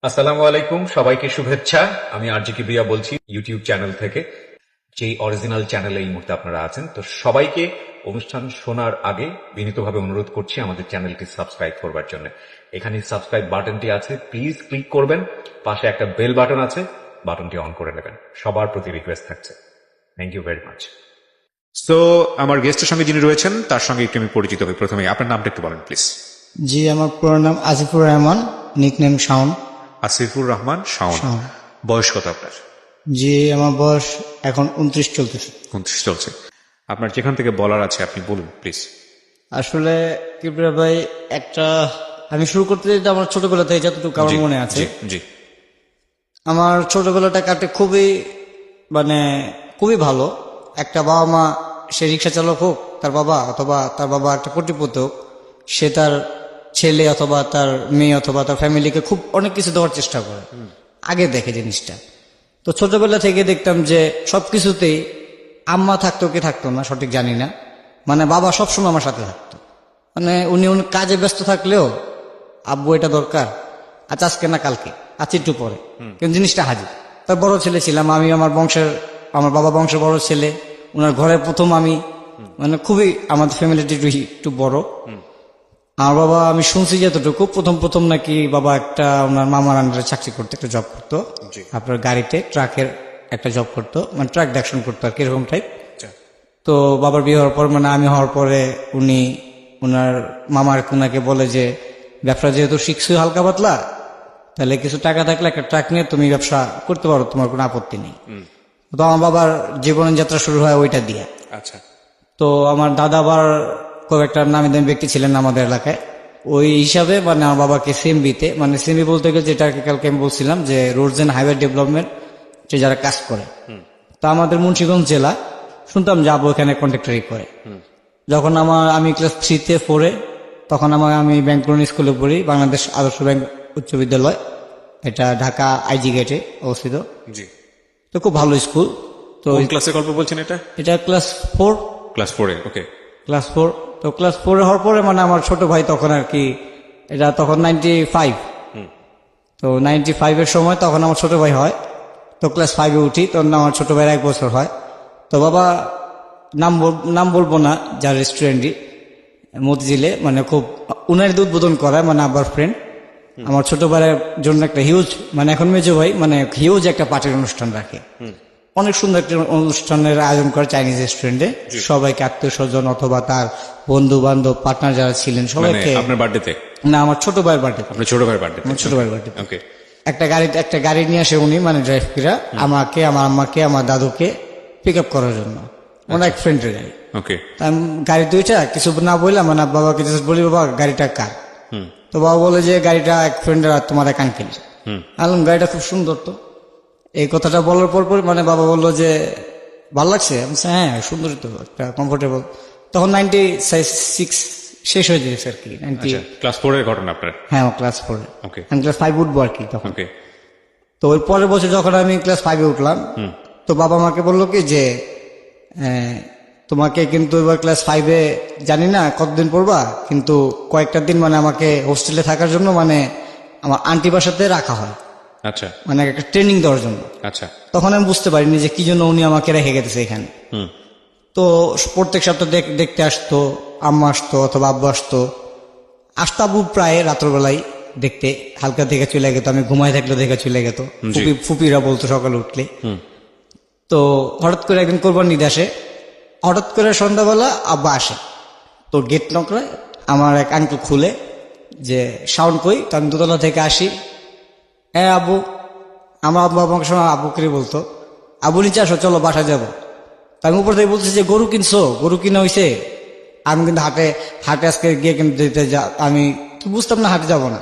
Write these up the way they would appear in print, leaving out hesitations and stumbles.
আসসালামু আলাইকুম, সবাইকে শুভেচ্ছা। আমি আরজি কিবরিয়া বলছি ইউটিউব চ্যানেল থেকে, যেই অরিজিনাল চ্যানেলে এই মুহূর্তে আপনারা আছেন। তো সবাইকে অনুষ্ঠান শোনার আগে বিনীতভাবে অনুরোধ করছি আমাদের চ্যানেলটি সাবস্ক্রাইব করবার জন্য। এখানে সাবস্ক্রাইব বাটনটি আছে, প্লিজ ক্লিক করবেন। পাশে একটা বেল বাটন আছে, বাটনটি অন করে নেবেন। সবার প্রতি রিকোয়েস্ট থাকছে। Thank you very much. তো আমার গেস্টের সঙ্গে যিনি রয়েছেন তার সঙ্গে একটু আমি পরিচিত হই। প্রথমে আপনার নামটা একটু বলেন প্লিজ। জি, আমার পুরো নাম আজিফুর রহমান, নিকনেম শাওন। আসিফুর রহমান শাওন। শাওন। বয়স কত আপনার? জি, আমার বয়স এখন 29 চলতেছে। 29 চলছে। আপনার যেখান থেকে বলার আছে আপনি বলুন প্লিজ। আসলে কিবরিয়া ভাই, আমি শুরু করতে যেতে আমার ছোটবেলা থেকে যতটুকু আমার মনে আছে, জি আমার ছোটবেলাটা কাটে খুবই ভালো। একটা বাবা মা, সে রিক্সা চালক হোক তার বাবা, অথবা তার বাবা একটা কোটিপতি হোক, সে তার ছেলে অথবা তার মেয়ে অথবা তার ফ্যামিলিকে খুব অনেক কিছু দেওয়ার চেষ্টা করে, আগে দেখে জিনিসটা। তো ছোটবেলা থেকে দেখতাম যে সবকিছুতেই আম্মা থাকতো কি থাকতো না সঠিক জানি না, বাবা সবসময় আমার সাথে থাকতো। উনি কাজে ব্যস্ত থাকলেও আব্বু এটা দরকার, আচ্ছা আজকে না কালকে, আচ্ছা একটু পরে, কিন্তু জিনিসটা হাজির। তার বড় ছেলে ছিলাম আমি, আমার বাবা বংশের বড় ছেলে, ওনার ঘরে প্রথম আমি। খুবই আমাদের ফ্যামিলিটি একটু বড়। আমার বাবা, আমি শুনছি যতটুকু, প্রথম প্রথম নাকি বাবা একটা ওনার মামার আন্ডারে চাকরি করতো, একটা জব করতো, আপনার গাড়িতে ট্রাকের একটা জব করতো, ট্রাক দেখশন করতো আর কি, এরকম টাইপ। তো বাবার বিয়ে হওয়ার পর আমি হওয়ার পরে উনি ওনার মামার ওনাকে বলে যে ব্যবসা যেহেতু শিখছো হালকা পাতলা, তাহলে কিছু টাকা থাকলে একটা ট্রাক নিয়ে তুমি ব্যবসা করতে পারো, তোমার কোনো আপত্তি নেই। তো আমার বাবার জীবনের যাত্রা শুরু হয় ওইটা দিয়ে। আচ্ছা। তো আমার দাদা আবার খুব একটা নামি দামি ব্যক্তি ছিলেন আমাদের এলাকায়, ওই হিসাবে আমার বাবাকে সিএমবিতে, সিএমবি বলতে গেলে যেটাকে কালকে আমি বলছিলাম যে রোডস এন্ড হাইওয়ে ডেভেলপমেন্ট, যে যারা কাজ করে, তো আমাদের মুন্সিগঞ্জ জেলা, শুনতাম যে আবু এখানে কন্ট্রাক্টরি করে। যখন আমি ক্লাস 3-4, তখন আমি ব্যাংকরণ স্কুলে পড়ি, বাংলাদেশ আদর্শ ব্যাংক উচ্চ বিদ্যালয়, এটা ঢাকা আইজি গেটে অবস্থিত। জি। তো খুব ভালো স্কুল। তো কোন ক্লাসে গল্প বলছেন এটা? এটা ক্লাস 4। ক্লাস 4-এ। ওকে। ক্লাস 4। তো ক্লাস 4 হওয়ার পরে আমার ছোট ভাই তখন আর কি, এটা তখন 95। তো 95-এর সময় তখন আমার ছোট ভাই হয়। তো ক্লাস 5-এ উঠি, তখন আমার ছোট ভাইয়ের 1 বছর হয়। তো বাবা, নাম বলবো না, যার রেস্টুরেন্টই মতিঝিলে, খুব উনার উদ্বোধন করায়, আব্বার ফ্রেন্ড, আমার ছোট ভাইয়ের জন্য একটা হিউজ, এখন মেজো ভাই হিউজ একটা পার্টির অনুষ্ঠান রাখে। অনেক সুন্দর একটা অনুষ্ঠানের আয়োজন করে চাইনিজ রেস্টুরেন্টে, সবাইকে আত্মীয় স্বজন অথবা তার বন্ধু বান্ধব পার্টনার যারা ছিলেন সবাইকে। আপনার বার্থডেতে? না, আমার ছোট ভাইয়ের বার্থডে। আপনার ছোট ভাইয়ের বার্থডে? আমার ছোট ভাইয়ের বার্থডে। ওকে। একটা গাড়ি নিয়ে আসে উনি, ড্রাইভ করে আমাকে, আমার আম্মাকে, আমার দাদুকে পিক আপ করার জন্য, এক ফ্রেন্ডের গাড়ি। ওকে। গাড়ি দুইটা, কিছু না বললাম, বাবাকে বলি বাবা গাড়িটা কার? তো বাবা বলে যে গাড়িটা এক ফ্রেন্ডের আর তোমার এক আঙ্কেল। আলম, গাড়িটা খুব সুন্দর। তো এই কথাটা বলার পর বাবা বললো যে ভালো লাগছে? আমি বলছি, হ্যাঁ সুন্দর, তো একটা কমফোর্টেবল। তখন 96 শেষ হয়ে যেছে আর কি। ক্লাস 4-এর ঘটনা আপনার? হ্যাঁ, ক্লাস 4। ওকে। আমি ক্লাস 5 উঠবো আর কি তখন। ওকে। তো ওই পরের বছর যখন আমি ক্লাস 5-এ উঠলাম, তো বাবা আমাকে বললো কি যে তোমাকে কিন্তু এবার ক্লাস 5-এ জানি না কতদিন পড়বা, কিন্তু কয়েকটা দিন আমাকে হোস্টেলে থাকার জন্য আমার আন্টি বাসাতে রাখা হয়। আচ্ছা। একটা ট্রেনিং দেওয়ার জন্য। আচ্ছা। তখন আমি বুঝতে পারিনি যে কি জন্য উনি আমাকে রেখে গেছে এখানে। তো প্রত্যেক সপ্তাহ দেখতে আসতো, আম্মা আসতো অথবা আব্বু আসতো আবু প্রায় রাত্রবেলায় দেখতে, হালকা দেখে চলে গেত, আমি ঘুমায় থাকলে দেখে চলে গেত, ফুপিরা বলতো সকালে উঠলে। তো হঠাৎ করে একদিন কোরবানি ঈদ আসে, হঠাৎ করে সন্ধ্যাবেলা আব্বা আসে, তো গেট নকরে আমার এক আঙ্কেল খুলে যে সাউন্ড কই। তো আমি দোতলা থেকে আসি, হ্যাঁ আব্বু। আমার আব্বু আমাকে সময় আব্বু করে বলতো, আব্বু নিচে আসো, চলো বাসা যাবো। তো আমি উপর থেকে বলতেছি যে গরু কিনছো? গরু কিনা হয়েছে? আমি কিন্তু হাটে আজকে গিয়ে কিন্তু দিতে আমি তো বুঝতাম না হাটে যাবো না।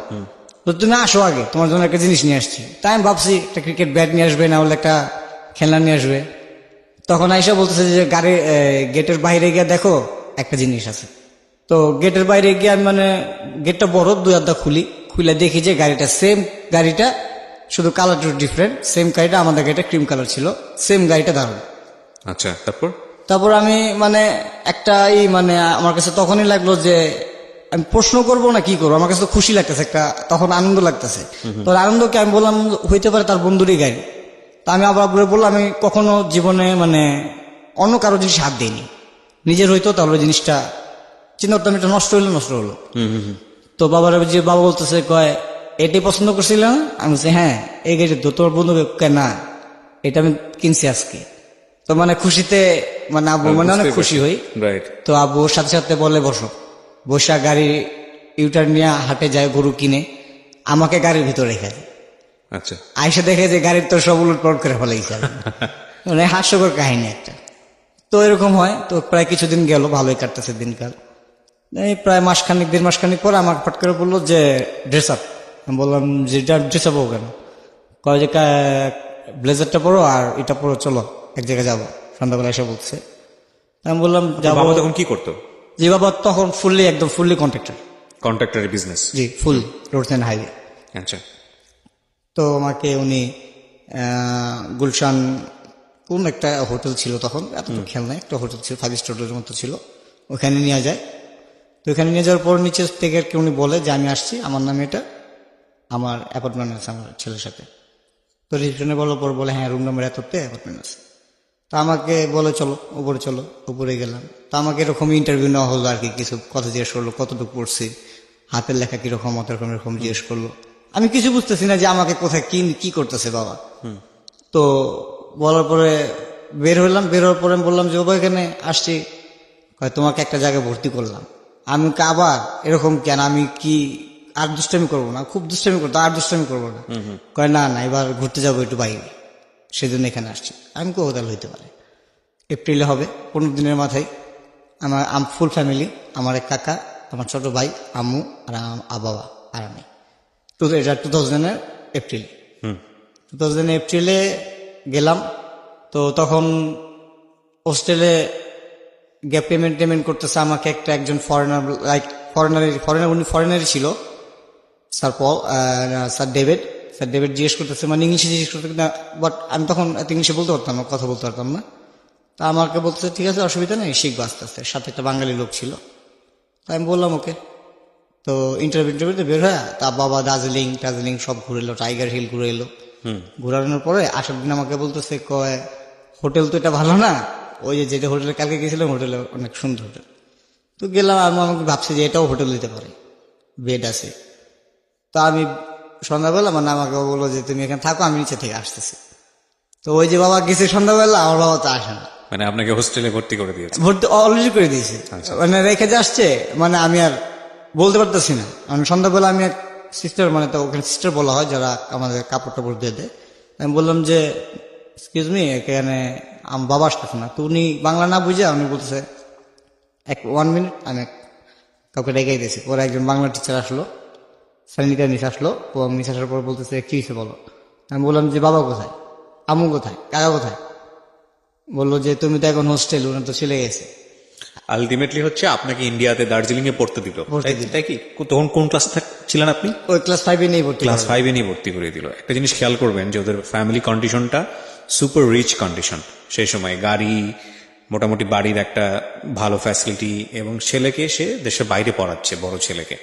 তো তুমি আসো আগে, তোমার জন্য একটা জিনিস নিয়ে আসছি। তাই আমি ভাবছি একটা ক্রিকেট ব্যাট নিয়ে আসবে, না হলে একটা খেলনা নিয়ে আসবে। তখন আইসা বলতেছে যে গেটের বাইরে গিয়ে দেখো একটা জিনিস আছে। তো গেটের বাইরে গিয়ে আমি গেটটা বড়, 2 আধা খুলে দেখি যে সেম গাড়িটা, শুধু কালারটা ডিফারেন্ট। সেম গাড়িটা, আমাদের গাড়িটা ক্রিম কালার ছিল, সেম গাড়িটা দারুণ। আচ্ছা। তারপর আমি একটা আমার কাছে তখনই লাগলো যে আমি প্রশ্ন করবো না কি করবো, আমার কাছে তো খুশি লাগতেছে, একটা তখন আনন্দ লাগতেছে। তো আনন্দকে আমি বললাম হইতে পারে তার বন্ধুরই গাড়ি। তা আমি আবার বললাম আমি কখনো জীবনে মানে অন্য কারো জিনিস হাত দিইনি, নিজের হইতো তাহলে ওই জিনিসটা চিন্তা করতাম এটা নষ্ট হলো। তো বাবার যে বাবা বলতেছে কয় এটাই পছন্দ করছিল না? আমি বলছি হ্যাঁ এই গাড়ি তো তোর বন্ধু না, এটা আমি কিনছি আজকে। তো মানে খুশিতে মানে আব্বু মানে অনেক খুশি হই। রাইট। তো আব্বু সাথে সাথে বলে বসা গাড়ি ইউটার নিয়ে হাটে যায় গরু কিনে, আমাকে গাড়ির ভিতরে রেখে দেয়। আচ্ছা। আইসা দেখে যে গাড়ির তো সব উলটপালট করে ফেলাইছে মানে হাস্যকর কাহিনী একটা। তো এরকম হয়। তো প্রায় কিছুদিন গেল, ভালোই কাটতেছে দিনকাল। এই প্রায় মাসখানিক 1.5 মাসখানিক পরে আমাকে ফট করে বললো যে ড্রেস আপ। আমি বললাম যে ড্রেস আপ কেন? কয় যে ব্লেজারটা পরো আর এটা পরো, চলো এক জায়গায় যাবো। সন্ধ্যাবেলা এসে বলছে। আমি বললাম যাবো। বাবা তখন কি করতো? জি বাবা তখন ফুললি কন্ট্রাক্টর। কন্ট্রাক্টরের বিজনেস? জি, ফুল রোডস এন্ড হাইওয়ে। আচ্ছা। তো আমাকে উনি গুলশান কোন একটা হোটেল ছিল তখন, এত তো খেয়াল নাই, একটা হোটেল ছিল 5 স্টার হোটেলের মতো ছিল, ওখানে নিয়ে যায়। তো ওখানে নিয়ে যাওয়ার পর নিচে থেকে আর কি উনি বলে যে আমি আসছি, আমার নামে এটা, আমার অ্যাপার্টমেন্ট আছে আমার ছেলের সাথে। তো রিসেপশনে বলার পর বলে হ্যাঁ রুম নাম্বার এততে অ্যাপার্টমেন্ট আছে। তো আমাকে বলে চলো উপরে গেলাম। তো আমাকে এরকম ইন্টারভিউ নেওয়া হলো আর কি, কিছু কথা জিজ্ঞেস করলো, কতটুকু পড়ছি, হাতের লেখা কিরকম, এরকম জিজ্ঞেস করলো। আমি কিছু বুঝতেছি না যে আমাকে কোথায় কি করতেছে বাবা। তো বলার পরে বের হওয়ার পরে আমি বললাম যে বাবা এখানে আসছি, তোমাকে একটা জায়গায় ভর্তি করলাম। আমি আবার এরকম কেন, আমি কি আর দুষ্টামি করবো না? খুব দুষ্টামি করতো, আর দুষ্টামি করবো না। কয় না এবার ঘুরতে যাবো একটু বাইরে, সেজন্য এখানে আসছি। আমি কোথাও হইতে পারে এপ্রিলে হবে, 15 দিনের মাথায় আমার ফুল ফ্যামিলি, আমার এক কাকা, আমার ছোট ভাই, আম্মু আর বাবা আর আমি। এটা 2000 এপ্রিলে 2000 এপ্রিলে গেলাম। তো তখন হোস্টেলে গ্যাপ পেমেন্ট করতেছে আমাকে একজন ফরেনার, লাইক ফরেনারই ছিল, স্যার ডেভিড জিজ্ঞেস করতেছে, মানে ইংলিশে জিজ্ঞেস করতে না, বাট আমি তখন ইংলিশে বলতে পারতাম না, কথা বলতে পারতাম না। তা আমাকে বলতেছে ঠিক আছে অসুবিধা নেই, শিখবো আস্তে আস্তে। সাথে একটা বাঙালি লোক ছিল। তাই আমি বললাম ওকে। তো ইন্টারভিউতে বের হয়, তা বাবা দার্জিলিং সব ঘুরে এলো, টাইগার হিল ঘুরে এলো। ঘুরানোর পরে আসার দিন আমাকে বলতেছে কয় হোটেল তো এটা ভালো না, ওই যে যেটা হোটেলে কালকে গেছিলাম হোটেলে অনেক সুন্দর হোটেল। তো গেলাম, আমাকে ভাবছি যে এটাও হোটেল দিতে পারে, বেড আছে। তা আমি সন্ধ্যাবেলা মানে আমাকে বললো যে তুমি এখানে থাকো, আমি নিচে থেকে আসতেছি। তো ওই যে বাবা গেছে সন্ধ্যাবেলা, আমার বাবা তো আসে না। মানে আপনাকে হোস্টেলে ভর্তি করে দিয়েছে? ভর্তি অলরেডি করে দিয়েছে, মানে রেখে যে আসছে, মানে আমি আর বলতে পারতেছি না। মানে সন্ধ্যাবেলা আমি এক সিস্টার, মানে তো ওখানে সিস্টার বলা হয় যারা আমাদের কাপড় টাপড় দিয়ে দেয়। আমি বললাম যে এক্সকিউজ মি, এখানে আমার বাবা আসতেছে না। তো উনি বাংলা না বুঝে উনি বলতেছে 1 মিনিট, আমি কাউকে রেখেই দিয়েছি। পরে একজন বাংলা টিচার আসলো, স্যানিটার নিচে আসলো। নিচে আসার পর বলতেছে কি হয়েছে বলো। আমি বললাম যে বাবা কোথায়, আম্মু কোথায়, কাকা কোথায়? বললো যে তুমি তো এখন হোস্টেল, উনি তো চলে গেছে। আলটিমেটলি হচ্ছে আপনাকে ইন্ডিয়াতে দার্জিলিং এ পড়তে দিল, তাই কি? তখন কোন ক্লাস ছিলেন আপনি? ওই ক্লাস 5 নিয়ে ভর্তি, ক্লাস 5 নিয়ে ভর্তি করে দিল। একটা জিনিস খেয়াল করবেন যে ওদের ফ্যামিলি কন্ডিশনটা সুপার রিচ কন্ডিশন। সেই সময় গাড়ি, মোটামুটি বাড়ির একটা ভালো ফ্যাসিলিটি, এবং ছেলেকে সে দেশের বাইরে পড়াচ্ছে, বড় ছেলেকে।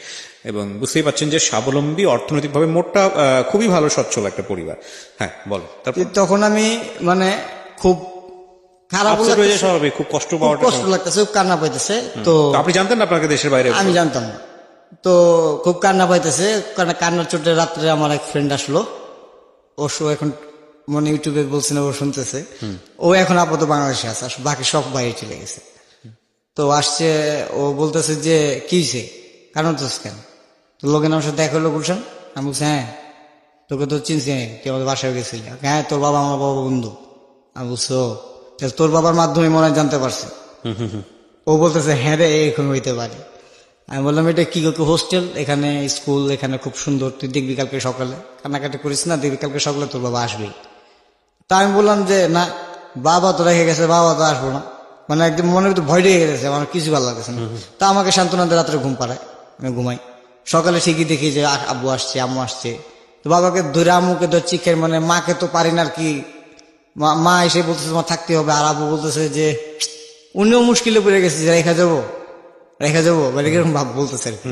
এবং বুঝতেই পারছেন যে স্বাবলম্বী, অর্থনৈতিকভাবে মোটটা খুবই ভালো সচ্ছল একটা পরিবার। হ্যাঁ বলো। তারপর তখন আমি মানে খুব খারাপ লাগতেছে, স্বাভাবিক, খুব কষ্ট লাগতেছে, খুব কান্না পাইতেছে। তো আপনি জানতেন না আপনাকে দেশের বাইরে? আমি জানতাম না। তো খুব কান্না পাইতেছে, কান্নার চোটে রাত্রে আমার এক ফ্রেন্ড আসলো, ও এখন মনে ইউটিউবে বলছে না, ও শুনতেছে। ও এখন আপাতত বাংলাদেশে আছে, বাকি সব বাইরে চলে গেছে। তো আসছে, ও বলতেছে যে কি হয়েছে, কারণ তো কেন? তো লোকের আমার সাথে দেখা হলো গুলশান। আমি বলছি হ্যাঁ, তোকে তো চিনছি, তুই আমাদের বাসায় গেছিলি। হ্যাঁ তোর বাবা আমার বাবা বন্ধু। আমি বলছো তোর বাবার মাধ্যমে মনে হয় জানতে পারছে। ও বলতেছে হ্যাঁ রে এরকম হইতে পারে। আমি বললাম এটা কি হোস্টেল, এখানে স্কুল, এখানে খুব সুন্দর, তুই দেখবি কালকে সকালে, কান্নাকাটি করিস না, দেখবি কালকে সকালে তোর বাবা আসবেই। তা আমি বললাম যে না, বাবা তো রেখে গেছে, বাবা তো আসবো না। মানে একদম মনে তো ভয় লেগে গেছে, আমার কিছু ভালো লাগতেছে না। তা আমাকে সান্ত্বনাতে রাত্রে ঘুম পাড়ায়, আমি ঘুমাই। সকালে ঠিকই দেখি যে আব্বু আসছে, আম্মু আসছে। তো বাবাকে ধরে, আম্মুকে ধরে চিকের, মানে মাকে তো পারি না আর কি। মা এসে বলতেছে তোমার থাকতে হবে, আর আব্বু বলতেছে যে উনিও মুশকিলে পড়ে গেছে যে রেখা যাবো। রেখে যাবো মানে এরকম ভাব বলতেছে আর কি।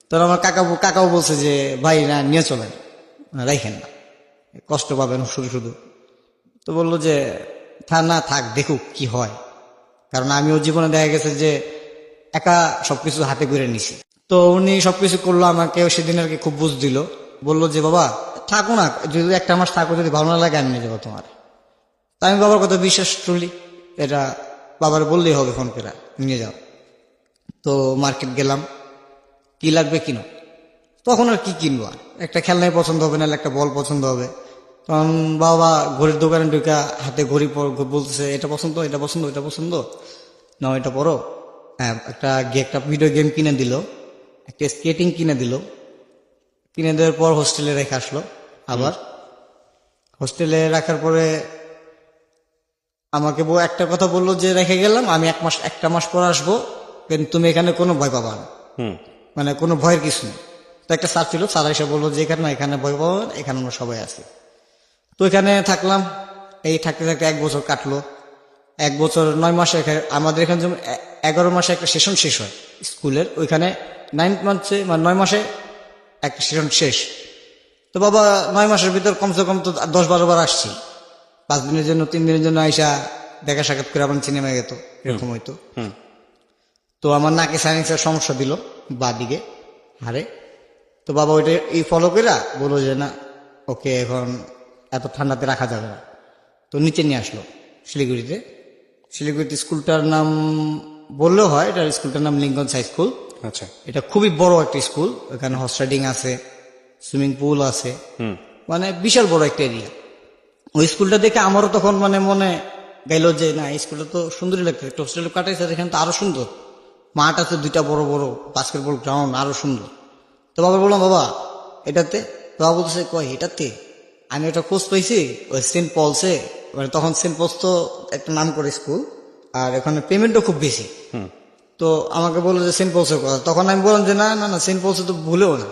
তখন আমার কাকাও বলছে যে ভাই না নিয়ে চলেন, রাইখেন না, কষ্ট পাবেন শুধু শুধু। তো বললো যে না থাক দেখুক কি হয়, কারণ আমিও জীবনে দেখা গেছে যে একা সবকিছু হাতে করে নিছি। তো উনি সবকিছু করলো, আমাকে সেদিন আর কি খুব বুঝ দিল, বললো যে বাবা থাকো না, যদি একটা মাস থাকো, যদি ভালো না লাগে আমি নিয়ে যাবো তোমার। তা আমি বাবার কথা বিশ্বাস করলি, এটা বাবার বললেই হবে ফোন করে নিয়ে যাও। তো মার্কেট গেলাম, কি লাগবে কিনো, তখন আর কি কিনবো, আর একটা খেলনাই পছন্দ হবে, না একটা বল পছন্দ হবে। তখন বাবা ঘড়ির দোকানে ঢুকা হাতে ঘড়ি বলতেছে এটা পছন্দ, এটা পছন্দ, এটা পছন্দ, না এটা পড়ো। হ্যাঁ, একটা ভিডিও গেম কিনে দিল, একটা স্কেটিং কিনে দিল। কিনে দেওয়ার পর হোস্টেলে রেখে আসলো। আবার হোস্টেলে রাখার পরে আমাকে একটা কথা বললো যে রেখে গেলাম, আমি একটা মাস পর আসবো, কিন্তু তুমি এখানে কোনো ভয় পাবা না, মানে কোনো ভয়ের কিছু নেই। তো একটা স্যার ছিল, স্যার এসে বললো যে এখানে ভয় পাবা না, এখানে আমরা সবাই আছি। তো এখানে থাকলাম, এই থাকতে থাকতে 1 বছর কাটলো। 1 বছর 9 মাসে আমাদের এখানে যেমন 11 মাসে একটা সেশন শেষ হয় স্কুলের, ওইখানে 9 মাসে মানে 9 মাসে একটা সেশন শেষ। তো বাবা 9 মাসের ভিতর কমসে কম তো 10-12 বার আসছি, 5 দিনের জন্য 3 দিনের জন্য আইসা দেখা সাক্ষাৎ করে আবার সিনেমায় যেত, এরকম হইতো। তো আমার নাকে সাইন্সের সমস্যা দিল বা দিকে হারে। তো বাবা ওইটা ফলো করে বললো যে না ওকে এখন এত ঠান্ডাতে রাখা যাবে না। তো নিচে নিয়ে আসলো শিলিগুড়িতে স্কুলটার নাম বললেও হয়, এটা স্কুলটার নাম লিঙ্কন হাই স্কুল। আচ্ছা, এটা খুবই বড় একটা স্কুল, এখানে হর্স রাইডিং আছে, সুইমিং পুল আছে, মানে বিশাল বড় একটা এরিয়া। ওই স্কুলটা দেখে আমারও তখন মানে মনে গেল যে না এই স্কুলটা তো সুন্দরই লাগছে, একটা হোস্টেলে কাটাইছে, এখানে তো আরো সুন্দর, মাঠ আছে 2টা বড় বড় বাস্কেটবল গ্রাউন্ড, আরো সুন্দর। তো বাবা বললাম বাবা এটাতে, তো বাবা বলতেছে কয় এটাতে, আমি ওটা খোঁজ পাইছি ওই সেন্ট পলসে, মানে তখন সেন্ট পলস তো একটা নাম করে স্কুল, আর এখানে পেমেন্টও খুব বেশি। তো আমাকে বললো যে সেন্ট পলসের কথা, তখন আমি বললাম যে না না না সেন্ট পলসে তো ভুলেও না,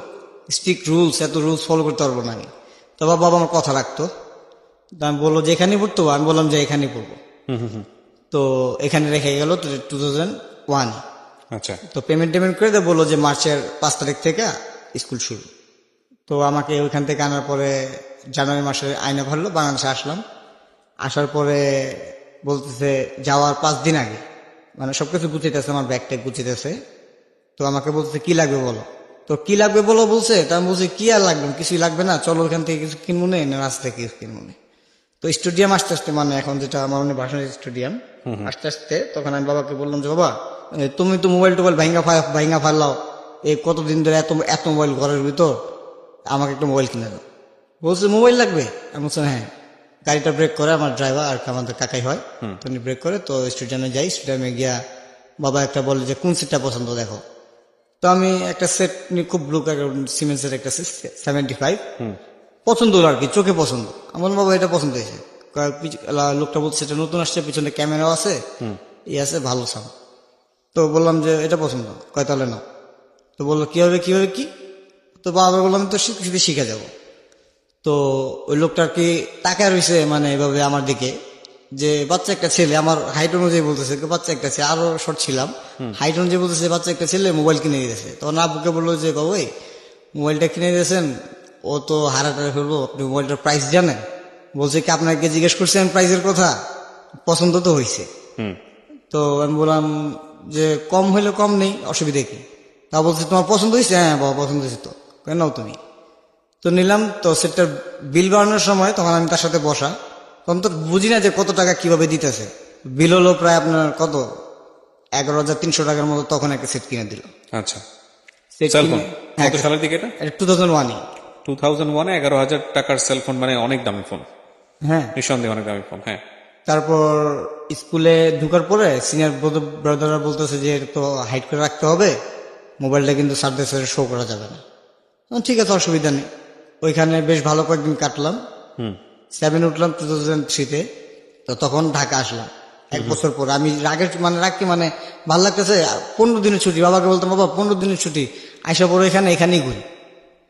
স্ট্রিক্ট রুলস, এত রুলস ফলো করতে পারবো না আমি। তো বাবা আমার কথা রাখতো, তো আমি বললো যে এখানেই পড়তো, আমি বললাম যে এখানেই পড়বো। তো এখানে রেখে গেল 2001। আচ্ছা, তো পেমেন্ট করে বললো যে মার্চের 5 তারিখ থেকে স্কুল শুরু। তো আমাকে ওইখান থেকে আনার পরে জানুয়ারি মাসে আইনে ভরলো, বাংলাদেশে আসলাম। আসার পরে বলতেছে যাওয়ার 5 দিন আগে, মানে সবকিছু গুছিতেছে, আমার ব্যাগটা গুছিতেছে। তো আমাকে বলতেছে কি লাগবে বলো, তো কি লাগবে বলো বলছে। তো আমি বলছি কি আর লাগবে, কিছুই লাগবে না, চলো ওইখান থেকে কিছু কিনবো না রাস্তা থেকে কিছু কিনবো না। তো স্টেডিয়াম আস্তে আস্তে, মানে এখন যেটা আমার মনে ভাষণ স্টেডিয়াম, আস্তে আস্তে তখন আমি বাবাকে বললাম যে বাবা তুমি তো মোবাইল টোবাইল ভাইঙ্গা ফারলাও, এই কতদিন ধরে এত মোবাইল ঘরের ভিতর, আমাকে একটা মোবাইল কিনে দাও। বলছে মোবাইল লাগবে, আমি বলছি হ্যাঁ। গাড়িটা ব্রেক করে, আমার ড্রাইভার আর আমাদের কাকাই হয়, তো উনি ব্রেক করে, তো স্টেডিয়ামে যাই। স্টেডিয়ামে গিয়া বাবা একটা বলে যে কোন সিটটা পছন্দ দেখো। তো আমি একটা সেট খুব ব্লু সিমেন্সের একটা 75 পছন্দ হলো আর কি, চোখে পছন্দ। আমার বাবা এটা পছন্দ হয়েছে, লোকটা বলছে এটা নতুন আসছে, পিছনে ক্যামেরাও আছে, আছে ভালো সাউন্ড। তো বললাম যে এটা পছন্দ, কয় তাহলে নাও। তো বললো কিভাবে কি। তো বাবা বললাম তো শিখে যাব। তো ওই লোকটা আর কি তাকায় রয়েছে, মানে এভাবে আমার দিকে, যে বাচ্চা একটা ছেলে, আমার হাইট অনুযায়ী বলতেছে বাচ্চা একটা ছেলে, আরো শর্ট ছিলাম, হাইট অনুযায়ী বলতেছে বাচ্চা একটা ছেলে মোবাইল কিনে দিয়েছে। তখন আব্বুকে বললো যে বাবু মোবাইলটা কিনে দিয়েছেন, ও তো হারাটারে ফেলবো, আপনি মোবাইলটার প্রাইস জানেন? বলছে কি আপনাকে জিজ্ঞেস করছেন প্রাইসের কথা, পছন্দ তো হয়েছে। তো আমি বললাম যে কম হইলে কম নেই, অসুবিধা কি। তা বলছে তোমার পছন্দ হয়েছে? হ্যাঁ বাবা পছন্দ হয়েছে। তো নাও তুমি। তো নিলাম। তো সেটার বিল বানানোর সময় তখন আমি তার সাথে বসা, তখন তো বুঝি না যে কত টাকা কিভাবে দিতেছে। বিল হলো প্রায় আপনার কত 11,300 টাকার মতো, তখন একটা সেট কিনে দিল। আচ্ছা। সেট সেলফোন হ্যাঁ, কত সালের দিকে এটা? 2001-এ। 2001-এ 11,000 টাকার সেলফোন, মানে অনেক দামি ফোন, হ্যাঁ। নিঃসন্দেহে অনেক দামি ফোন। হ্যাঁ। তারপর স্কুলে ঢুকার পরে সিনিয়র ব্রাদাররা বলতেছে যে এটা তো হাইড করে রাখতে হবে, মোবাইলটা কিন্তু স্যারদের সাথে শো করা যাবে না। ঠিক আছে, অসুবিধা নেই। ওইখানে বেশ ভালো কয়েকদিন কাটলাম। 7 উঠলাম 2003-তে। তো তখন ঢাকা আসলাম 1 বছর পর। আমি রাখি ভালো লাগতেছে, 15 দিনের ছুটি। বাবাকে বলতাম বাবা 15 দিনের ছুটি, আইসা পড়ো এখানেই ঘুরি,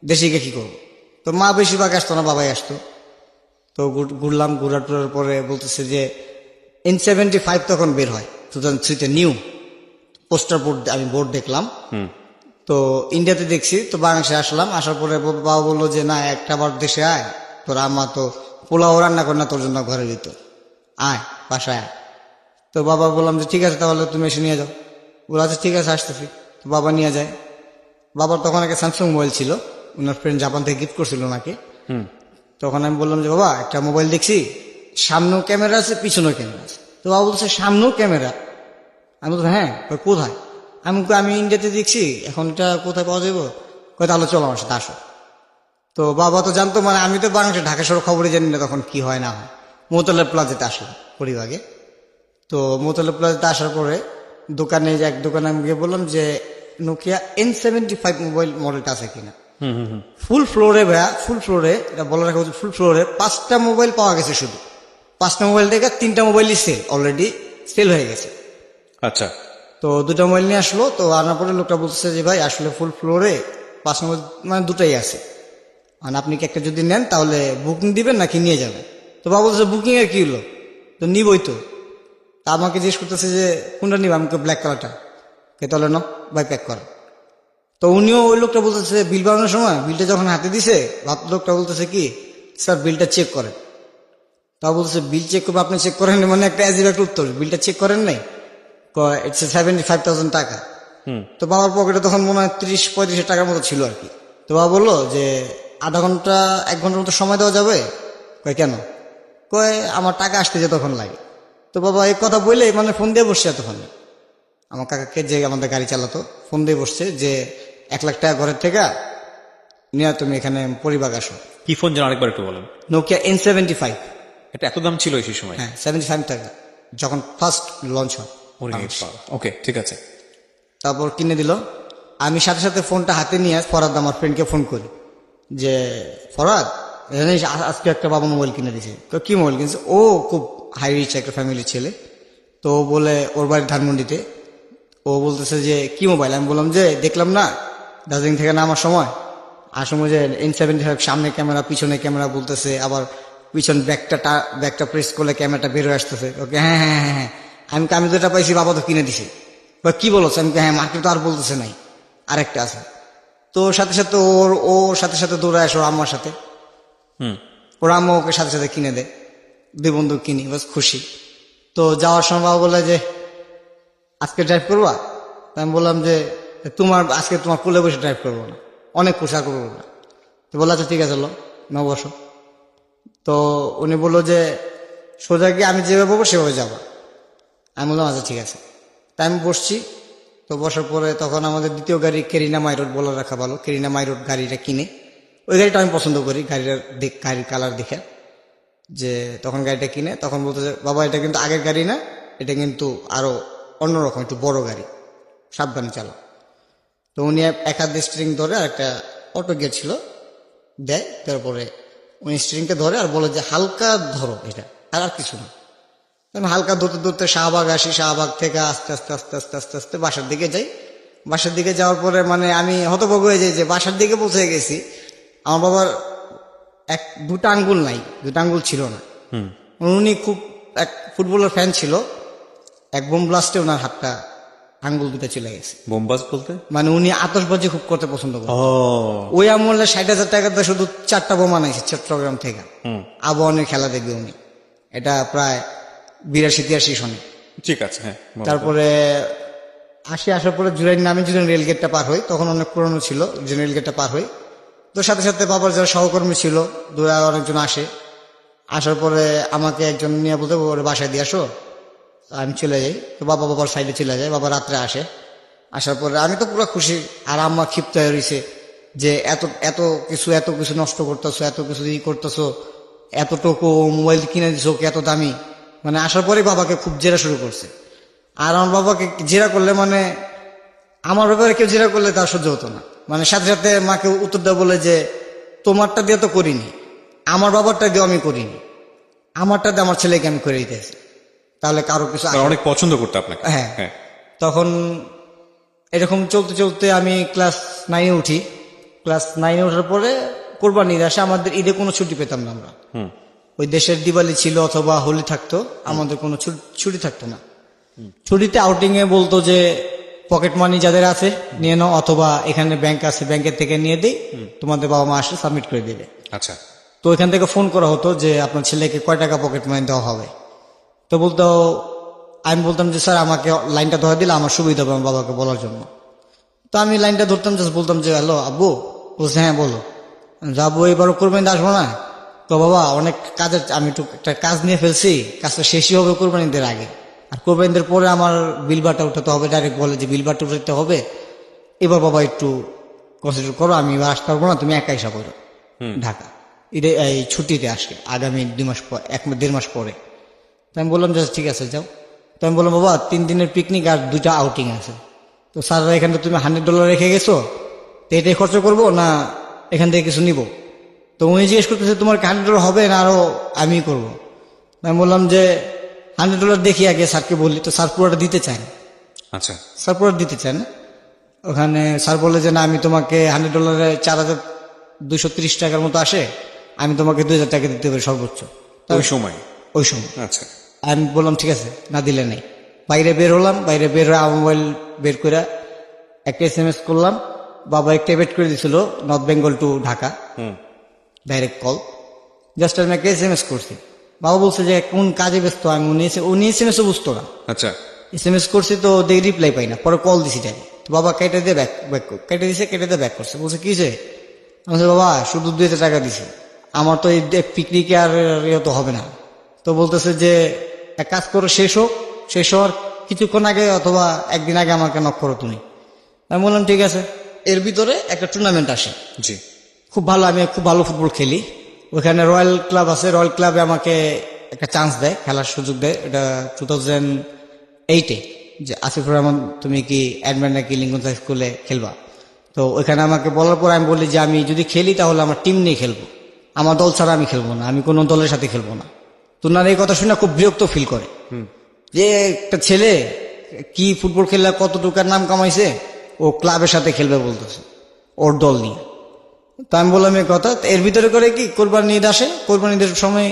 দেশে গিয়ে কি করবো। তো মা বেশিরভাগ আসতো না, বাবাই আসতো। তো ঘুরলাম, ঘুরার পরে বলতেছে যে N75 তখন বের হয় 2003-তে নিউ। পোস্টার বোর্ড আমি বোর্ড দেখলাম। তো ইন্ডিয়াতে দেখছি, তো বাংলাদেশে আসলাম। আসার পরে বাবা বললো যে না, একটা বার দেশে আয়, তোর আম্মা তো পোলাও রান্না করে না তোর জন্য ঘরের ভিতর, আয় বাসায় আয়। তো বাবা বললাম যে ঠিক আছে, তাহলে তুমি এসে নিয়ে যাও। বলে আচ্ছা ঠিক আছে, আসতেছি। তো বাবা নিয়ে যায়। বাবার তখন একটা স্যামসাং মোবাইল ছিল, ওনার ফ্রেন্ড জাপান থেকে গিফট করছিল ওনাকে। তখন আমি বললাম যে বাবা, একটা মোবাইল দেখছি, সামনেও ক্যামেরা আছে পিছনেও ক্যামেরা আছে। তো বাবা বলছে সামনেও ক্যামেরা? আমি বলছি হ্যাঁ। কই কোথায়? আমি ইন্ডিয়াতে দেখছি, এখন এটা কোথায় পাওয়া যাবো? কই তাহলে চলো আমার সাথে আসো। তো বাবা তো জানতো, মানে আমি তো বাংলাদেশে ঢাকা শহর খবরই জানি না তখন কি হয় না হয়। মোতলা প্লাজাতে আসলাম পরিবাগে। তো মোতলা প্লাজাতে আসার পরে এক দোকানে আমি গিয়ে বললাম যে নোকিয়া N75 মোবাইল মডেলটা আছে কিনা। ফুল ফ্লোরে ভাইয়া, ফুল ফ্লোরে, এটা বলে রাখা উচিত, ফুল ফ্লোরে 5টা মোবাইল পাওয়া গেছে শুধু। 5টা মোবাইল থেকে 3টা মোবাইলই অলরেডি সেল হয়ে গেছে। আচ্ছা, তো 2টা মোবাইল নিয়ে আসলো। তো আনার পরে লোকটা বলছে যে ভাই আসলে ফুল ফ্লোরে 5 নম্বর মানে 2টাই আছে, মানে আপনি কি একটা যদি নেন তাহলে বুকিং দিবেন নাকি নিয়ে যাবেন। তো বাবা বলছে বুকিং এর কি হলো, তো নিবই তো। তা আমাকে জিজ্ঞেস করতেছে যে কোনটা নিব, আমাকে ব্ল্যাক কালারটা। কে তাহলে ন ভাই প্যাক কর। তো উনিও, ওই লোকটা বলতেছে বিল বানানোর সময় বিলটা যখন হাতে দিছে, লোকটা বলতেছে কি স্যার বিলটা চেক করেন। তা বলছে বিল চেক করবো, আপনি চেক করেন? মানে একটা অ্যাজিব একটা উত্তর, বিলটা চেক করেন নাই? ইটস 75,000 টাকা। তো বাবার পকেটে তখন মনে হয় 30-35 টাকার মতো ছিল আর কি। তো বাবা বললো যে আধা ঘন্টা 1 ঘন্টার মতো সময় দেওয়া যাবে? কয় কেন? কয় আমার টাকা আসতে যে তখন লাগে। তো বাবা এই কথা বললে মানে ফোন দিয়ে বসছে তখন আমার কাকাকে, যে আমাদের গাড়ি চালাতো, ফোন দিয়ে বসছে যে 1 লাখ টাকা ঘরের থেকে নিয়ে তুমি এখানে পরিবার আসো। কি ফোন যেন আরেকবার একটু বলেন। Nokia N75। এটা এত দাম ছিল সেই সময়? হ্যাঁ, 75 টাকা যখন ফার্স্ট লঞ্চ হয়। ওকে, ঠিক আছে। তারপর কিনে দিল। আমি সাথে সাথে ফোনটা হাতে নিয়ে ফরাদ আমার ফ্রেন্ডকে ফোন করি যে ফরাদ জানিস আজকে একটা বাবা মোবাইল কিনে দিয়েছে। তো কি মোবাইল কিনছে? ও খুব হাই রিচ একটা ফ্যামিলির ছেলে। তো ও বলে ওর বাড়ি ধানমন্ডিতে। ও বলতেছে যে কি মোবাইল? আমি বললাম যে দেখলাম না দার্জিলিং থেকে নামার সময় যে N75 সামনে ক্যামেরা পিছনে ক্যামেরা বলতেছে, আবার পিছন ব্যাকটা প্রেস করলে ক্যামেরাটা বের হয়ে আসতেছে। ওকে হ্যাঁ হ্যাঁ হ্যাঁ হ্যাঁ, আমি যেটা পাইছি বাবা তো কিনে দিছে। বা কি বলছে? আমি হ্যাঁ, মার্কেট তো আর বলতেছে নাই, আরেকটা আছে। তো সাথে সাথে ওর সাথে সাথে দৌড়ায় আসো আম্মার সাথে। ওর আম্মা ওকে সাথে সাথে কিনে দেয়। 2 বন্ধু কিনি, বাস খুশি। তো যাওয়ার সময় বাবা বলে যে আজকে ড্রাইভ করবা? আমি বললাম যে আজকে তোমার কোলে বসে ড্রাইভ করবো না, অনেক কুসা করবো না। তো বললো আচ্ছা ঠিক আছে, না বসো। তো উনি বললো যে সোজা গিয়ে আমি যেভাবে বলবো সেভাবে যাবো। আমি বললাম আচ্ছা ঠিক আছে। তাই আমি বসছি। তো বসার পরে তখন আমাদের দ্বিতীয় গাড়ি কেরিনা মাই রোড, বলে রাখা ভালো, কেরিনা মাই রোড গাড়িটা কিনে। ওই গাড়িটা আমি পছন্দ করি, গাড়ির কালার দেখে। যে তখন গাড়িটা কিনে তখন বলতে বাবা এটা কিন্তু আগের গাড়ি না, এটা কিন্তু আরো অন্যরকম, একটু বড় গাড়ি, সাবধানে চালাও। তো উনি এক হাত দিয়ে স্টিয়ারিং ধরে, আর একটা অটো গিয়ার ছিল দেয়। তারপরে উনি স্টিয়ারিংটা ধরে আর বলে যে হালকা ধরো এটা, আর কিছু না। আমি হালকা ধরতে ধরতে শাহবাগ আসি, শাহবাগ থেকে আস্তে আস্তে আস্তে আস্তে আস্তে আস্তে বাসার দিকে যাই। বাসার দিকে যাওয়ার পরে মানে আমি হতভম্ব হয়ে যাই যে বাসার দিকে পৌঁছে গেছি। আমার বাবার 2টা আঙ্গুল নাই, 2টা আঙ্গুল ছিল না। উনি খুব এক ফুটবলের ফ্যান ছিল, এক বোম ব্লাস্টে ওনার হাতটা আঙ্গুল 2টা চলে গেছে। বোমবাজ বলতে মানে উনি আতশবাজি খুব করতে পছন্দ করেন। ওই আমলে 60,000 টাকাতে শুধু 4টা বোম আনাইছে চট্টগ্রাম থেকে। আবহাওয়ার খেলা দেখবে উনি, এটা প্রায় 82-83 সনে। ঠিক আছে, হ্যাঁ। তারপরে আসার পরে জুরাইন নামে জুরাইন রেলগেটটা পার হই, তখন অনেক পুরনো ছিল যে রেলগেটটা পার হই। তো সাথে সাথে বাবার যারা সহকর্মী ছিল দূরে অনেকজন আসে। আসার পরে আমাকে একজন নিয়ে বলতে ওর বাসায় দিয়ে আসো, আমি চলে যাই। তো বাবার সাইডে চলে যায়, বাবা রাত্রে আসে। আসার পরে আমি তো পুরো খুশি, আর আম্মা ক্ষিপ্ত হয়ে রয়েছে যে এত কিছু নষ্ট করতেছো, এত কিছু করতেছো, এতটুকু মোবাইল কিনে দিছো ওকে এত দামি। মানে আসার পরে বাবাকে খুব জেরা শুরু করছে। আর আমার বাবাকে জেরা করলে মানে আমার ব্যাপারে কেউ জেরা করলে তার সহ্য হতো না। মানে সাথে সাথে মাকে উত্তর দেওয়া বলে যে তোমারটা দিয়ে তো করিনি, আমার বাবারটা দিয়ে আমি করিনি, আমারটা দিয়ে আমার ছেলেকে আমি করে দিতেছি, তাহলে কারো কিছু অনেক পছন্দ করতে আপনাকে। হ্যাঁ। তখন এরকম চলতে চলতে আমি ক্লাস 9-এ উঠি। ক্লাস 9-এ ওঠার পরে কোরবানির আসে, আমাদের ঈদে কোনো ছুটি পেতাম না আমরা। ওই দেশের দিওয়ালি ছিল অথবা হোলি থাকতো, আমাদের কোনো ছুটি থাকতো না। ছুটিতে আউটিং এ বলতো যে পকেট মানি যাদের আছে নিয়ে নাও, অথবা এখানে ব্যাংক আছে, ব্যাংকের থেকে নিয়ে দিই, তোমাদের বাবা মা আসলে সাবমিট করে দেবে। আচ্ছা, তো এখান থেকে ফোন করা হতো যে আপনার ছেলেকে কয় টাকা পকেট মানি দেওয়া হবে। তো বলতো, আমি বলতাম যে স্যার আমাকে লাইনটা ধরে দিলে আমার সুবিধা হবে আমার বাবাকে বলার জন্য। তো আমি লাইনটা ধরতাম, জাস্ট বলতাম যে হ্যালো আব্বু। বলছে হ্যাঁ বলো। যে আব্বু এবারও কোরবানিতে আসবো না? তো বাবা অনেক কাজের, আমি একটু একটা কাজ নিয়ে ফেলছি, কাজটা শেষই হবে কোরবানিদের আগে, আর কোরবানিদের পরে আমার বিল বারটা উঠাতে হবে। ডাইরেক্ট বলে যে বিল বারটা উঠাতে হবে, এবার বাবা একটু কনসিডার করো, আমি এবার আসতে পারবো না, তুমি একা এসা করো ঢাকা, এই ছুটিতে আসে আগামী 2 মাস পর, 1-1.5 মাস পরে। তো আমি বললাম যে ঠিক আছে যাও। তো আমি বললাম বাবা 3 দিনের পিকনিক আর 2টা আউটিং আছে, তো স্যার এখানে তো তুমি $100 রেখে গেছো, তো এটাই খরচ করবো না এখান থেকে কিছু নিব? তো উনি জিজ্ঞেস করতেছে তোমার কি $100 হবে না আরো আমি করবো? আমি বললাম যে $100 দেখি আগে স্যারকে বললি। তো স্যার পুরোটা দিতে চায় না, আচ্ছা, স্যার পুরোটা দিতে চায় না। ওখানে স্যার বলে যে না আমি তোমাকে $100 $4,230 টাকার মতো আসে, আমি তোমাকে 2,000 টাকা দিতে পারি সর্বোচ্চ ওই সময়। ওই সময়। আচ্ছা, আমি বললাম ঠিক আছে, না দিলে নেই। বাইরে বের হলাম, বাইরে বের হয়ে আমার মোবাইল বের করে একটা SMS করলাম। বাবা একটা এবেট করে দিছিল north Bengal to Dhaka direct call, just আমি একটা SMS করছি। বাবা বলছে যে কোন কাজে ব্যস্ত, আমি উনি SMS ও বুঝতো না। আচ্ছা, SMS করছি তো দেখি রিপ্লাই পাই না, পরে কল দিছি তাই। তো বাবা কেটে দিয়ে ব্যাক কেটে দিছে, কেটে দিয়ে ব্যাক করছে। বলছে কি যে, আমি বলছি, বাবা শুধু 2,000 টাকা দিছি, আমার তো এই পিকনিকে আর ইয়ে তো হবে না। তো বলতেছে যে এক কাজ করো, শেষ হওয়ার কিছুক্ষণ আগে অথবা একদিন আগে আমাকে নক করো তুমি। আমি বললাম ঠিক আছে। এর ভিতরে একটা টুর্নামেন্ট আসে, জি, খুব ভালো, আমি খুব ভালো ফুটবল খেলি। ওখানে রয়্যাল ক্লাব আছে, রয়্যাল ক্লাবে আমাকে একটা চান্স দেয়, খেলার সুযোগ দেয়। এটা 2008-এ, যে আসিফুর রহমান তুমি কি অ্যাডমিন নাকি লিঙ্কন স্কুলে খেলবা। তো ওইখানে আমাকে বলার পর আমি বলি যে আমি যদি খেলি তাহলে আমার টিম নিয়ে খেলবো, আমার দল ছাড়া আমি খেলবো না, আমি কোনো দলের সাথে খেলবো না। তো ওনারা এই কথা শুনে খুব বিরক্ত ফিল করে যে একটা ছেলে কি ফুটবল খেললে কতটুকার নাম কামাইছে, ও ক্লাবের সাথে খেলবে বলতেছে ওর দল নিয়ে। তো আমি বললাম এই কথা। এর ভিতরে করে কি কোরবানি ঈদ আসে, কোরবানি ঈদের সময়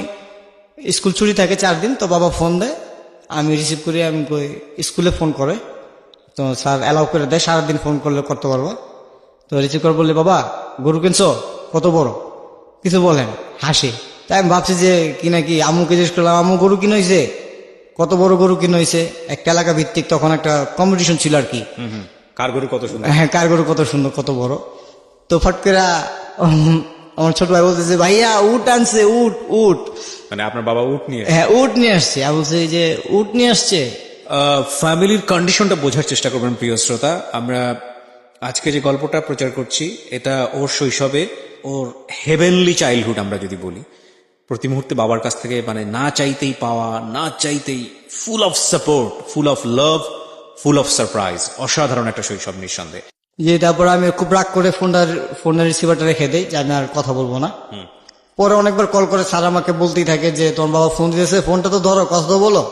স্কুল ছুটি থাকে 4 দিন। তো বাবা ফোন দেয়, আমি রিসিভ করি, আমি কই স্কুলে ফোন করে, তো স্যার অ্যালাউ করে দেয় সারাদিন ফোন করলে করতে পারবো। তো রিসিভ করে বললে বাবা গরু কিনছো, কত বড়, কিছু বলেন, হাসি। তাই আমি ভাবছি যে কি নাকি আম্মুকে জিজ্ঞেস করলাম, আম্মু গরু কিনে হয়েছে, কত বড় গরু কিনে হয়েছে। একটা এলাকা ভিত্তিক তখন একটা কম্পিটিশন ছিল আর কি, কার গরু কত সুন্দর। হ্যাঁ কার গরু কত সুন্দর, কত বড়। তো ফট করে আমার ছোট ভাই বলতেছে ভাইয়া উট আনছে, উট উট। মানে আপনার বাবা উট নিয়ে? হ্যাঁ উট নিয়ে আসছে। আমি বলছি যে উট নিয়ে আসছে। ফ্যামিলির কন্ডিশনটা বোঝার চেষ্টা করবেন প্রিয় শ্রোতা। আমরা আজকে যে গল্পটা প্রচার করছি এটা ওর শৈশবে, ওর হেভেনলি চাইল্ডহুড আমরা যদি বলি। প্রতি মুহূর্তে বাবার কাছ থেকে মানে না চাইতেই পাওয়া, না চাইতেই full of support, full of love, full of surprise. অসাধারণ একটা শৈশব নিঃসন্দেহে। যে তারপর আমি খুব রাগ করে ফোনের রিসিভারটা রেখে দেই যে আমি আর কথা বলবো না। পরে অনেকবার কল করে স্যার আমাকে বলতেই থাকে যে তোমার বাবা ফোন দিয়েছে, ফোনটা তো ধরো, কথা তো বলো।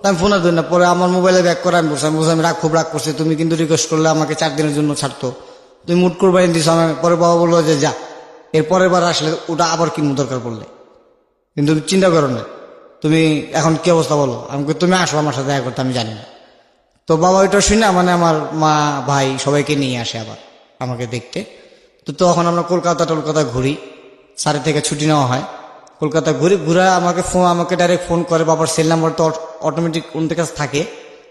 আমি ফোন আর ধরি না। পরে আমার মোবাইলে ব্যাক করে আমি বলছি, আমি খুব রাগ করছি, তুমি কিন্তু রিকোয়েস্ট করলে আমাকে 4 দিনের জন্য ছাড়তো, তুমি মুট কোরবানি দিছো। আমি পরে বাবা বললো যে যা, এর পরের বার আসলে ওটা আবার কিনবো দরকার পড়লে, কিন্তু চিন্তা করো না, তুমি এখন কি অবস্থা বলো। আমি তুমি আসো আমার সাথে দেখা করতে, আমি জানি না। তো বাবা ওইটা শুনে মানে আমার মা ভাই সবাইকে নিয়ে আসে আবার আমাকে দেখতে। তো তখন আমরা কলকাতা ঘুরি, স্যারের থেকে ছুটি নেওয়া হয়, কলকাতা ঘুরা আমাকে ডাইরেক্ট ফোন করে। বাবার সেল নাম্বার তো অটোমেটিক ওনাদের কাছে থাকে,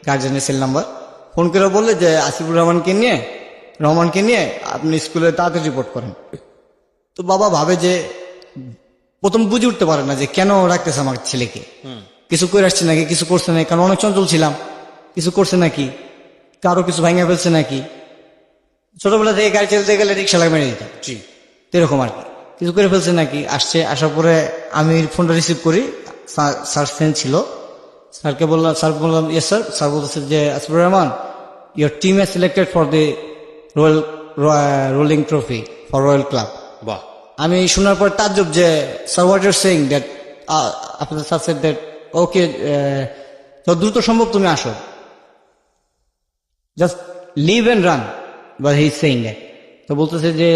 গার্জেনের সেল নাম্বার। ফোন করে বললে যে আসিফুর রহমানকে নিয়ে আপনি স্কুলে তাড়াতাড়ি রিপোর্ট করেন। তো বাবা ভাবে যে, প্রথম বুঝে উঠতে পারে না যে কেন রাখতেছে আমার ছেলেকে, কিছু করে আসছে নাকি, কিছু করছে নাকি, কারণ অনেক চঞ্চল ছিলাম, কিছু করছে নাকি, কারো কিছু ভাঙা ফেলছে নাকি। ছোটবেলা থেকে গাড়ি চালাতে গেলে রিক্সা লাগে মেরে দিতাম, জি, এরকম আর কি, কিছু করে ফেলছে নাকি। আসার পরে আমি ফোনটা রিসিভ করি, স্যার ফ্রেন্ড ছিল, স্যার বললাম ইয়েস স্যার। স্যার বলতেছে যে Asifur Rahman, your team has selected for the rolling trophy for royal club. বাহ। আমি শোনার পর তাজ্জব যে sir what your saying that, আপনার স্যার সেড দ্যাট ওকে, তো দ্রুত সম্ভব তুমি আসো, just leave and run, but he is saying that. তো বলতেছে যে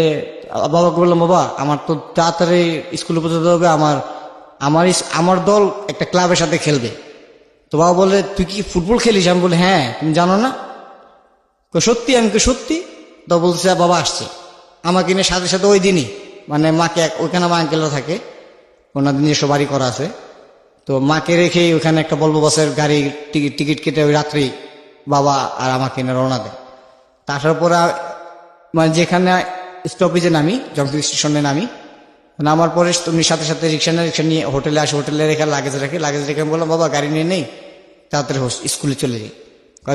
বাবাকে বললাম বাবা আমার তো তাড়াতাড়ি স্কুলে পৌঁছাতে হবে, আমার দল একটা ক্লাবের সাথে খেলবে। তো বাবা বলে তুই কি ফুটবল খেলিস? আমি বলি হ্যাঁ, তুমি জানো না? সত্যি? আমি কই সত্যি। তো বলছে বাবা আসছে, আমাকে নিয়ে সাথে সাথে ওই দিনই মানে মাকে ওইখানে আমার আঙ্কেলরা থাকে, ওনাদের নিজস্ব বাড়ি করা আছে, তো মাকে রেখে ওখানে একটা বলবো বাসের গাড়ি টিকিট কেটে ওই রাত্রি বাবা আর আমাকে এনে রওনা দেয়। তারপর পরে মানে যেখানে স্টপেজে নামি, জংশন স্টেশনে নামি, নামার পরে তুমি সাথে সাথে রিক্সা নিয়ে হোটেলে আসে, হোটেলে রেখে লাগেজ রেখে আমি বললাম বাবা গাড়ি নিয়ে নেই, তাড়াতাড়ি স্কুলে চলে যাই।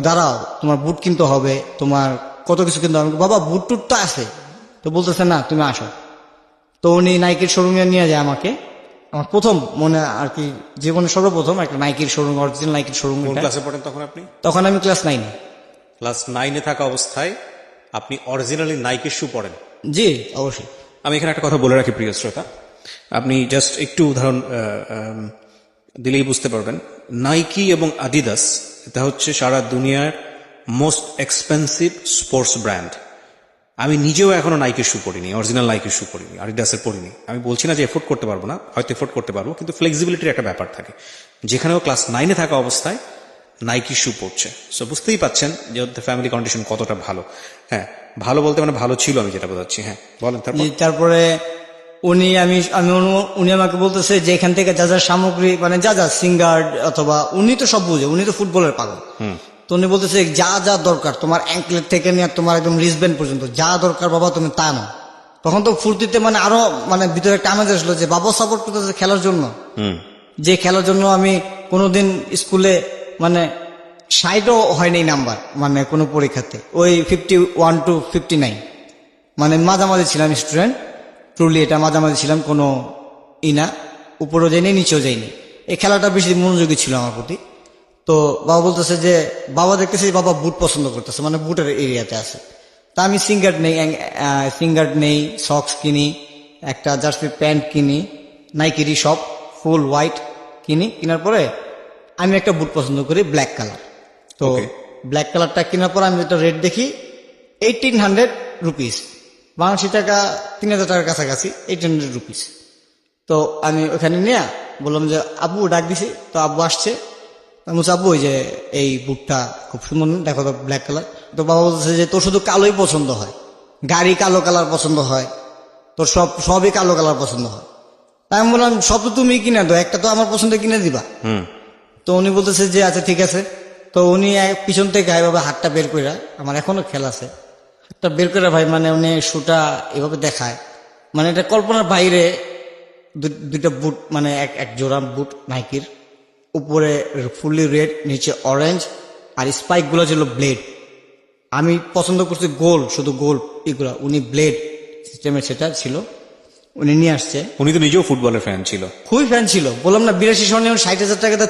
দাঁড়াও, তোমার বুট কিনতে হবে, তোমার কত কিছু কিনতে হবে। বাবা বুট টুট তো আছে। তো বলতেছে না তুমি আসো। তো উনি নাইকির শোরুমে নিয়ে যায় আমাকে, আমার প্রথম মনে আর কি জীবনে সর্বপ্রথম একটা নাইকির শোরুম, অরিজিনাল নাইকির শোরুম। কোন ক্লাসে পড়েন তখন আপনি? তখন আমি ক্লাস 9। ক্লাস 9-এ থাকা অবস্থায় আপনি অরিজিনালি নাইকের শু পরেন? জি অবশ্যই। আমি এখানে একটা কথা বলে রাখি প্রিয় শ্রোতা, আপনি জাস্ট একটু উদাহরণ দিলেই বুঝতে পারবেন। নাইকি এবং আদিদাস এটা হচ্ছে সারা দুনিয়ার মোস্ট এক্সপেন্সিভ স্পোর্টস ব্র্যান্ড। আমি নিজেও এখনো নাইকের শু পরিনি, অরিজিনাল নাইকের শু পরিনি, আদিদাসের পরিনি। আমি বলছি না যে এফোর্ড করতে পারবো না, হয়তো এফোর্ড করতে পারবো, কিন্তু ফ্লেক্সিবিলিটির একটা ব্যাপার থাকে। যেখানেও ক্লাস 9-এ থাকা অবস্থায় নাইকি শু পড়ছে, সো বুঝতেই পাচ্ছেন যে ওদের ফ্যামিলি কন্ডিশন কতটা ভালো। হ্যাঁ, ভালো বলতে মানে ভালো ছিল, আমি যেটা বোঝাচ্ছি। হ্যাঁ বলেন। তারপরে উনি আমাকে বলতেছে যে এখান থেকে যা যা সামগ্রী মানে যা যা সিঙ্গার্ড অথবা, উনি তো সব বুঝে, উনি তো ফুটবলের পাগল। তো উনি বলতেছে যা যা দরকার তোমার অ্যাঙ্কলেট থেকে নিয়ে তোমার একদম রিস্টব্যান্ড পর্যন্ত যা দরকার বাবা তুমি তা নাও। তখন তো ফুর্তিতে মানে আরো মানে ভিতরে একটা আমেজ আসলো যে বাবা সাপোর্ট করতেছে খেলার জন্য, যে খেলার জন্য আমি কোনোদিন স্কুলে মানে 60ও হয়নি নাম্বার, মানে কোনো পরীক্ষাতে ওই 51 to 59 মানে মাঝামাঝি ছিলাম স্টুডেন্ট। ট্রুলি এটা মাঝামাঝি ছিলাম, কোনো ইনা উপরেও যাইনি নিচেও যাইনি। এই খেলাটা বেশি মনোযোগী ছিল আমার প্রতি। তো বাবা বলতেছে যে বাবা দেখতেছি বাবা বুট পছন্দ করতেছে, মানে বুটের এরিয়াতে আছে। তা আমি সিঙ্গার্ড নেই, সক্স কিনি, একটা জার্সি প্যান্ট কিনি, নাইকিরি সব ফুল হোয়াইট কিনি। কেনার পরে আমি একটা বুট পছন্দ করি ব্ল্যাক কালার। তো ব্ল্যাক কালারটা কেনার পর আমি একটা রেট দেখি 1800 রুপিস, বাংলাদেশি টাকা 3000 টাকার কাছাকাছি, 800 রুপিস। তো আমি ওখানে নিয়ে বললাম যে আব্বু ডাক দিছি। তো আব্বু আসছে, আমি বলছি আব্বু ওই যে এই বুটটা খুব সুন্দর, দেখো তো ব্ল্যাক কালার। তো বাবা বলছে যে তোর শুধু কালোই পছন্দ হয়, গাড়ি কালো কালার পছন্দ হয়, তোর সবই কালো কালার পছন্দ হয়। তাই আমি বললাম সব তো তুমি কিনে দাও, একটা তো আমার পছন্দ কিনে দিবা। তো উনি বলতেছে যে আচ্ছা ঠিক আছে। তো উনি পিছন থেকে এভাবে হাতটা বের করে, আমার এখনো খেল আছে, হাতটা বের করে ভাই মানে উনি শুটা এভাবে দেখায়, মানে এটা কল্পনার বাইরে। দুইটা বুট মানে এক জোড়া বুট নাইকির, উপরে ফুললি রেড, নিচে অরেঞ্জ, আর স্পাইক গুলো ছিল ব্লেড। আমি পছন্দ করছি গোল, শুধু গোল এগুলা, উনি ব্লেড সিস্টেমের সেটা ছিল, উনি নিয়ে আসছে। উনি তো নিজেও ফুটবলের ফ্যান ছিল, খুবই ফ্যান ছিল, বললাম না 82 সনে 60,000 টাকাতে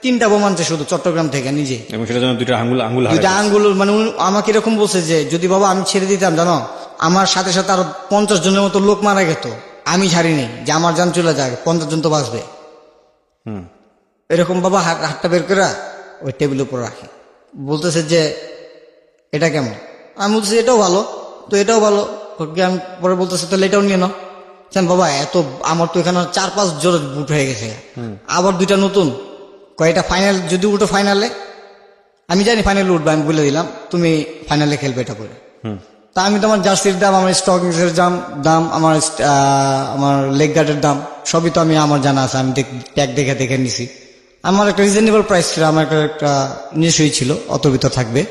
3টা বোম আনছে শুধু চট্টগ্রাম থেকে নিজে, এবং সেটা যেন দুইটা আঙ্গুল মানে আমাকে এরকম বলছে যে যদি বাবা আমি ছেড়ে দিতাম জানো আমার সাথে সাথে আরো 50 জনের মতো লোক মারা গেত, আমি ছাড়ি নেই যে আমার জান চলে যাক, 50 জন তো বাঁচবে। এরকম বাবা হাতটা বের করে ওই টেবিলের উপর রাখে, বলতেছে যে এটা কেমন। আমি বলতেছি এটাও ভালো। তো এটাও ভালো, আমি পরে বলতেছে তাহলে এটাও নিয়ে নাও। বাবা এত আমার তো এখানে 4-5 জোড়া বুট হয়ে গেছে, আবার 2টা নতুন, কয়টা ফাইনাল যদি উঠো ফাইনালে, আমি জানি ফাইনালে উঠবে, আমি বলে দিলাম তুমি ফাইনালে খেলবে এটা করে। তা আমি তো আমার জার্সির দাম, আমার স্টকিংসের দাম, আমার লেগ গার্ডের দাম সবই তো আমার জানা আছে, আমি ট্যাগ দেখে নিছি। আমার একটা রিজনেবল প্রাইস ছিল, আমার একটা নিজস্বই ছিল, অত ভিতর থাকবে।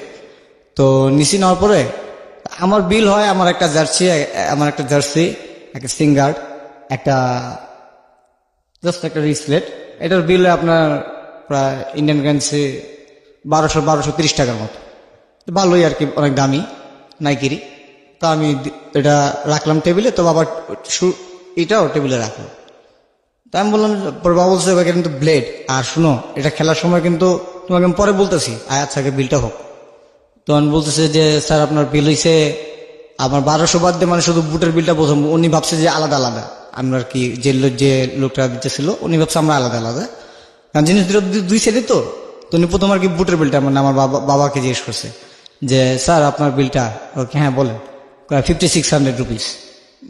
তো নিচি নেওয়ার পরে আমার বিল হয় আমার একটা জার্সি, একটা সিঙ্গার্ড, একটা জাস্ট একটা রিসলেট, এটার বিল আপনার প্রায় ইন্ডিয়ান কারেন্সি 1230 টাকার মতো, ভালোই আর কি, অনেক দামি নাইকিরি। তো আমি এটা রাখলাম টেবিলে, তো বাবা এটাও টেবিলে রাখলো। তা আমি বললাম, বাবা বলছে এটা কিন্তু ব্লেড, আর শুনো এটা খেলার সময় কিন্তু তোমাকে আমি পরে বলতেছি, আচ্ছা বিলটা হোক। তো আমি বলতেছে যে স্যার আপনার বিল হয়েছে আমার 1200 বাদ দিয়ে, মানে শুধু বুটের বিলটা প্রথম, উনি ভাবছে যে আলাদা আলাদা, আমরা আর কি যে লোকটা দিতেছিল উনি ভাবছে আমরা আলাদা আলাদা, কারণ জিনিস দুই সাইডে। তো উনি প্রথম আর কি বুটের বিলটা মানে আমার বাবাকে জিজ্ঞেস করছে যে স্যার আপনার বিলটা, ওকে হ্যাঁ বলেন, 5600 রুপিস।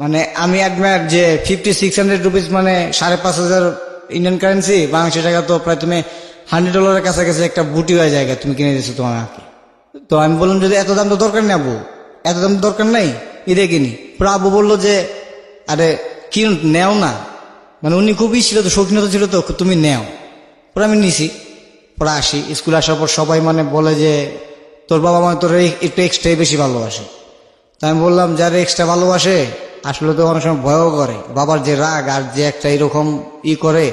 মানে আমি অ্যাডমায়ার যে 5600 রুপিস মানে 5,500 ইন্ডিয়ান কারেন্সি, বাংলাদেশি টাকা তো প্রায় তুমি $100 কাছাকাছি একটা বুটি হয়ে জায়গা তুমি কিনে দিচ্ছ তোমার। তো তো আমি বললাম যদি এত দাম তো দরকার নেই আব্বু, এত দাম তো দরকার নেই, এটা কিনি। পরে আব্বু বললো যে আরে কি নেও না, মানে উনি খুবই ছিল তো, শৌখিনতা ছিল তো, তুমি নেও। পরে আমি নিছি। পরে আসি, স্কুলে আসার পর সবাই মানে বলে যে তোর বাবা মানে তোর একটু এক্সট্রাই বেশি ভালোবাসে। তো আমি বললাম যারা এক্সট্রা ভালোবাসে আসলে তো অনেক সময় ভয়ও করে, বাবার যে রাগ আর যে একটা এরকম করে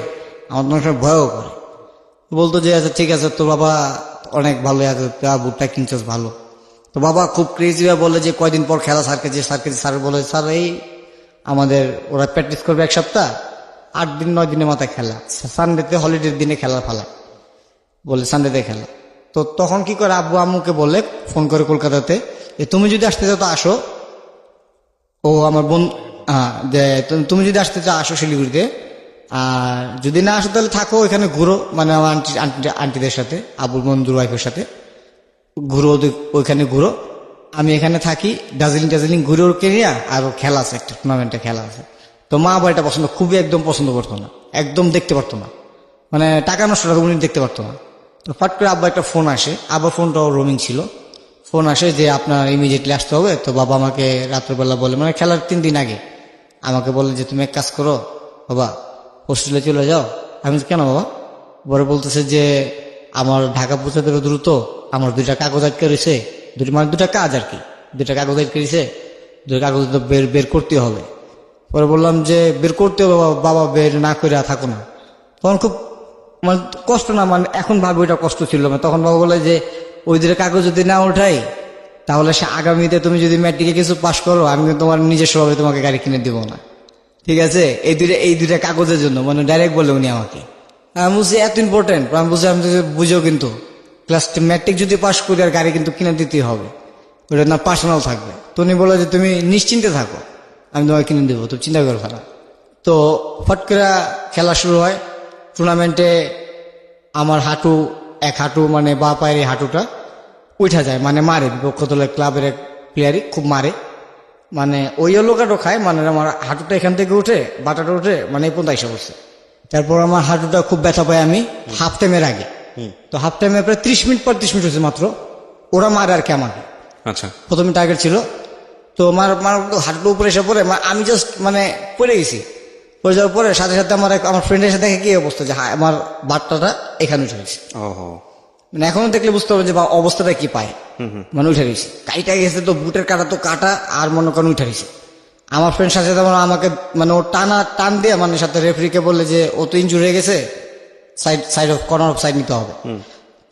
আমার অনেক সময় ভয়ও করে। বলতো যে আচ্ছা ঠিক আছে তোর বাবা অনেক ভালো আছে, বুটটা কিনছিস ভালো। তো বাবা খুব ক্রেজি বলে যে কয়দিন পর খেলা স্যারকে স্যার বলে স্যার এই আমাদের ওরা প্র্যাকটিস করবে 1 সপ্তাহ, 8 দিন 9 দিনের মাথায় খেলা, সানডেতে হলিডের দিনে খেলা ফালা বলে সানডেতে খেলা। তো তখন কি করে আব্বু আম্মুকে বলে ফোন করে কলকাতাতে যে তুমি যদি আসতে চাও তো আসো, ও আমার বোন, হ্যাঁ যে তুমি যদি আসতে চাও আসো শিলিগুড়িতে, আর যদি না আসো তাহলে থাকো এখানে ঘুরো, মানে আমার আন্টিদের সাথে, আবুল বন্ধুর ওয়াইফের সাথে ঘুরো, ওইখানে ঘুরো, আমি এখানে থাকি, দার্জিলিং ঘুরে ওর কেনিয়া, আর ওর খেলা আছে একটা টুর্নামেন্টে খেলা আছে। তো মা আবার এটা পছন্দ, খুবই একদম পছন্দ করতো না, একদম দেখতে পারতো না, মানে টাকা নষ্ট উনি দেখতে পারতো না। তো ফট করে আব্বা একটা ফোন আসে, আবার ফোনটাও রোমিং ছিল, ফোন আসে যে আপনার ইমিডিয়েটলি আসতে হবে। তো বাবা আমাকে রাত্রেবেলা বলে, মানে খেলার 3 দিন আগে আমাকে বলে যে তুমি এক কাজ করো বাবা, হোস্টেলে চলে যাও। আমি কেন বাবা? পরে বলতেছে যে আমার ঢাকা পৌঁছাতে হবে দ্রুত, আমার 2টা কাগজ আটকে রয়েছে, মানে 2টা কাজ আর কি, 2টা কাগজ আটকে রয়েছে, 2টা কাগজ তো বের করতে হবে। পরে বললাম যে বের করতে হবে বাবা, বের না করে থাকো না। তখন খুব মানে কষ্ট না, মানে এখন ভাবি ওইটা কষ্ট ছিল না, তখন বাবা বলে যে ওই 2টা কাগজ যদি না ওঠাই তাহলে সে আগামীতে তুমি যদি ম্যাট্রিকে কিছু পাশ করো আমি তোমার নিজস্বভাবে তোমাকে গাড়ি কিনে দিব না, ঠিক আছে, এই দুইটা কাগজের জন্য, মানে ডাইরেক্ট বলে উনি আমাকে। আমি বুঝছি এত ইম্পর্টেন্ট, আমি বুঝছি, আমি বুঝেও কিন্তু ক্লাস ম্যাট্রিক যদি পাশ করি আর গাড়ি কিন্তু কিনে দিতেই হবে, ওটা না পার্সোনাল থাকবে। তো উনি বলে যে তুমি নিশ্চিন্তে থাকো, আমি তোমাকে কিনে দেবো, তুমি চিন্তা করো না। তো ফট করে খেলা শুরু হয়। টুর্নামেন্টে আমার হাঁটু, এক হাঁটু মানে বা পায়ের এই হাঁটুটা উঠা যায়, মানে মারে, বিপক্ষ দলের ক্লাবের এক প্লেয়ারই খুব মারে, মানে ওই লোকাটো খায়, মানে আমার হাঁটুটা এখান থেকে উঠে, বাটাটা উঠে, মানে এই পর্যন্ত এসে বসে। তারপর আমার হাঁটুটা খুব ব্যথা পাই আমি হাফ টাইমের আগে। তো হাফ টাইমে প্রায় 30 মিনিট পর 30 মিনিট হচ্ছে মাত্র, ওরা মারে আর কি আমাকে। আচ্ছা, প্রথমে টার্গেট ছিল, তো হাঁটুটা উপরে এসে পড়ে, আমি জাস্ট মানে পড়ে গেছি। পড়ে যাওয়ার পরে সাথে সাথে আমার ফ্রেন্ডের সাথে দেখে কি অবস্থা, যে আমার বাটটাটা এখানে উঠে গেছে। ওহো, মানে এখনো দেখলে বুঝতে হবে যে বা অবস্থাটা কি পায়, মানে উঠে গেছে, কাইটা গেছে, তো বুটের কাটা তো কাটা, আর মনে করেন উঠে গেছে। আমার ফ্রেন্ড সাথে সাথে আমাকে মানে ও টান দিয়ে মানে সাথে রেফারিকে বললে যে ও তো ইনজুরি হয়ে গেছে, side of corner of side নিতে হবে।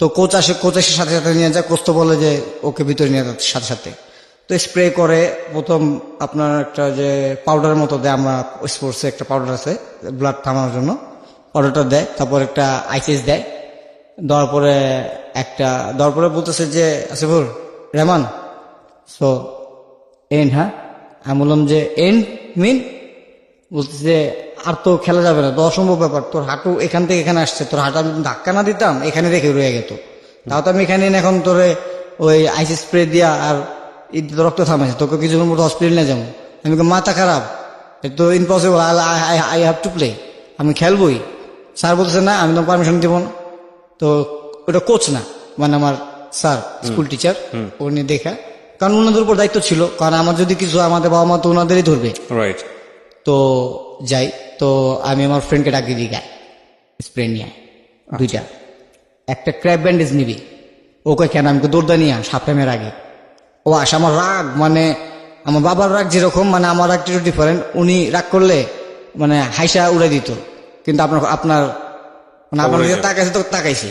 তো কোচ এসে সাথে সাথে নিয়ে যায়, কোচ তো বলে যে ওকে ভিতরে নিয়ে যাচ্ছে সাথে সাথে। তো স্প্রে করে প্রথম আপনার একটা যে পাউডারের মতো দেয়, আমরা স্পোর্টসে একটা পাউডার আছে ব্লাড থামানোর জন্য, পাউডারটা দেয়। তারপর একটা আইসিস দেয়, দেওয়ার পরে বলতেছে যে আসিফুর রহমান সো এন্ড, হ্যাঁ আমি বললাম যে এন্ড মিন, বলতেছে যে আর তো খেলা যাবে না, তো অসম্ভব ব্যাপার, তোর হাঁটু এখান থেকে এখানে আসছে, তোর হাঁটু আমি ধাক্কা না দিতাম এখানে রেখে রয়ে গেত, তাও তো আমি এখানে এখন তোরে ওই আইসি স্প্রে দিয়া আর রক্ত থামাইছে, তোকে কিছুক্ষণ মতো হসপিটাল নিয়ে যাবো। আমি মাথা খারাপ, তো impossible, I have to play, আমি খেলবই। স্যার বলতেছে না আমি তো পারমিশন দিব না। তো ওটা কোচ না, মানে আমার স্যার স্কুল টিচার, উনি দেখা, কারণ ওনাদের উপর দায়িত্ব ছিল, কারণ আমার যদি কিছু আমাদের বাবা মা তো ওনাদেরই ধরবে। রাইট। তো যাই, তো আমি আমার ফ্রেন্ডকে ডাকিয়ে দিই, গায়ে স্প্রে নিয়ে 2টা, একটা ক্র্যাব ব্যান্ডেজ নিবি, ওকে কেন আমি দৌড়দা নিয়ে হাফ টাইমের আগে। ও আসে, আমার রাগ মানে আমার বাবার রাগ যেরকম, মানে আমার রাগ একটু ডিফারেন্ট, উনি রাগ করলে মানে হাইসা উড়ে দিত, কিন্তু আপনার মানে আপনার দিকে তাকাইছে তো তাকাইছি,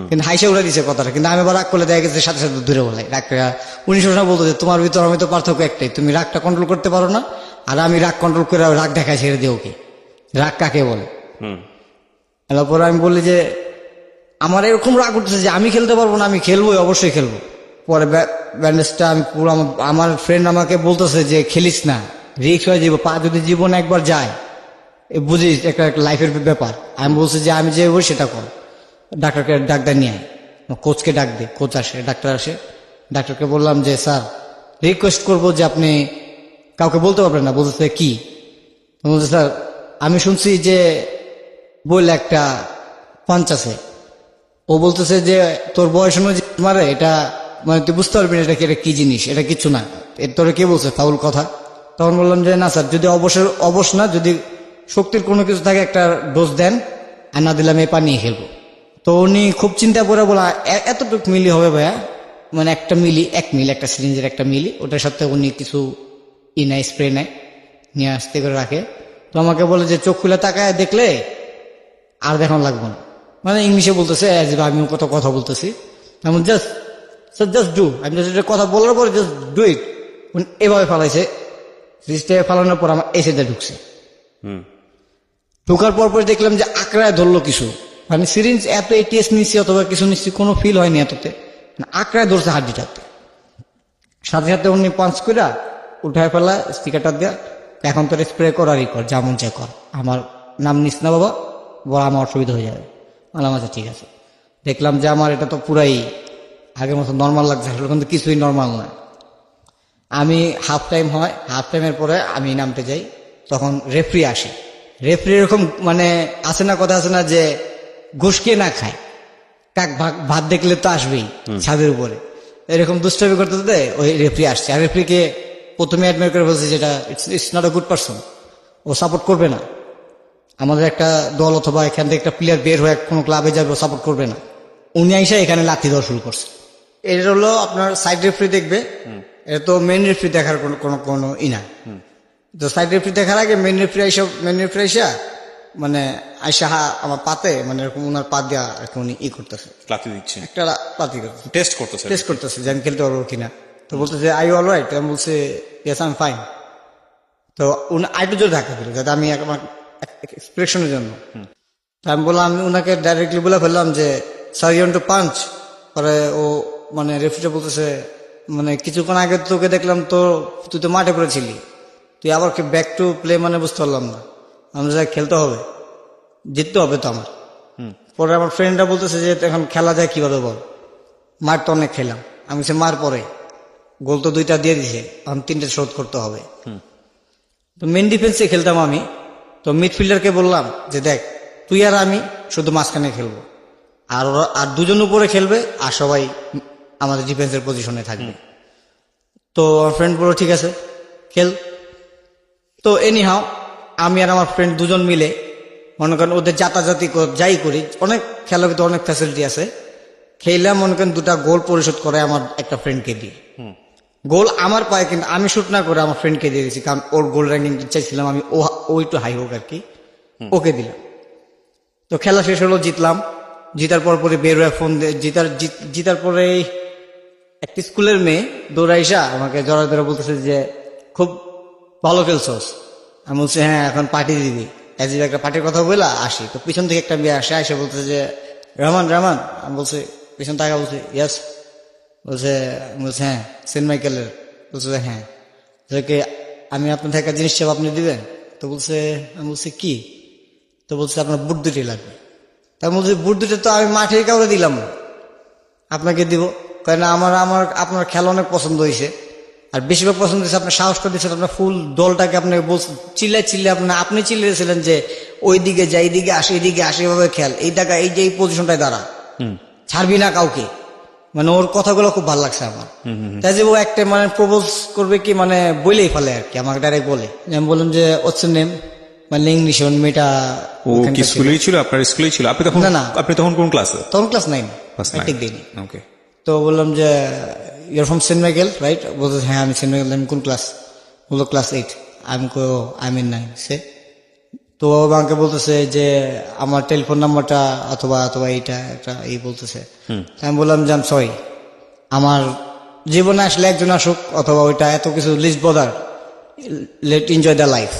কিন্তু হাইসা উড়ে দিছে কথাটা, কিন্তু আমি আবার রাগ করলে দেখা গেছে সাথে সাথে দূরে বলে রাগ। উনি সবসময় বলতো যে তোমার ভিতর আমি তো পার্থক্য একটাই, তুমি রাগটা কন্ট্রোল করতে পারো না, আর আমি রাগ কন্ট্রোল করে রাগ দেখাই ছেড়ে দিই ওকে, রাগ কাকে বলে। তারপরে আমি বললি যে আমার এরকম রাগ উঠতেছে যে আমি খেলতে পারবো না, আমি খেলবোই, অবশ্যই খেলবো। পরে ব্যান্ডেজটা আমি পুরো, আমার ফ্রেন্ড আমাকে বলতেছে যে খেলিস না, রিক্স হয়ে যাবো, পা যদি জীবনে একবার যায় বুঝিস, একটা লাইফের ব্যাপার। আমি বলছি যে আমি যে বলি সেটা কর, ডাক্তার নিয়ে আয়, কোচকে ডাক দে, কোচ আসে, ডাক্তার আসে, ডাক্তারকে বললাম যে স্যার রিকোয়েস্ট করবো যে আপনি কাউকে বলতে পারবেন না। বলতেছে কি? বলছে স্যার আমি শুনছি যে বললে একটা পাঞ্চ আছে, ও বলতেছে যে তোর বয়স অনুযায়ী মারে, এটা মানে তুই বুঝতে পারবি না এটা কি জিনিস, এটা কিছু না, এর তোরে কে বলছে ফাউল কথা। তখন বললাম যে না স্যার, যদি অবশ্য না, যদি শক্তির কোনো কিছু থাকে একটা ডোজ দেন, আর না দিলাম এই পানি খেলবো। তো উনি খুব চিন্তা করে বলা, এতটুকু মিলি হবে ভাইয়া, মানে একটা মিলি, 1 মিলি, একটা সিরিঞ্জের 1 মিলি, ওটার সাথে উনি কিছু নেয়, স্প্রে নেয়, নিয়ে আসতে করে রাখে। তো আমাকে বলে যে চোখ খুলে তাকায় দেখলে আর দেখানো লাগবে না, মানে ইংলিশে বলতেছে, আমিও কত কথা বলতেছি। আমি জাস্ট ডু, আমি জাস্ট কথা বলার পরে জাস্ট ডু ইট। এভাবে ফালাইছে, সিরিজটা ফালানোর পর আমার এসে ঢুকছে। ঢোকার পর দেখলাম যে আকড়ায় ধরলো কিছু, মানে সিরিঞ্জ এত এটিএস নিচ্ছি অথবা কিছু নিচ্ছি, কোনো ফিল হয়নি এততে, আকড়ায় ধরছে হাড্ডিটাতে। সাথে সাথে উনি পাঞ্চ করে উঠায় ফেলা স্টিকারটা দেওয়া, এখন তোর স্প্রে করারই কর, যেমন চা কর, আমার নাম নিস না বাবা, বড় আমার অসুবিধা হয়ে যাবে। বললাম আচ্ছা ঠিক আছে। দেখলাম যে আমার এটা তো পুরাই আগের মতো নর্মাল লাগছে, আসলে কিন্তু কিছুই নর্মাল না। আমি হাফ টাইম হয়, হাফ টাইমের পরে আমি নামতে যাই, তখন রেফরি আসে। রেফরি এরকম মানে আছে না, কথা আছে না যে ঘুষকে না খায়, কাক ভাত দেখলে তো আসবেই ছাদের উপরে, এরকম দুষ্টামি করতে করতে ওই রেফরি আসছে। আর রেফরিকে প্রথমে অ্যাডমিট করে বলছে যেটা it's not a good person, ও সাপোর্ট করবে না আমাদের একটা দল, অথবা এখান থেকে একটা প্লেয়ার বের হয়ে কোনো ক্লাবে যাবে, ও সাপোর্ট করবে না। উনি আইসা এখানে লাথি দেওয়া শুরু করছে। এটা হলো আপনার সাইড রেফরি দেখবে, এটা তো মেন রেফরি দেখার কোনো না। তো সাইড রেফরি দেখার আগে মেন রেফরি আইসা মানে আইসা আমার পাতে, মানে এরকম ওনার পা দেওয়া আর কি, উনি করতেছে, লাথি দিচ্ছে, একটা লাথি করতেছে, টেস্ট করতেছে যে আমি খেলতে পারবো কিনা। তো বলতেছে আই অল রাইট, আমি বলছে ইয়েস আই এম ফাইন। তো উনি আইটু জোরে ধাক্কা দিল যাতে আমি আমার এক্সপ্রেশনের জন্য। তো আমি বললাম, আমি ওনাকে ডাইরেক্টলি বলে ফেললাম যে sir you want to punch. পরে ও মানে রেফরিটা বলতেছে, মানে কিছুক্ষণ আগে তোকে দেখলাম তো তুই তো মাঠে পড়েছিলি, তুই আবার ব্যাক টু প্লে, মানে বুঝতে পারলাম না। আমি যা খেলতে হবে, জিততে হবে তো আমার। পরে আমার ফ্রেন্ডরা বলতেছে যে এখন খেলা যায় কিভাবে বল, মার তো অনেক খেলাম। আমি সে মার পরে গোল তো 2টা দিয়ে দিছে, আমি 3টে শোধ করতে হবে। তো মেন ডিফেন্সে খেলতাম আমি। তো মিডফিল্ডারকে বললাম যে দেখ, তুই আর আমি শুধু মাঝখানে খেলবো, আর 2জন উপরে খেলবে, আর সবাই আমাদের ডিফেন্সের পজিশনে থাকবে। তো আমার ফ্রেন্ড বললো ঠিক আছে খেল। তো এনিহাও আমি আর আমার ফ্রেন্ড 2জন মিলে, মনে করেন ওদের যাতাযাতি যাই করি, অনেক খেলার ভিতরে অনেক ফ্যাসিলিটি আছে, খেললাম। মনে করেন 2টা গোল পরিশোধ করে আমার একটা ফ্রেন্ডকে দিয়ে। গোল আমার পায়ে, কিন্তু আমি শুট না করে আমার ফ্রেন্ডকে দিয়ে দিয়েছি, কারণ ওর গোল র্যাঙ্কিং চাইছিলাম আমি, ও একটু হাই হোক আর কি, ওকে দিলাম। তো খেলা শেষ হলো, জিতলাম। জিতার পরে বের হয়ে ফোন জিতার পরে একটা স্কুলের মেয়ে দৌড়াইসা আমাকে জড়া ধরে বলতেছে যে খুব ভালো খেলছস। আমি বলছি হ্যাঁ, এখন পার্টি দিবি, একটা পার্টির কথা বলে আসি। তো পিছন থেকে একটা মেয়ে আসে বলতেছে যে রহমান। আমি বলছি পিছন টাকা, বলছি ইয়াস। বলছে হ্যাঁ সেন্ট মাইকেলের। বলছে হ্যাঁ। আমি আপনার থেকে একটা জিনিস চাপ, আপনি দিবেন? তো বলছে, আমি বলছি কি? তো বলছে আপনার বুট 2টি লাগবে। তা বলছি বুট 2টা তো আমি মাঠে কাউরে দিলাম না, আপনাকে দিব। কারণ আপনার খেলা অনেক পছন্দ হয়েছে, আর বেশিরভাগ পছন্দ হয়েছে আপনার সাহসটা দিয়েছেন, আপনার ফুল দলটাকে আপনাকে চিল্লে আপনি চিল্লিয়েছিলেন যে ওই দিকে যাই, এইদিকে আসে, এইদিকে আসে, এভাবে খেল, এই টাকা এই যে এই পজিশনটায় দাঁড়া, ছাড়বি না কাউকে। মানে ওর কথাগুলো খুব ভালো লাগছে আমার। তাই যে ও একটা মানে প্রপোজ করবে কি, মানে বলেই ফেলে আর কি, আমাকে ডাইরেক্ট বলে। আমি বললাম যে হচ্ছে নেম, মানে ইংলিশ মেয়েটা। ও কি স্কুলেই ছিল? আপনার স্কুলেই ছিল? না, আপনি তখন কোন ক্লাসে? তখন ক্লাস 9। ঠিক দিইনি। ওকে। তো বললাম যে your from Saint Michael right? বলতে হ্যাঁ আমি সেন্ট মাইকেল। আমি কোন ক্লাস? বললো ক্লাস 8। আমি ইন 9 সে। তো আমাকে বলতেছে যে আমার টেলিফোন নাম্বারটা অথবা এইটা একটা এই বলতেছে। আমি বললাম যে আমি সরি, আমার জীবনে আসলে একজন আসুক, অথবা ওইটা এত কিছু list bother, let enjoy the life.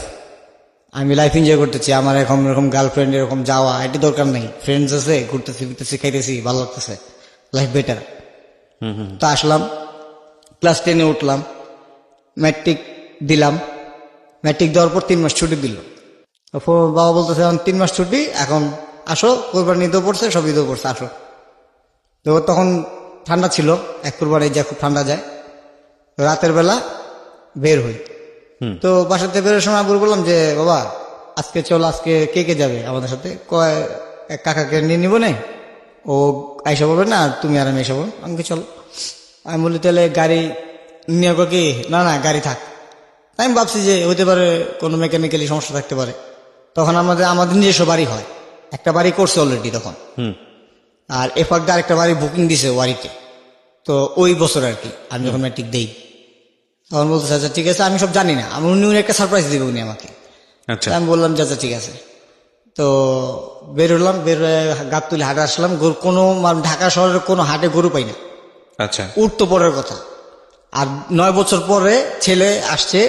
আমি লাইফ এনজয় করতেছি, আমার এরকম গার্লফ্রেন্ড এরকম যাওয়া এটি দরকার নেই। ফ্রেন্ডস আছে, ঘুরতেছি ফিরতেছি, খাইতেছি, ভালো লাগতেছে, লাইফ বেটার। তো আসলাম, ক্লাস 10-এ উঠলাম, ম্যাট্রিক দিলাম। ম্যাট্রিক দেওয়ার পর 3 মাস ছুটি দিল। বাবা বলতেছে এখন 3 মাস ছুটি, এখন আসো, কোরবানি ঈদও পড়ছে, সব ঈদও পড়ছে, আসো। তো তখন ঠান্ডা ছিল, এক কোরবানি যা খুব ঠান্ডা যায়। রাতের বেলা বের হই। তো বাসাতে বেরোর সময় বললাম যে বাবা আজকে চলো, আজকে কে যাবে আমাদের সাথে? কয় এক কাকাকে নিয়ে নিবো না, ও আইসা বলবে না, তুমি আর আমি এসে বলবো। আমাকে চলো। আমি বলি তাহলে গাড়ি নিয়ে গো কি, না না গাড়ি থাক। আমি ভাবছি যে হইতে পারে কোনো মেকানিক্যালি সমস্যা থাকতে পারে। তখন আমাদের নিজস্ব বাড়ি হয়, একটা বাড়ি করছে অলরেডি তখন, আর এফাক দিয়ে আরেকটা বাড়ি বুকিং দিছে বাড়িতে। তো ওই বছর আর কি আমি যখন ম্যাট্রিক দেই, তখন বলতেছে আচ্ছা ঠিক আছে, আমি সব জানি না, উনি একটা সারপ্রাইজ দিবে উনি আমাকে। আচ্ছা, আমি বললাম যে আচ্ছা ঠিক আছে। তো বেরোলাম, বেরোয় গাছ তুলে হাটে আসলাম। কোনো ঢাকা শহরের কোনো হাটে গরু পাই না, আচ্ছা, উঠ তো পরের কথা। আর 9 বছর পরে ছেলে আসছে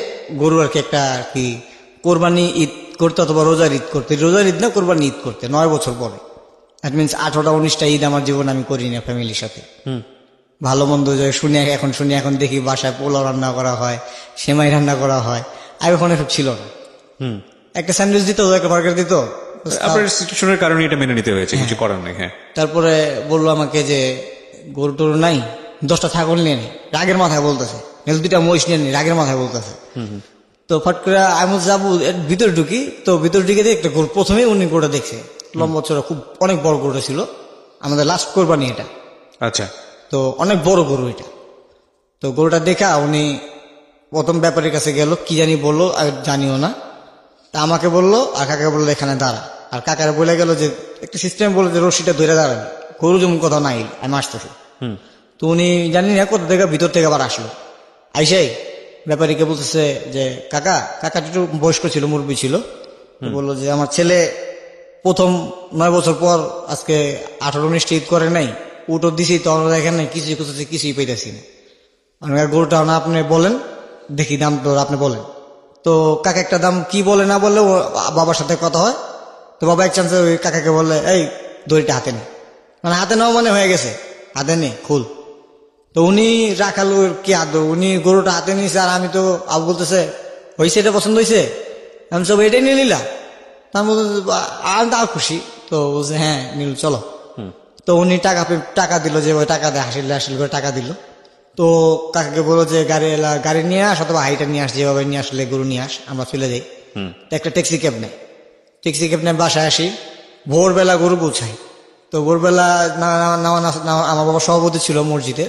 গরু আর কি একটা আর কি কোরবানি ঈদ করতে অথবা রোজার ঈদ করতে, রোজার ঈদ না কোরবানি ঈদ করতে 9 বছর পরে। দ্যাট মিনস 18টা 19টা ঈদ আমার জীবন আমি করি না ফ্যামিলির সাথে। ভালো মন্দ যে শুনি এখন দেখি বাসায় পোলাও রান্না করা হয়, সেমাই রান্না করা হয়, আর ওখানে সব ছিল না। একটা স্যান্ডউইচ দিত, একটা বার্গার দিত। আপনার সিচুয়েশনের কারণে এটা মেনে নিতে হয়েছে, কিছু করার নেই। হ্যাঁ, তারপরে বললো আমাকে যে গরু টরু নাই, 10টা ছাগল নিয়ে নি, রাগের মাথায় বলতেছে, 2টা মহিষ নিয়ে নি, রাগের মাথায় বলতেছে। তো ফট করে আমি যাবো ভিতরে ঢুকি, তো ভিতরে ঢুকে দিয়ে একটা গরু, প্রথমে উনি গরুটা দেখছে, লম্বা চড়া খুব অনেক বড় গরুটা ছিল, আমাদের লাস্ট কোরবানি এটা। আচ্ছা, তো অনেক বড় গরু এটা। তো গরুটা দেখা উনি প্রথম ব্যাপারীর কাছে গেল, কি জানি বললো আর জানিও না। তা আমাকে বললো আর কাকাকে বললো এখানে দাঁড়া, আর কাকারে বলে গেল যে একটা সিস্টেম বললো যে রশিটা ধরে দাঁড়াবে, গরু যেমন কথা নাই আমি আসতেছি। তো উনি জানি না কোথা থেকে ভিতর থেকে আবার আসলো, আইসাই ব্যাপারীকে বলতেছে যে কাকা, কাকা একটু বয়স্ক ছিল, মুরব্বী ছিল। বললো যে আমার ছেলে প্রথম 9 বছর পর আজকে 18-19টা ঈদ করে নাই, উঠো দিছি তো আমরা দেখেন নাই, কিছুই পাইতেছি না। গরুটা না আপনি বলেন দেখি, দাম তো আপনি বলেন। তো কাকা একটা দাম কি বলে না বললে বাবার সাথে কথা হয়। তো বাবা এক চান্সে ওই কাকাকে বললে এই দড়িটা হাতে নে, মানে হাতে নেওয়া মানে হয়ে গেছে, হাতে নে খুল। তো উনি রাখালো কি আদৌ, উনি গরুটা হাতে নিয়েছে, আর আমি তো আবু বলতেছে হয়েছে, এটা পছন্দ হয়েছে, আমি সব এটাই নিয়ে নিলাম। তা আমি বলতে আমি তো আর খুশি। তো বলছে হ্যাঁ নীল চলো। তো উনি টাকা দিল, যে ওই টাকা দেয় হাসিল করে টাকা দিল। তো কাকাকে বললো যে গাড়ি নিয়ে আস অথবা হাইটা নিয়ে আস, যেভাবে নিয়ে আসলে গরু নিয়ে আস, আমরা চলে যাই। তো একটা ট্যাক্সি ক্যাব নেই, ট্যাক্সি ক্যাব নিয়ে বাসায় আসি, ভোরবেলা গরু পৌঁছাই। তো ভোরবেলা আমার বাবা সভাপতি ছিল মসজিদে,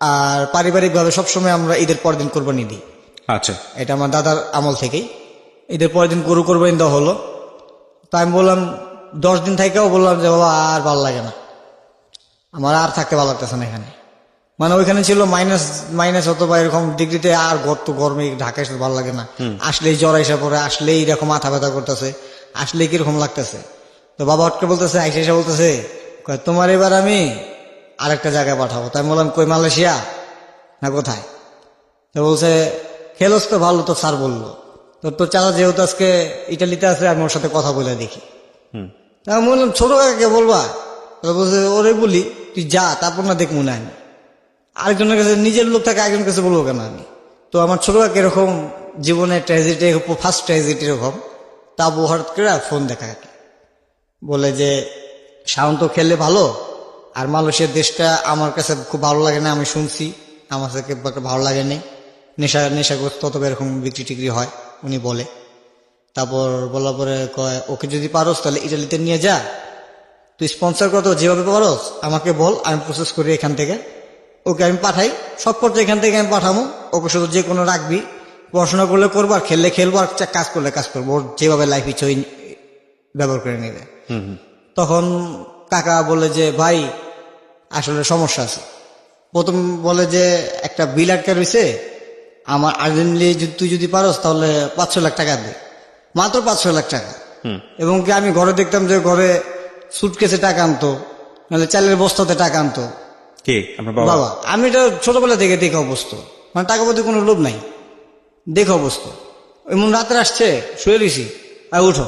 আর পারিবারিকভাবে সবসময় আমরা ঈদের পরের দিন কোরবানি দিই। আচ্ছা, এটা আমার দাদার আমল থেকেই ঈদের পরের দিন গরু কোরবানি দেওয়া হলো। তো আমি বললাম 10 দিন থেকেও বললাম যে বাবা আর ভালো লাগে না, আমার আর থাকতে ভালো লাগতেছে না এখানে। মানে ওইখানে ছিল মাইনাস অথবা এরকম ডিগ্রিতে, আর গরমে ঢাকা এসে ভালো লাগে না, আসলেই জ্বর এসে পড়ে, আসলেই এরকম মাথা ব্যথা করতেছে, আসলেই কিরকম লাগতেছে। তো বাবা হটকে বলতেছে, আইসা এসে বলতেছে তোমার এবার আমি আরেকটা জায়গায় পাঠাবো। তাই বললাম কই, মালয়েশিয়া না কোথায়? তো বলছে খেলোস তো ভালো, তো স্যার বললো তোর চাচা যেহেতু আজকে ইটালিতে আছে, আমি ওর সাথে কথা বলে দেখি। তা আমি বললাম ছোট কাকাকে বলবা? বলছে ওরে বলি তুই যা, তারপর না দেখ মনে হয় আরেকজনের কাছে, নিজের লোক থাকে আরেকজনের কাছে বলবো কেন আমি? তো আমার ছোট কাকা এরকম জীবনের ট্র্যাজেডি, ফার্স্ট ট্র্যাজেডি এরকম। তা হঠাৎ করে ফোন দেখা বলে যে শাওন তো খেললে ভালো, আর মালয়েশিয়ার দেশটা আমার কাছে খুব ভালো লাগে না, আমি শুনছি আমার কাছে ভালো লাগে না, নেশাগ্রস্ত অথবা এরকম বিক্রি টিক্রি হয় উনি বলে। তারপর বলার পরে কয় ওকে যদি পারোস তাহলে ইটালিতে নিয়ে যা, তুই স্পন্সর কর, যেভাবে পারোস আমাকে বল, আমি প্রসেস করি এখান থেকে, ওকে আমি পাঠাই, সব করতে এখান থেকে আমি পাঠাবো। ওকে শুধু যে কোনো রাখবি, পড়াশোনা করলে করবো, আর খেললে খেলবো, আর কাজ করলে কাজ করবো, ওর যেভাবে লাইফ ইচ্ছে ওই ব্যবহার করে নেবে। তখন কাকা বলে যে ভাই আসলে সমস্যা আছে। প্রথম বলে যে একটা বিল আটকে রয়েছে আমার, আর্জেন্টলি তুই যদি পারোস তাহলে 500 লাখ টাকা দে, মাত্র 500 লাখ টাকা। এবং কি আমি ঘরে দেখতাম যে ঘরে সুটকেসে টাকা আনতো, নাহলে চালের বস্তাতে টাকা আনতো। কে আপনার বাবা? আমি এটা ছোটবেলা থেকে দেখে অবস্থ, মানে টাকা প্রতি কোনো লোভ নাই, দেখে অবস্থ। এমন রাতে আসছে, শুয়ে রয়েছি, আর উঠো,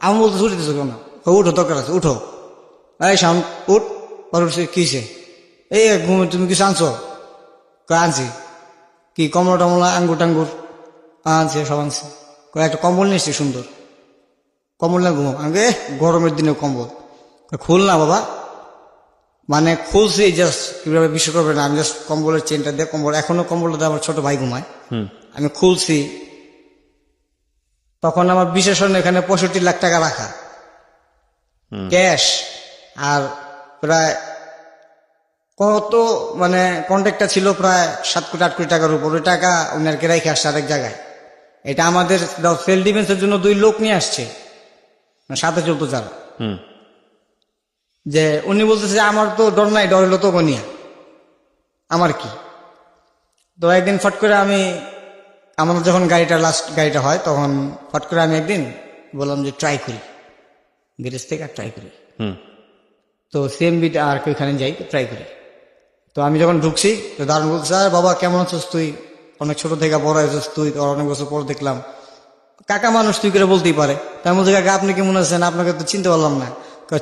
আমি বলতে ছুটিতেছো কেন? উঠো, দরকার আছে উঠো, এই সাউন্ড উঠ। কিসে? এই ঘুমে তুমি কিছু আনছো? আনছি। কি কমলা টমলা, আঙ্গুর টাঙ্গুর আনছি, সব আনছি। একটা কম্বল নিয়েছি সুন্দর, কম্বল না ঘুমো। আমি গরমের দিনে কম্বল খুল না বাবা, মানে খুলছি জাস্ট, কিভাবে বিশ্ব করবে না, আমি জাস্ট কম্বলের চেনটা দিয়ে কম্বল, এখনো কম্বলটা আমার ছোট ভাই ঘুমায়, আমি খুলছি। তখন আমার বিশেষণ এখানে 65 লাখ টাকা রাখা ক্যাশ, আর প্রায় কত মানে কন্ট্যাক্টটা ছিল প্রায় 7 কোটি 8 কোটি টাকার উপর, ওই টাকা উনারকে রেখে আসছে আরেক জায়গায়। এটা আমাদের সেলফ ডিফেন্সের জন্য 2 লোক নিয়ে আসছে, মানে সাথে চলতো যারা, যে উনি বলতেছে যে আমার তো ডর নাই, ডর হলো তো গনিয়া, আমার কি। তো একদিন ফট করে আমাদের যখন লাস্ট গাড়িটা হয়, তখন ফট করে আমি একদিন বললাম যে ট্রাই করি, গ্যারেজ থেকে আর ট্রাই করি। তো সিএমবিটা আর কি ওখানে যাই, ট্রাই করি। তো আমি যখন ঢুকছি, তো দারুণ বলছে, আর বাবা কেমন আছিস তুই, অনেক ছোট থেকে বড় হয়েছিস তুই, তোর অনেক বছর পর দেখলাম, কাকা মানুষ তুই করে বলতেই পারে। তাই বলছে, কাকা আপনি কেমন আছেন, আপনাকে তো চিনতে পারলাম না।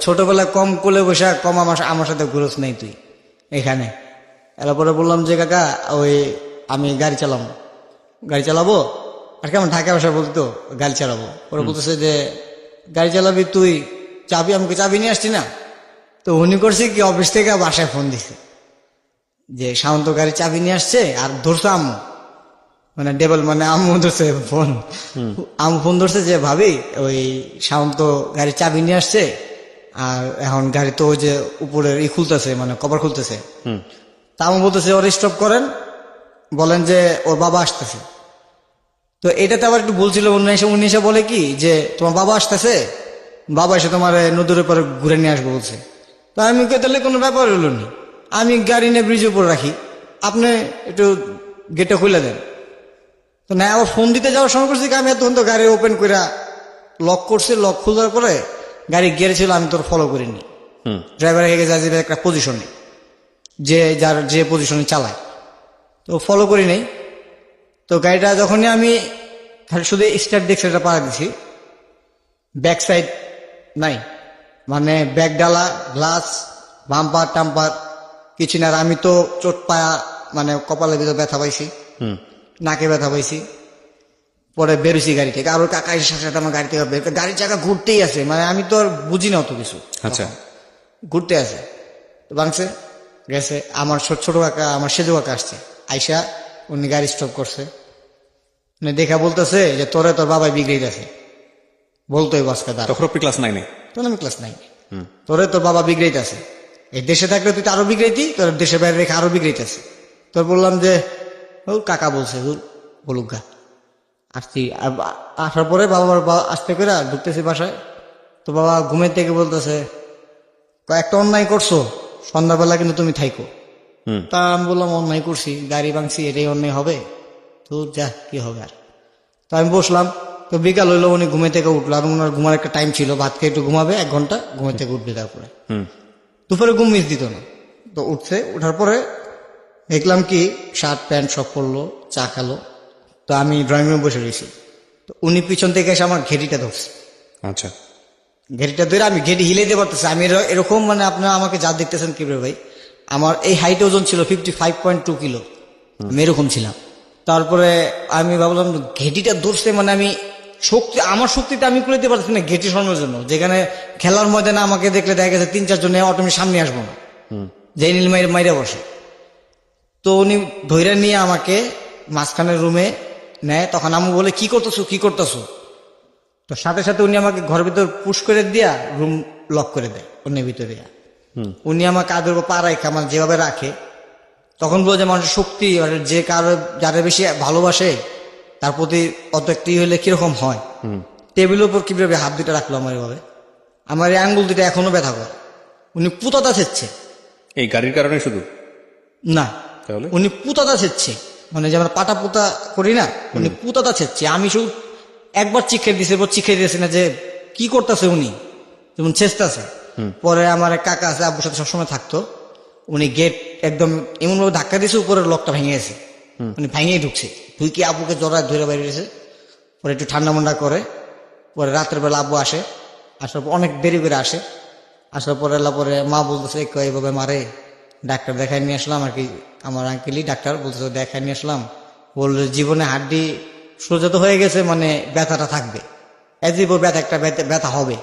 ছোটবেলায় কম কোলে বসে কম আমার সাথে ঘুরোস নেই তুই এখানে। এরপরে বললাম যে কাকা ওই আমি গাড়ি চালাবো, আর কেমন ঢাকা ভাষা বলতো গাড়ি চালাবো। ওরা বলতেছে যে গাড়ি চালাবি তুই, চাবি, আমাকে চাবি নিয়ে আসছি না। তো উনি করছে কি, অফিস থেকে বাসায় ফোন দিছে যে সামন্ত গাড়ি চাবি নিয়ে আসছে, আর ধরছে আম্মু, মানে ডেবল, মানে আম্মু ধরছে ফোন, আম্মু ফোন ধরছে যে ভাবি ওই সামন্ত গাড়ি চাবি নিয়ে আসছে, আর এখন গাড়ি তো ওই যে উপরের খুলতেছে, মানে কভার খুলতেছে। তা আম্মু বলতেছে ওর স্টপ করেন, বলেন যে ওর বাবা আসতেছে। তো এটাতে আবার একটু ভুল ছিল, উনি এসে বলে কি যে তোমার বাবা আসতেছে, বাবা এসে তোমার নদীর উপরে ঘুরে নিয়ে আসবো বলছে। তো আমি তাহলে কোনো ব্যাপার হলো না, আমি গাড়ি নিয়ে ব্রিজের উপর রাখি, আপনি একটু গেটটা খুলে দেন। তো না, আবার ফোন দিতে যাওয়ার সময় করছি, আমি এতক্ষণ তো গাড়ি ওপেন করে লক করছি, লক খোলার পরে গাড়ি গিয়ারে ছিল, আমি তোর ফলো করিনি। ড্রাইভার হয়ে গেছে একটা পজিশনে, যে পজিশনে চালায়, তো ফলো করি নাই। তো গাড়িটা যখনই আমি শুধু স্টার্ট দেখছি, এটা পাড়া দিছি, ব্যাক সাইড নাই, মানে ব্যাক ডালা, গ্লাস, বাম্পার টাম্পার কিছু না। আর আমি তো চোট পায়া, মানে কপালের ভিতরে ব্যথা পাইছি, নাকে ব্যথা পাইছি। পরে বেরোছি গাড়ি থেকে, আর ওর কাকা এসে সাথে সাথে আমার গাড়ি থেকে বের, গাড়ির চাকা ঘুরতেই আছে, মানে আমি তো আর বুঝি না অত কিছু। আচ্ছা, ঘুরতে আছে, তো ভাঙছে গেছে। আমার ছোট কাকা, আমার সেজো কাকা আসছে, আইসা উনি গাড়ি স্টপ করছে, মানে দেখা বলতেছে যে তোর বাবাই বিগড়ে গেছে, বলতোই বাসকা দাঁড়। তখন আপনি ক্লাস 9-এ? তখন আমি ক্লাস 9। তোর বাবা বিগড়াইতেছে, এই দেশে থাকলে তুই তো আরো বিগড়াইতি, তোর দেশের বাইরে রেখে আরো বিগড়াইতেছে। তোর বললাম যে ও কাকা বলছে বলুক গা। আসছি, আসার পরে বাবা আসতে করে ঢুকতেছি বাসায়। তো বাবা ঘুমের থেকে বলতেছে একটা অন্যায় করছো, সন্ধ্যাবেলা কিন্তু তুমি থাইকো। তা আমি বললাম অন্যায় করছি, গাড়ি ভাঙছি, এটাই অন্যায় হবে, তো যা কি হবে আর। তো আমি বসলাম। তো বিকাল হইলো, উনি ঘুমে থেকে উঠলো, আর ওনার ঘুমার একটা টাইম ছিল, ভাত খেয়ে একটু ঘুমাবে 1 ঘন্টা, ঘুমে থেকে উঠবে। তারপরে দুপুরে ঘুম মিস দিত না। তো উঠছে, উঠার পরে দেখলাম কি শার্ট প্যান্ট সব পরলো, চা খালো। তো আমি ড্রয়িং রুমে বসে রয়েছি। তো উনি পিছন থেকে এসে আমার ঘেটিটা ধরছে। আচ্ছা, ঘেটিটা ধরে আমি ঘেটি হিলাইতে পারতেছি, আমি এরকম, মানে আপনারা আমাকে যা দেখতেছেন কিভাবে ভাই, আমার এই হাইট ওজন ছিল 55.2 কিলো, আমি এরকম ছিলাম। তারপরে আমি ভাবলাম ঘেটিটা ধরছে, মানে আমি আমার শক্তিটা আমি করে দিতে পারছি না ঘেটি সরানোর জন্য। যেখানে খেলার ময়দানে আমাকে দেখলে দেখা গেছে 3-4 জনে অটোমেটিক সামনে আসবো না, যে নীল মাইরে বসে। তো উনি ধৈর্য নিয়ে আমাকে মাঝখানের রুমে নেয়। তখন আমি বলে কি করতেছো। তো সাথে সাথে উনি আমাকে ঘরের ভিতর পুশ করে দিয়া রুম লক করে দেয় অন্যের ভিতরে। উনি আমার কাদের পা রাখে, আমার যেভাবে রাখে, তখন বলে যে মানুষের শক্তি, যে যারা বেশি ভালোবাসে তার প্রতি অত একটি হলে কিরকম হয়। টেবিলের উপর কিভাবে হাত দুটা রাখলো আমার, এভাবে আমার এই আঙ্গুল দুটা এখনো ব্যথা করে। উনি পুতাতা ছেচ্ছে, এই গাড়ির কারণে শুধু না, তাহলে উনি পুতাতা ছেচ্ছে, মানে যেমন পাটা পুতা করি না, উনি পুতাতা ছেচ্ছে। আমি শুধু একবার চিক্ষে দিয়েছি না যে কি করতেছে উনি, যেমন ছেচতেছে। পরে আমার এক কাকা আছে, আব্বুর সাথে সবসময় থাকতো, উনি গেট একদম এমন ভাবে ধাক্কা দিয়েছে, উপরের লকটা ভেঙে গেছে, উনি ভেঙেই ঢুকছে। ঢুকি আব্বুকে জড়ায় ধরে বাইরে গেছে। পরে একটু ঠান্ডা মান্ডা করে, পরে রাতের বেলা আব্বু আসে, আসার পর অনেক দেরি করে আসে। আসার পরে মা বলতেছে এইভাবে মারে, ডাক্তার দেখায় নিয়ে আসলাম আর কি, আমার আঙ্কেলই ডাক্তার, বলতেছে দেখায় নিয়ে আসলাম। বললে জীবনে হাড্ডি সোজা তো হয়ে গেছে, মানে ব্যথাটা থাকবে, ব্যথা হবে।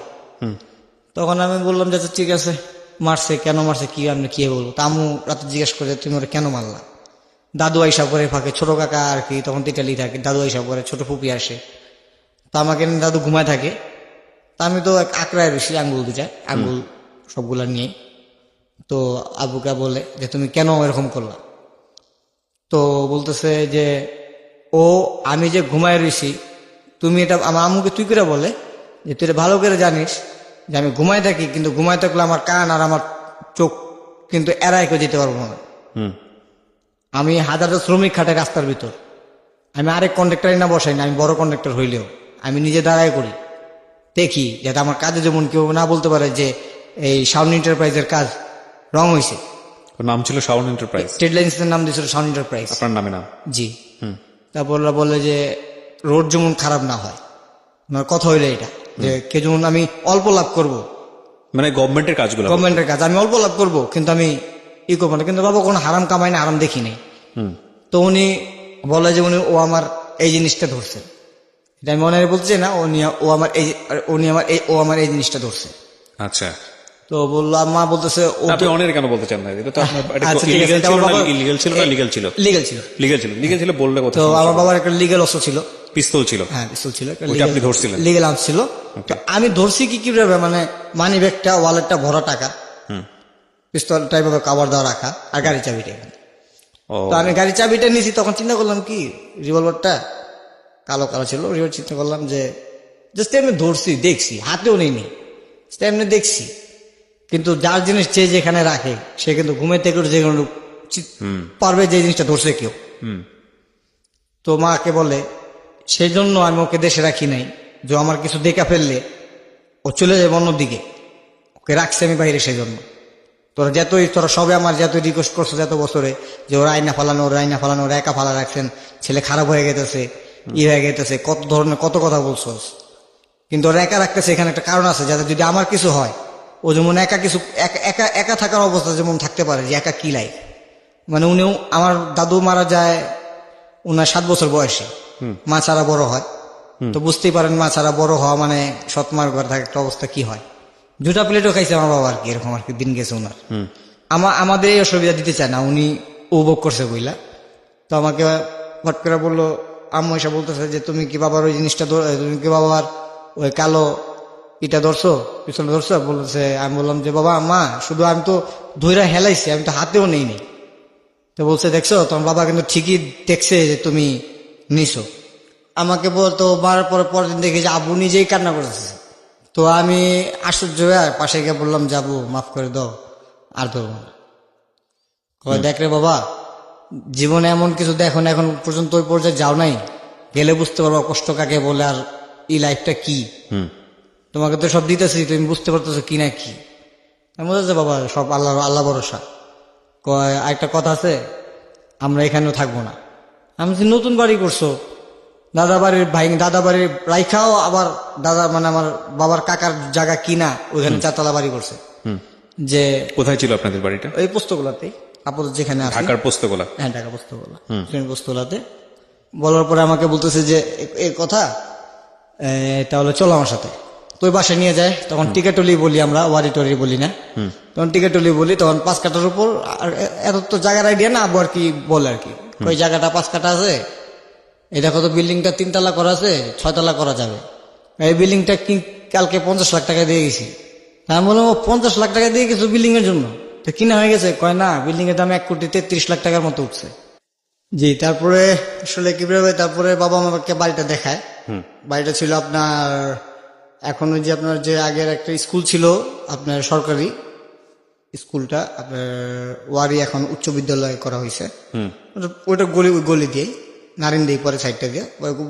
তখন আমি বললাম যে ঠিক আছে, মারছে কেন মারছে, কি আপনি কি বলবো। তা আম্মু রাতে জিজ্ঞেস করে তুমি ওরা কেন মারলা। দাদু আইসা করে ফাঁকে, ছোট কাকা আর কি তখন তিটালি থাকে, দাদু আইসা করে, ছোট ফুপি আসে। তা আমাকে দাদু ঘুমায় থাকে। তা আমি তো আঁকড়ায় রয়েছি আঙ্গুল দুটা, আঙ্গুল সবগুলা নিয়ে। তো আব্বুকে বলে যে তুমি কেন এরকম করলা? তো বলতেছে যে আমি যে ঘুমায় রয়েছি, তুমি এটা আমার আম্মুকে তুই করে বলে যে তুই এটা ভালো করে জানিস যে আমি ঘুমায় থাকি, কিন্তু ঘুমায় থাকলে আমার কান আর আমার চোখ কিন্তু এড়াই করে যেতে পারবো না। আমি হাজারটা শ্রমিক খাটে রাস্তার ভিতর, আমি আরেক কন্ডাক্টরই না বসাই না, আমি বড় কন্ডাক্টর হইলেও আমি নিজে দাঁড়াই করি, দেখি যাতে আমার কাজে যেমন কেউ না বলতে পারে যে এই সাউন্ড এন্টারপ্রাইজের কাজ রং হয়েছে। ওর নাম ছিল সাউন্ড এন্টারপ্রাইজ, ট্রেড লাইন্সের নাম দিয়েছিল সাউন্ড এন্টারপ্রাইজ, আপনার নামে নাম। জি। তারপর ওরা বলে যে রোড যেমন খারাপ না হয়, আমার কথা হইলে এটা যে কে যেমন আমি অল্প লাভ করব, মানে গভর্নমেন্টের কাজগুলো। গভর্নমেন্টের কাজ আমি অল্প লাভ করব, কিন্তু আমি ই করবো না, কিন্তু বাবা কোনো হারাম কামাই না, হারাম দেখি নাই। তো উনি বলে যে ও আমার এই জিনিসটা ধরছে, এটা আমি মনে বলছি না, ও আমার এই জিনিসটা ধরছে। আচ্ছা, তো বললো মা বলতেছে আপনি অনের কেন বলতে চান না? এটা তো আপনার আচ্ছা, ঠিক আছে, ইলিগাল ছিল আমার না? বাবা- ইলিগাল ছিল না লিগ্যাল ছিল? লিগেল ছিল। লিগ্যাল ছিল বললে কথা। তো আমার বাবার একটা লিগেল অস্ত্র ছিল, পিস্তল ছিল। হ্যাঁ পিস্তল ছিল, ওইটা আপনি ধরছিলেন? লিগেল আর্মস ছিল। তো আমি ধরছি কিভাবে, মানে মানি ব্যাগটা ওয়ালেটটা ভরা টাকা, পিস্তলটা এভাবে কাভার দেওয়া রাখা, আর গাড়ি চাবিটা এখানে। ও, তো আমি গাড়ি চাবিটা নিয়েছি, তখন চিন্তা করলাম কি রিভলভারটা কালো কালো ছিল, রিভলভার চিন্তা করলাম যে জাস্ট এমনি ধরছি, দেখছি, হাতেও নেইনি, এমনি দেখছি। কিন্তু যার জিনিস যে যেখানে রাখে সে কিন্তু ঘুমে থেকে যে কোনো পারবে যে জিনিসটা ধরছে কেউ। তো মাকে বলে সেই জন্য আমি ওকে দেশে রাখি নাই, যে আমার কিছু দেখা ফেললে ও চলে যাবে অন্যদিকে, ওকে রাখছি আমি বাইরে। সেই জন্য তোরা সবে আমার যত রিকোয়েস্ট করছো যত বছরে যে ওরা আইনা ফালানো, ওরা একা ফালা রাখছেন, ছেলে খারাপ হয়ে গেতেছে, হয়ে গেতেছে, কত ধরনের কত কথা বলছো, কিন্তু ওরা একা রাখতেছে। এখানে একটা কারণ আছে, যাতে যদি আমার কিছু হয় ও যেমন একা থাকার অবস্থা যেমন থাকতে পারে, যে একা কি লাইফ। মানে উনিও, আমার দাদু মারা যায় উনার 7 বছর বয়সে, মা ছাড়া বড় হয়। তো বুঝতেই পারেন মা ছাড়া বড় হওয়া মানে সৎ মার ঘরে থাকা একটা অবস্থা কি হয়। 2টা প্লেটও খাইছে আমার বাবা, আর কি এরকম আর কি দিন গেছে উনার। আমাদের এই অসুবিধা দিতে চায় না, উনি উপভোগ করছে বইলা। তো আমাকে হট করে বললো, আম্মু এসে বলতেছে যে তুমি কি বাবার ওই জিনিসটা তুমি কি বাবার ওই কালো ইটা ধরছো, পিছনে ধরছো? বলতেছে। আমি বললাম যে বাবা মা শুধু আমি তো ধৈরা হেলাইছি, আমি তো হাতেও নেই নি। তো বলছে দেখছো তোমার বাবা কিন্তু ঠিকই দেখছে যে তুমি নিছো। আমাকে বলতো মারার পরের দিন দেখি যে আব্বু নিজেই কান্না করতেছে। তো আমি আশ্চর্য হয়ে পাশে গিয়ে বললাম যাবো মাফ করে দাও, আর ধরবো না। দেখ রে বাবা, জীবনে এমন কিছু দেখো না, এখন পর্যন্ত ওই পর্যায়ে যাও নাই, গেলে বুঝতে পারবো কষ্ট কাকে বলে আর এই লাইফটা কি। তোমাকে তো সব দিতেছি, তুমি বুঝতে পারতেছো কি না কি। আমি বলছি বাবা সব আল্লাহ ভরসা। একটা কথা আছে, আমরা এখানেও থাকবো না। আমি যে নতুন বাড়ি করছো, দাদা বাড়ির রাইখাও, আবার দাদা মানে আমার বাবার কাকার জায়গা কিনা ওইখানে 4তলা বাড়ি করছে। যে কোথায় ছিল আপনাদের বাড়িটা? ওই পোস্তগোলাতে আপাতত যেখানে আছে, ঢাকার পোস্তগোলা। হ্যাঁ ঢাকা পোস্তগোলা, পোস্তগোলাতে। বলার পরে আমাকে বলতেছে যে এই কথা, তাহলে চলো আমার সাথে। তো ওই বাসায় নিয়ে যায়, তখন টিকেটলি বলি আমরা, ওয়ারি টোয়ারি বলি না, তখন টিকেটলি বলি। তখন 5 কাঠার উপর, আর এত তো জায়গার আইডিয়া না, আবু আর কি বলে আর কি, ওই জায়গাটা 5 কাঠা আছে, এই দেখো তো বিল্ডিংটা 3 তলা করা আছে, 6 তলা করা যাবে। এই বিল্ডিংটা কালকে 50 লাখ টাকা দিয়ে গেছি। আমি বললাম 50 লাখ টাকা দিয়ে গেছো বিল্ডিং এর জন্য? তো কিনা হয়ে গেছে? কয় না, বিল্ডিং এর দাম 1,33 লাখ টাকার মতো উঠছে। জি। তারপরে আসলে কিভাবে, তারপরে বাবা আমাকে বাড়িটা দেখায়। বাড়িটা ছিল আপনার, এখন ওই যে আপনার যে আগের একটা স্কুল ছিল আপনার সরকারি স্কুলটা, আপনার ওয়ারি এখন উচ্চ বিদ্যালয় করা হয়েছে। ওইটা গলি দিয়ে নারিন্দি পরে সাইডটা দিয়ে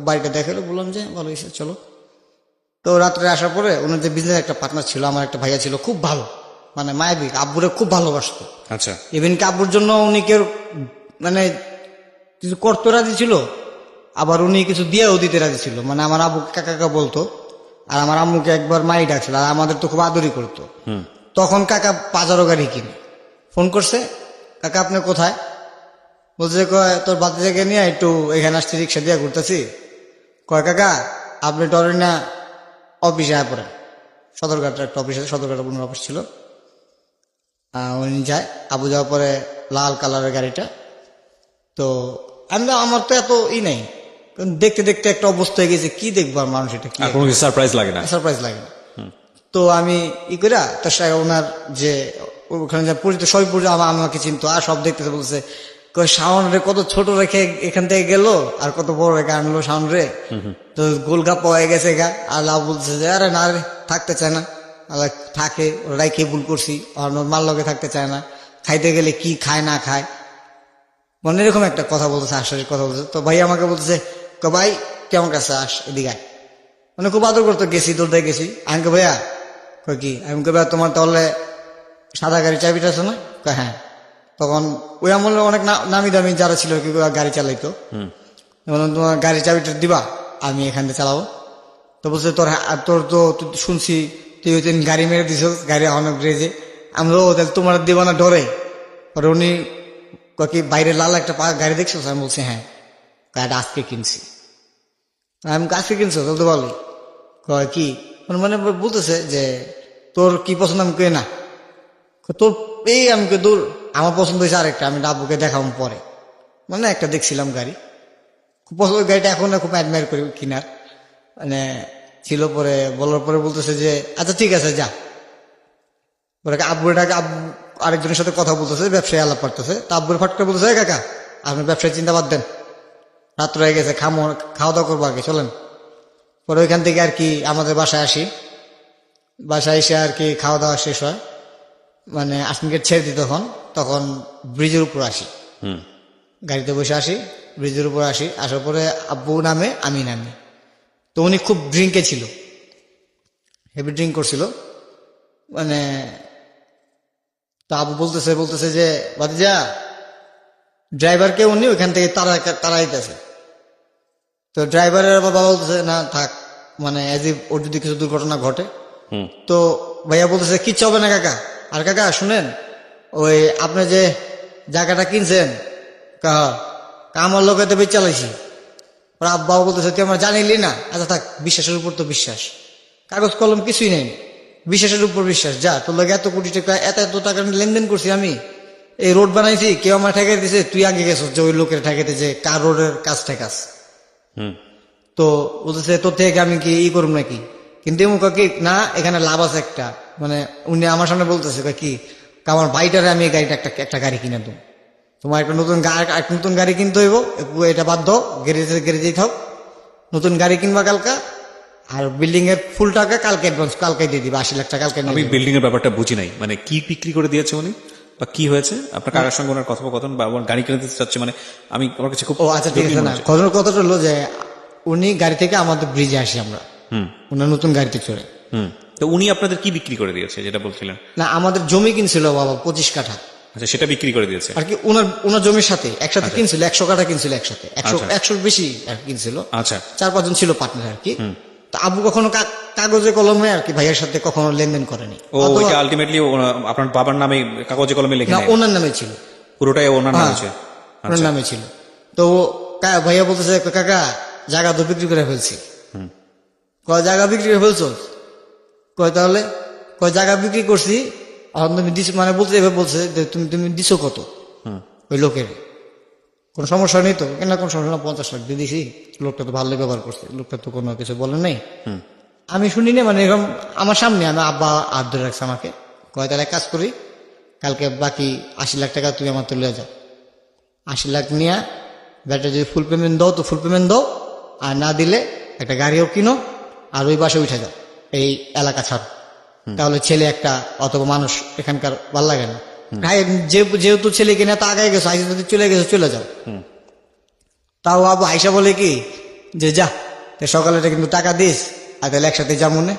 বাড়িটা দেখালো, বললাম যে ভালো হয়েছে চলো। তো রাত্রে আসার পরে ওনার যে বিজনেস একটা পার্টনার ছিল, আমার একটা ভাইয়া ছিল, খুব ভালো, মানে মায়াবী, আব্বুরে খুব ভালোবাসতো। আচ্ছা। ইভেন কি আব্বুর জন্য উনি কেউ মানে কিছু করতে রাজি ছিল, আবার উনি কিছু দিয়েও দিতে রাজি ছিল। মানে আমার আব্বু কাকা বলতো, আর আমার আম্মুকে একবার মাই ডাকছিল, আর আমাদের তো খুব আদরই করতো। তখন কাকা 5 গাড়ি কিনে ফোন করছে, কাকা আপনি কোথায়? বলছে তোর বাচ্চাকে নিয়ে একটু এখানে আসছি, রিক্সা দিয়ে ঘুরতেছি। কয় কাকা আপনি ডরেন না, অফিসে আয় পড়েন, সদরঘাটের একটা অফিস আছে, সদরঘাটের কোনো অফিস ছিল। উনি যায়, আবু যাওয়ার পরে লাল কালারের গাড়িটা। তো আমার তো এত নাই, দেখতে দেখতে একটা অবস্থা হয়ে গেছে, কি দেখবো আর মানুষ, এটা কি সারপ্রাইজ লাগে না, সারপ্রাইজ লাগে না। তো আমি কইরা তার সাথে ওনার যে ওখানে যা পরিচিত সবই পরিচিত, আমাকে চিনতো, আর সব দেখতেছে, বলছে কই শাওন রে কত ছোট রেখে এখান থেকে গেল, আর কত বড় রেখে আনলো শাওন রে, তো গোলগাপ্পা হয়ে গেছে গা। আর লাভ বলছে যে আরে না রে, থাকতে চায় না, আল্লাহ থাকে, ওরাই কে ভুল করছি, আর মার লগে থাকতে চায় না, খাইতে গেলে কি খায় না খায়, মানে এরকম একটা কথা বলতেছে, আশ্চর্যের কথা বলতেছে। তো ভাই আমাকে বলতেছে ভাই তুই আমার কাছে আস, এদিকে আয়। মানে খুব আদর করতো, গেছি তোর দিয়ে গেছি। আমি কে ভাইয়া, কই কি, আমি কে ভাইয়া তোমার তাহলে সাদা গাড়ি চাবিটা আছে না? কয় হ্যাঁ। তখন ওই আমলে অনেক নামি দামি যারা ছিল কি গাড়ি চালাইতো, বললাম তোমার গাড়ির চাবিটা দিবা, আমি এখান থেকে চালাবো। তো বলছে তোর তো তুই শুনছি তুই ওই দিন গাড়ি মেরে দিছ, গাড়ি অনেক রেজে, আমরা তাহলে তোমার দিবা না ডরে। পরে উনি কি বাইরে লাল একটা গাড়ি দেখছো? আমি বলছি হ্যাঁ। গাড়িটা আজকে কিনছি। আমি আজকে কিনছো চলতে পারলি? কয় কি মানে বলতেছে যে তোর কি পছন্দ? আমি কই না, তোর এই আমি দূর আমার পছন্দ হয়েছে আরেকটা, আমি আব্বুকে দেখাবো পরে। মানে একটা দেখছিলাম গাড়ি, খুব পছন্দ, গাড়িটা এখন খুব অ্যাডমায়ার করি কিনার মানে ছিল। পরে বলার পরে বলতেছে যে আচ্ছা ঠিক আছে যা। পরে আব্বুটাকে আব্বু আরেকজনের সাথে কথা বলতেছে, ব্যবসায়ী আলাপ করতেছে। তা আব্বুর ফাটকা বলতেছে কাকা আপনার ব্যবসায় চিন্তা বাদ দেন, রাত্র হয়ে গেছে, খাওয়া দাওয়া করবো আগে চলেন। পরে ওইখান থেকে আর কি আমাদের বাসায় আসি, বাসায় এসে আর কি খাওয়া দাওয়া শেষ হয়, মানে আসমিকে ছেড়ে দিই তখন ব্রিজের উপর আসি, গাড়িতে বসে আসি, ব্রিজের উপর আসি। আসার পরে আব্বু নামে, আমি নামি। তো উনি খুব ড্রিঙ্কে ছিল, হেভি ড্রিঙ্ক করছিল। মানে তো আব্বু বলতেছে যে ভাতিজা ড্রাইভারকে উনি ওইখান থেকে তাড়াইতেছে। তো ড্রাইভারের বাবা বলতেছে না থাক, মানে এজ ওর যদি কিছু দুর্ঘটনা ঘটে। তো ভাইয়া বলতেছে কিচ্ছু হবে না কাকা। আর কাকা শুনেন, ওই আপনি যে জায়গাটা কিনছেন আমার লোকে তো বেচ চালাইছি। ওর আব্বাও বলতেছে তুই আমার জানিলি না? আচ্ছা থাক, বিশ্বাসের উপর তো বিশ্বাস, কাগজ কলম কিছুই নেই, বিশ্বাসের উপর বিশ্বাস। যা তোর লোক এত কোটি টাকা এত টাকা লেনদেন করছি, আমি এই রোড বানাইছি, কেউ আমার ঠেকাই দিছে, তুই আগে গেছিস যে ওই লোকের ঠেকাইতে যে কার রোডের কাজ ঠেকাস। তো বলতেছে তোর থেকে আমি কি করব নাকি? কিন্তু কি না, এখানে লাভ আছে একটা। মানে উনি আমার সামনে বলতেছে কি আমার ভাইটারে আমি এই গাড়িটা একটা গাড়ি কিনে দেবো, তোমার একটা নতুন গাড়ি কিনতে হইব, এটা বাদ দাও, গ্যারেজেই থাক, নতুন গাড়ি কিনবা কালকা, আর বিল্ডিং এর ফুল টাকা কালকে অ্যাডভান্স কালকে দিয়ে দিবা, 80 লাখ টাকা কালকে। আমি বিল্ডিং এর ব্যাপারটা বুঝি নাই, মানে কি বিক্রি করে দিয়েছে উনি বা কি হয়েছে আপনার কাকার সঙ্গে ওনার কথোপকথন, বা গাড়ি কিনে দিতে চাচ্ছে, মানে আমি আমার কাছে খুব। ও আচ্ছা ঠিক আছে, না কথাটা হলো যে উনি গাড়ি থেকে আমাদের ব্রিজে আসি আমরা, উনার নতুন গাড়িতে চড়ে। তো উনি আপনাদের কি বিক্রি করে দিয়েছে যেটা বলছিলেন? না আমাদের জমি কিনছিল বাবা 25 কাঠা। আচ্ছা, সেটা বিক্রি করে দিয়েছে আর কি ওনার জমির সাথে একসাথে কিনছিল, 100 কাঠা কিনছিল একসাথে, 100 বেশি আর কিনছিল। আচ্ছা, 4-5 জন ছিল পার্টনার আর কি। তা আব্বু কখনো কাগজে কলমে আর কি ভাইয়ের সাথে কখনো লেনদেন করেনি। ও এটা আলটিমেটলি আপনার বাবার নামে কাগজে কলমে লেখে না, নাই? ওনার নামে ছিল, পুরোটাই ওনার নামে আছে। ওনার নামে ছিল। তো ভাইয়া বলতেছে কাকা জায়গা তো বিক্রি করে ফেলছি। কয় জায়গা বিক্রি করে ফেলছো? কয় তাহলে? কয় জায়গা বিক্রি করছি, তুমি দিছো, মানে বলতে এভাবে বলছে যে তুমি দিছো কত ওই লোকের? কোনো সমস্যা নেই তো? কেন কোনো সমস্যা না, 50 লাখ দিয়ে দিছি, লোকটা তো ভালোই ব্যবহার করছে, লোকটা তো কোনো কিছু বলে নাই। আমি শুনি না, মানে এরকম আমার সামনে, আমি আব্বা হাত ধরে রাখছে আমাকে, কয় তাহলে কাজ করি, কালকে বাকি 80 লাখ টাকা তুমি আমার তুলে যাও, 80 লাখ নিয়ে ব্যাটা যদি ফুল পেমেন্ট দাও তো ফুল পেমেন্ট দাও, আর না দিলে একটা গাড়িও কিনো, আর ওই বাসে উঠে যাও, এই এলাকা ছাড়ো, তাহলে ছেলে একটা অথবা মানুষ এখানকার ভাল লাগে না। যেহেতু ছেলে কিনা তা আগে গেছো, আইসা যদি চলে গেছো চলে যাও। তাও আবু আইসা বলে কি যে যা সকালে কিন্তু টাকা দিস, আর তাহলে একসাথে যাবো না,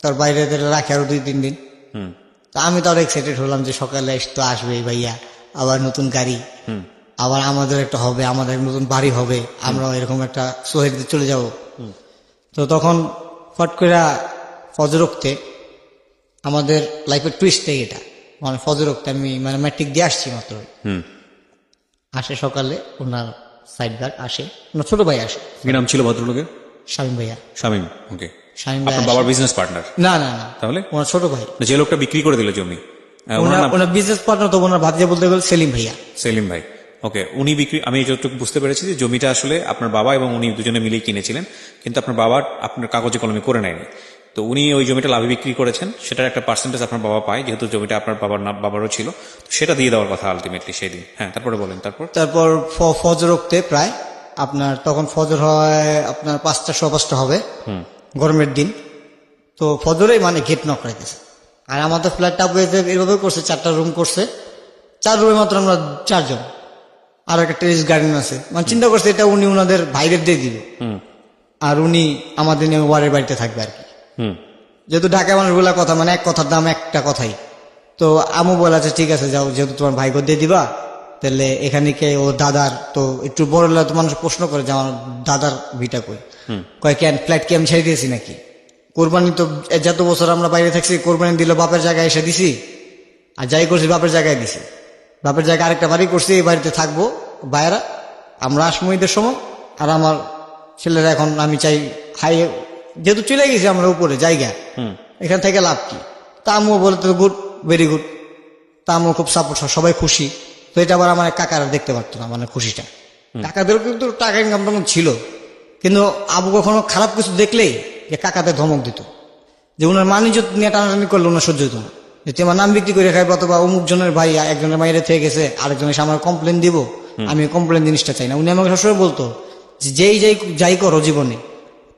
তোর বাইরে রাখে আরো 2-3 দিন। তা আমি তো আরো এক্সাইটেড হলাম যে সকালে তো আসবে ভাইয়া, আবার নতুন গাড়ি, আবার আমাদের একটা হবে, আমাদের নতুন বাড়ি হবে, আমরা এরকম একটা সোসাইটিতে চলে যাব। তো তখন ফট করে ফজর উঠতে আমাদের লাইফের টুইস্টটাই এটা, মানে ফজর উঠতে আমি মানে ম্যাট্রিক দিয়ে আসছি মাত্র, আসে সকালে ওনার সাইড গার্ড আসে, ওনার ছোট ভাই আসে। কি নাম ছিল ভদ্রলোকের? শামীম ভাইয়া। শামীম। ওকে, শামীম ভাই আপনার বাবার বিজনেস পার্টনার? না না না, তাহলে ওনার ছোট ভাই, যে লোকটা বিক্রি করে দিল জমি, ওনার বিজনেস পার্টনার তো ওনার ভাতিজা বলতে গেলে সেলিম ভাইয়া। সেলিম ভাই, ওকে। উনি বিক্রি, আমি যতটুকু বুঝতে পেরেছি যে জমিটা আসলে আপনার বাবা এবং উনি দুজনে মিলেই কিনেছিলেন, কিন্তু আপনার বাবা আপনার কাগজে কলমে করে নেয়নি। তো উনি ওই জমিটা লাভে বিক্রি করেছেন, সেটার একটা পার্সেন্টেজ আপনার বাবা পায়, যেহেতু জমিটা আপনার বাবারও ছিল, তো সেটা দিয়ে দেওয়ার কথা আলটিমেটলি সেই দিন। হ্যাঁ, তারপরে বলেন। তারপর ফজর উঠতে প্রায় আপনার তখন ফজর হয় আপনার 5টা 5:15 হবে, গরমের দিন। তো ফজরে মানে গেট নক করে গেছে। আর আমাদের ফ্ল্যাটটা এভাবে করছে, 4টা রুম করছে, 4 রুমে মাত্র আমরা 4 জন, আর একটা টেরিস গার্ডেন আছে। মানে চিন্তা করছে এটা উনি ওনাদের ভাইদের দিয়ে দিবে, আর উনি আমাদের নিয়ে ওয়ারের বাড়িতে থাকবে আর কি। যেহেতু ঢাকা মানুষগুলা কথা মানে এক কথার দাম একটা কথাই। তো আমু বলে আছে ঠিক আছে যাও, যেহেতু তোমার ভাইকে দিয়ে দিবা, তাহলে এখানে কে ও দাদার তো একটু বড় হলে তো মানুষ প্রশ্ন করে যে আমার দাদার ভিটা কই, কয় কেন ফ্ল্যাট কি আমি ছেড়ে দিয়েছি নাকি? কোরবানি তো যত বছর আমরা বাইরে থাকছি, কোরবানি দিল বাপের জায়গায় এসে দিছি, আর যাই করছি বাপের জায়গায় দিছি। বাপের জায়গায় আরেকটা বাড়ি করছি, এই বাড়িতে থাকবো বাইরা, আমরা আসবো ঈদের সময়। আর আমার ছেলেরা এখন আমি চাই হাই, যেহেতু চলে গেছি আমরা উপরে জায়গা, এখান থেকে লাভ কি? তা আমিও বলে তো গুড, ভেরি গুড। তা আমিও খুব সাপোর্ট, সবাই খুশি। তো এটা আবার আমার কাকারা দেখতে পারতো না, মানে খুশিটা। কাকাদের কিন্তু টাকা ইনকাম ছিল, কিন্তু আবু কখনো খারাপ কিছু দেখলেই যে কাকাদের ধমক দিত, যে ওনার মানিজ্য নিয়ে টানাটানি করলে ওনার সহ্য হতো না, যে তোমার নাম বিক্রি করে খাইবো, অথবা অমুক জনের ভাই একজনের মাইরে থেকে গেছে, আরেকজনের এসে আমার কমপ্লেন দিব, আমি কমপ্লেন জিনিসটা চাই না। উনি আমাকে সবসময় বলতো যে যেই যাই করো জীবনে,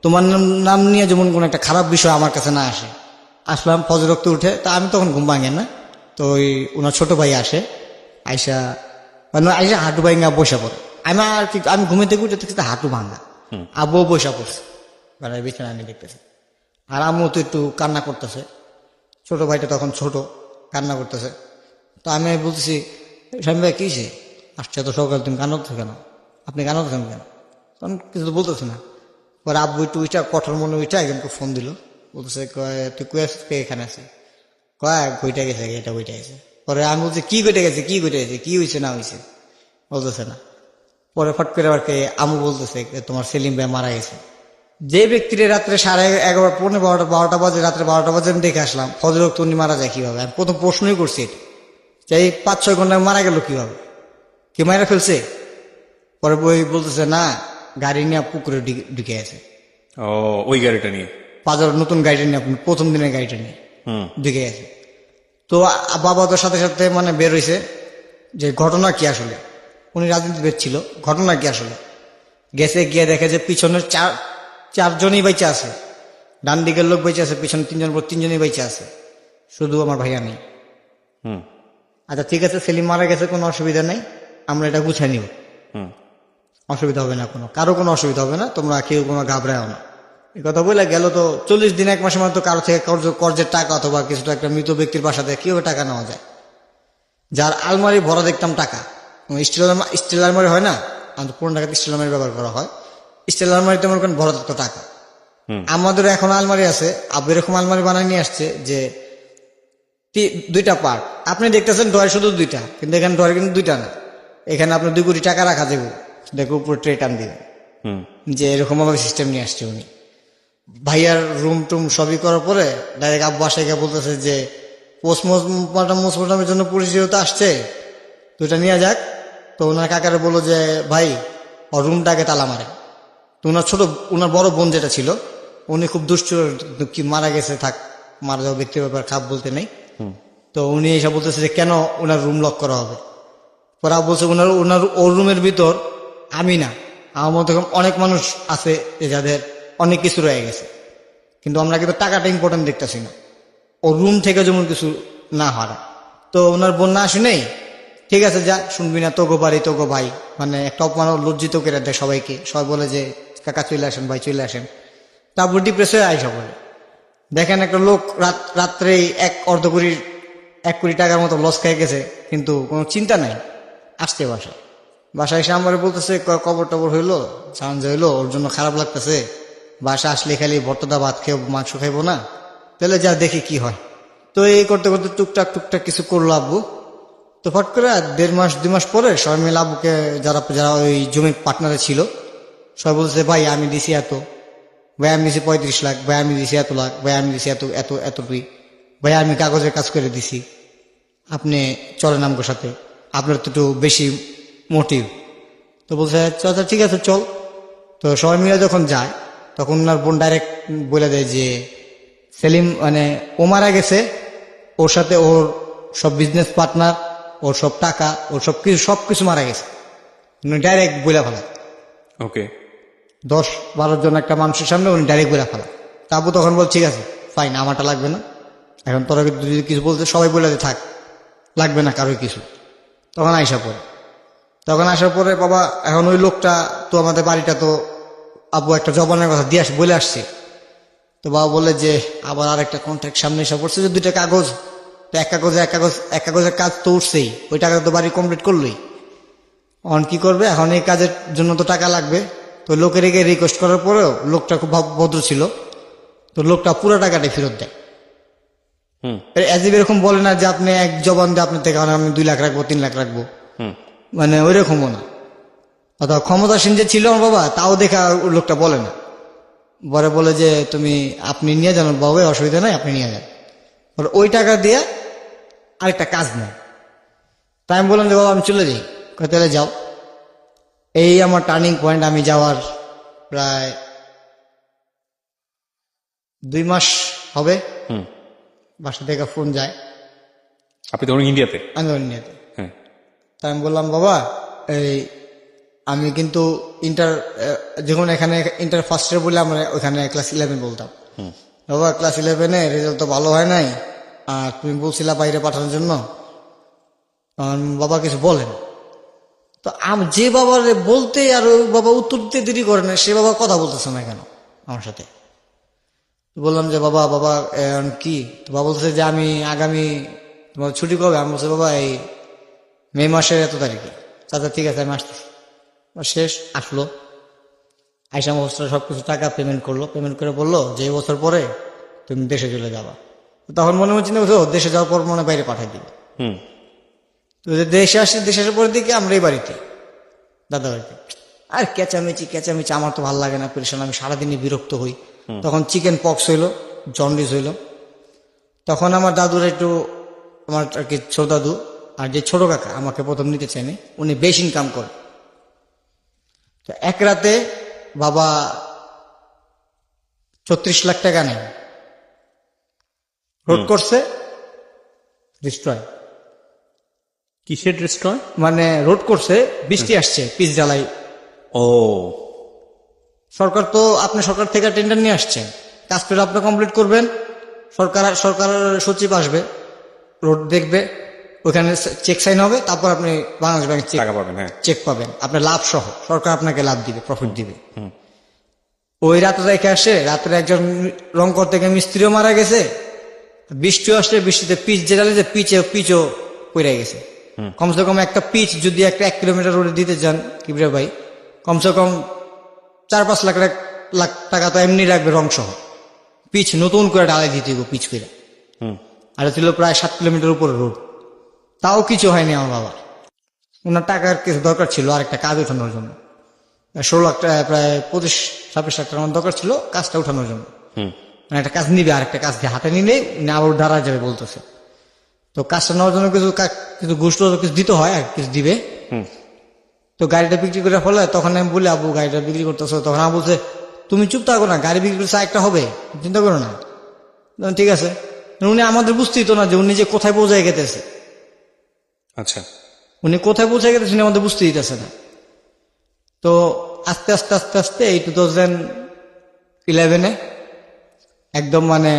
তোমার নাম নিয়ে যেমন কোন একটা খারাপ বিষয় আমার কাছে না আসে। আসলাম ফজর রক্ত উঠে, তা আমি তখন ঘুম ভাঙে না। তো ওই ওনার ছোট ভাই আসে, আইসা হাঁটু ভাঙা বসা পড়ে। আমি ঘুমে থেকে উঠে দেখছি হাঁটু ভাঙা, আবুও বসা পড়ছে বেড়ায় বিছানা, আমি দেখতেছি। আর আম্মু তো একটু কান্না করতেছে, ছোট ভাইটা তখন ছোট, কান্না করতেছে। তো আমি বলতেছি স্বামী ভাই কিসে আসছে এত সকাল, তুমি কান্নাতে কেন, আপনি কান্নাতেছেন কেন? তখন কিছু তো বলতেছে না। পরে আব্বু একটু উইটা কঠোর মনে উইটা একজনকে ফোন দিল, বলতেছে কয় তুই কয়ে আসছিস, কে এখানে আছে? কয় ঘুইটা গেছে, এটা ঘুইটা গেছে। পরে আমি বলছি কি ঘুইটা গেছে, কি ঘুইটা গেছে, কি হয়েছে না হয়েছে, বলতেছে না। পরে ফট করে আবার আমু বলতেছে তোমার সেলিম ভাই মারা গেছে। যে ব্যক্তির রাত্রে 11:30 পৌনে 12টা বাজে, রাত্রে 12টা বাজে আমি দেখে আসলাম, ফজর ওয়াক্তে উনি মারা যায় কিভাবে? আমি প্রথম প্রশ্নই করছি এটা, যে এই 5-6 ঘন্টা মারা গেল কিভাবে, কে মারা ফেলছে? পরে বই বলতেছে না, গাড়ি নিয়ে পুকুরে ঢুকে আছে। ও, ওই গাড়িটা নিয়ে, বাজার নতুন গাড়িটা নিয়ে, আপনি প্রথম দিনের গাড়িটা নিয়ে ঢুকে গেছে। তো বাবা তো সাথে সাথে মানে বের হয়েছে যে ঘটনা কি আসলে, উনি রাজনীতিবিদ ছিল, ঘটনা কি আসলে। গেছে গিয়ে দেখে যে পিছনের চারজনই বেঁচে আছে, ডান দিকের লোক বেঁচে আছে, পিছনে 3জনই বেঁচে আছে, শুধু আমার ভাইয়া নেই। আচ্ছা ঠিক আছে, সেলিম মারা গেছে, কোনো অসুবিধা নেই, আমরা এটা গুছাই নিব, অসুবিধা হবে না, কারো কোনো অসুবিধা হবে না, তোমরা কেউ কোনো ঘাবড়াও না। এই কথা বলে গেল। তো 40 দিন 1 মাসের মতো কারো থেকে কর্জের টাকা অথবা কিছুটা একটা মৃত ব্যক্তির বাসা থেকে কিভাবে টাকা নেওয়া যায়, যার আলমারি ভরা দেখতাম টাকা, স্টিল আলমারি হয় না, আমাদের পুরনো টাকাতে স্টিল আলমারি ব্যবহার করা হয়, স্টিল আলমারিতে মনে করেন ভরা থাকতো টাকা। আমাদের এখন আলমারি আছে, আবু এরকম আলমারি বানায় নিয়ে আসছে যে 2টা পার্ট, আপনি দেখতেছেন ড্রয়ার শুধু 2টা, কিন্তু এখানে ড্রয়ার কিন্তু 2টা না, এখানে আপনার 2 কোটি টাকা রাখা যাবে, দেখো উপরে ট্রে টান দিবে, যে এরকম ভাবে সিস্টেম নিয়ে আসছে উনি। ভাইয়ার রুম টুম সবই করার পরে ডাইরেক্ট আব্বু বাসায় গিয়ে বলতেছে যে পোস্টমর্টমের জন্য পুলিশ যেহেতু আসছে, তো এটা নিয়ে যাক। তো ওনার কাকারে বললো যে ভাই ওর রুমটাকে তালা মারে। তো ওনার বড় বোন যেটা ছিল, উনি খুব দুষ্ট, কি মারা গেছে থাক, মারা যাওয়া ব্যক্তির ব্যাপার খাপ বলতে নেই। তো উনি এসে বলতেছে যে কেন ওনার রুম লক করা হবে। পরে বলছে ওর রুমের ভিতর আমি না, আমার মতো অনেক মানুষ আছে যাদের অনেক কিছু রয়ে গেছে, কিন্তু আমরা কিন্তু টাকাটা ইম্পর্টেন্ট দেখতেছি না, ওর রুম থেকে যেমন কিছু না হারা। তো ওনার বোন না আসে নেই, ঠিক আছে যা, শুনবি না, তোগো বাড়ি তোগো ভাই, মানে একটা অপমান, লজ্জিত করে দেয় সবাইকে। সবাই বলে যে কাকা চলে আসেন, ভাই চলে আসেন। তারপর ডিপ্রেস হয়ে আইসা বলে দেখেন একটা লোক রাত্রে 1 কোটি টাকার মতো লস খেয়ে গেছে, কিন্তু কোনো চিন্তা নাই, আসতে বাসায় এসে আমার বলতেছে কবর টবর হইলো, সাহায্য হইলো, ওর জন্য খারাপ লাগতেছে, বাসা আসলে খালি ভর্তাদা ভাত খেয়ে মাংস খাইবো না, তাহলে যা দেখি কি হয়। তো এই করতে করতে টুকটাক কিছু করলো আব্বু। তো ফট করে 1.5 মাস 2 মাস পরে সবাই মিলে আব্বুকে, যারা ওই জমির পার্টনারে ছিল, সবাই বলছে ভাই আমি দিছি এত, ভাই আমি দিছি 35 লাখ, ভাই আমি দিছি এত লাখ, ভাই আমি দিছি এতটুই, ভাই আমি কাগজের কাজ করে দিছি, আপনি চলেন আমগোর সাথে, আপনার তো একটু বেশি মোটিভ। তো বলছে আচ্ছা ঠিক আছে চল। তো সবাই মিলে যখন যায়, তখন ওনার বোন ডাইরেক্ট বলে দেয় যে সেলিম মানে ও মারা গেছে, ওর সাথে ওর সব বিজনেস পার্টনার, ওর সব টাকা, ওর সবকিছু মারা গেছে, ডাইরেক্ট বইলা ফেলা। ওকে। 10-12 জন একটা মানুষের সামনে উনি ডাইরেক্ট বইলা ফেলা। তা আব্বু তখন বল ঠিক আছে ফাইন, আমারটা লাগবে না, এখন তোরা যদি কিছু বলতে সবাই বলে থাক, লাগবে না কারোর কিছু। তখন আসার পরে বাবা এখন ওই লোকটা তো আমাদের বাড়িটা তো আব্বু একটা জবানের কথা দিয়ে বলে আসছে। তো বাবা বলে যে আবার আরেকটা কন্ট্রাক্ট সামনে এসে পড়ছে, যে 2টা কাগজ, তো এক কাগজের কাজ তো উঠছেই, ওই টাকা তো বাড়ি কমপ্লিট করলোই। এখন কি করবে, এখন এই কাজের জন্য তো টাকা লাগবে। তো লোকের এগিয়ে রিকোয়েস্ট করার পরেও লোকটা খুব ভদ্র ছিল, তো লোকটা পুরো টাকাটাই ফেরত দেয়। এরকম বলে না যে আপনি এক জবান দিয়ে আপনার থেকে আমি 2 লাখ রাখবো 3 লাখ রাখবো, মানে ওই রকমও না। অথবা ক্ষমতাসীন যে ছিল আমার বাবা, তাও দেখা লোকটা বলে না, বলে যে আপনি নিয়ে যান বাবা, অসুবিধা নাই, আপনি নিয়ে যান। ওই টাকা দিয়ে আরেকটা কাজ নেই। তাই আমি বললাম যে বাবা আমি চলে যাই, তাহলে যাও। এই আমার টার্নিং পয়েন্ট। আমি যাওয়ার প্রায় 2 মাস হবে, বাসা থেকে ফোন যায়। আপনি তখন ইন্ডিয়াতে? আমি নিয়েতে। হ্যাঁ। তাই আমি বললাম বাবা আমি কিন্তু যখন এখানে ইন্টার ফার্স্ট ইয়ার বলে আমরা ওখানে ক্লাস 11 বলতাম। বাবা ক্লাস 11-এ রেজাল্ট তো ভালো হয় নাই, আর তুমি বলছিলা বাইরে পাঠানোর জন্য। বাবা কিছু বলেন, তো যে বাবার বলতে আর ওই বাবা উত্তর দিতে দেরি করে না, সে বাবা কথা বলতেছে না কেন আমার সাথে। বললাম যে বাবা কি? তো বাবা বলছে যে আমি আগামী তোমার ছুটি কবে? আমি বলছি বাবা এই মে মাসের এত তারিখে। চাচা ঠিক আছে আমি আসতেছি। শেষ আসলো, আইসা বছর সবকিছু টাকা পেমেন্ট করলো, পেমেন্ট করে বললো যে এই বছর পরে তুমি দেশে চলে যাবা। তখন মনে হচ্ছে না দেশে যাওয়ার পর মনে বাইরে পাঠাই দিবে। তো দেশে আসার পরের দিকে আমরা এই বাড়িতে, দাদা বাড়িতে, আর চেঁচামেচি আমার তো ভালো লাগে না, পেরেশান, আমি সারাদিনই বিরক্ত হই। তখন চিকেন পক্স হইলো, জন্ডিস হইলো। তখন আমার দাদুর একটু, আমার আর কি ছোট দাদু আর যে ছোট কাকা আমাকে প্রথম নিতে চায়নি, উনি বেশ ইনকাম করে। তো এক রাতে বাবা 34 লাখ টাকা নেয়, রোড করছে ডিস্ট্রয়। কিসের ডিস্ট্রয়? মানে রোড করছে, বৃষ্টি আসছে, পিচ ঢালাই। ও সরকার তো আপনি সরকার থেকে টেন্ডার নিয়ে আসছেন, কাজ করে আপনি কমপ্লিট করবেন, সরকার সচিব আসবে, রোড দেখবে, ওখানে চেক সাইন হবে, তারপর আপনি বাংলাদেশ ব্যাংক টাকা পাবেন। হ্যাঁ, চেক পাবেন, আপনার লাভ সহ, সরকার আপনাকে লাভ দিবে, প্রফিট দিবে। ওই রাতে রেখে আসে, রাত্রে একজন রং করতে গিয়ে মিস্ত্রিও মারা গেছে, বৃষ্টিও আসলে বৃষ্টিতে পিচ যেটালে যে পিচও পড়ে গেছে। কমসে কম একটা পিচ যদি একটা 1 কিলোমিটার রোডে দিতে যান কিবরিয়া ভাই, কমসে কম 4-5 লাখ টাকা তো এমনি রাখবে রং সহ। পিচ নতুন করে ঢালাই দিতে গো, পিচ করে। আর ছিল প্রায় 7 কিলোমিটার উপরে রোড, তাও কিছু হয়নি আমার বাবার। ওনার টাকার কিছু দরকার ছিল আরেকটা কাজ উঠানোর জন্য, 16 লাখ টাকা, প্রায় 25-26 লাখ টাকার দরকার ছিল কাজটা উঠানোর জন্য। মানে একটা কাজ নিবে, আরেকটা কাজ দিয়ে হাতে নিলে উনি আবার দাঁড়া যাবে বলতেছে। তো কাজটা নেওয়ার জন্য কিছু ঘুষ কিছু দিতে হয়, আর কিছু দিবে। তো গাড়িটা বিক্রি করে ফেলে, তখন আমি বলি আবু গাড়িটা বিক্রি করতেছো, তখন আমি বলছে তুমি চুপ থাকো না, গাড়ি বিক্রি করছে একটা হবে, চিন্তা করো না। ঠিক আছে, উনি আমাদের বুঝতেই তো না যে উনি যে কোথায় পৌঁছায় গেতেছে। আচ্ছা, উনি কোথায় পৌঁছে গেতেছে আমাদের বুঝতে দিতেছে না। তো আস্তে আস্তে আস্তে আস্তে এই 2011-এ একদম মানে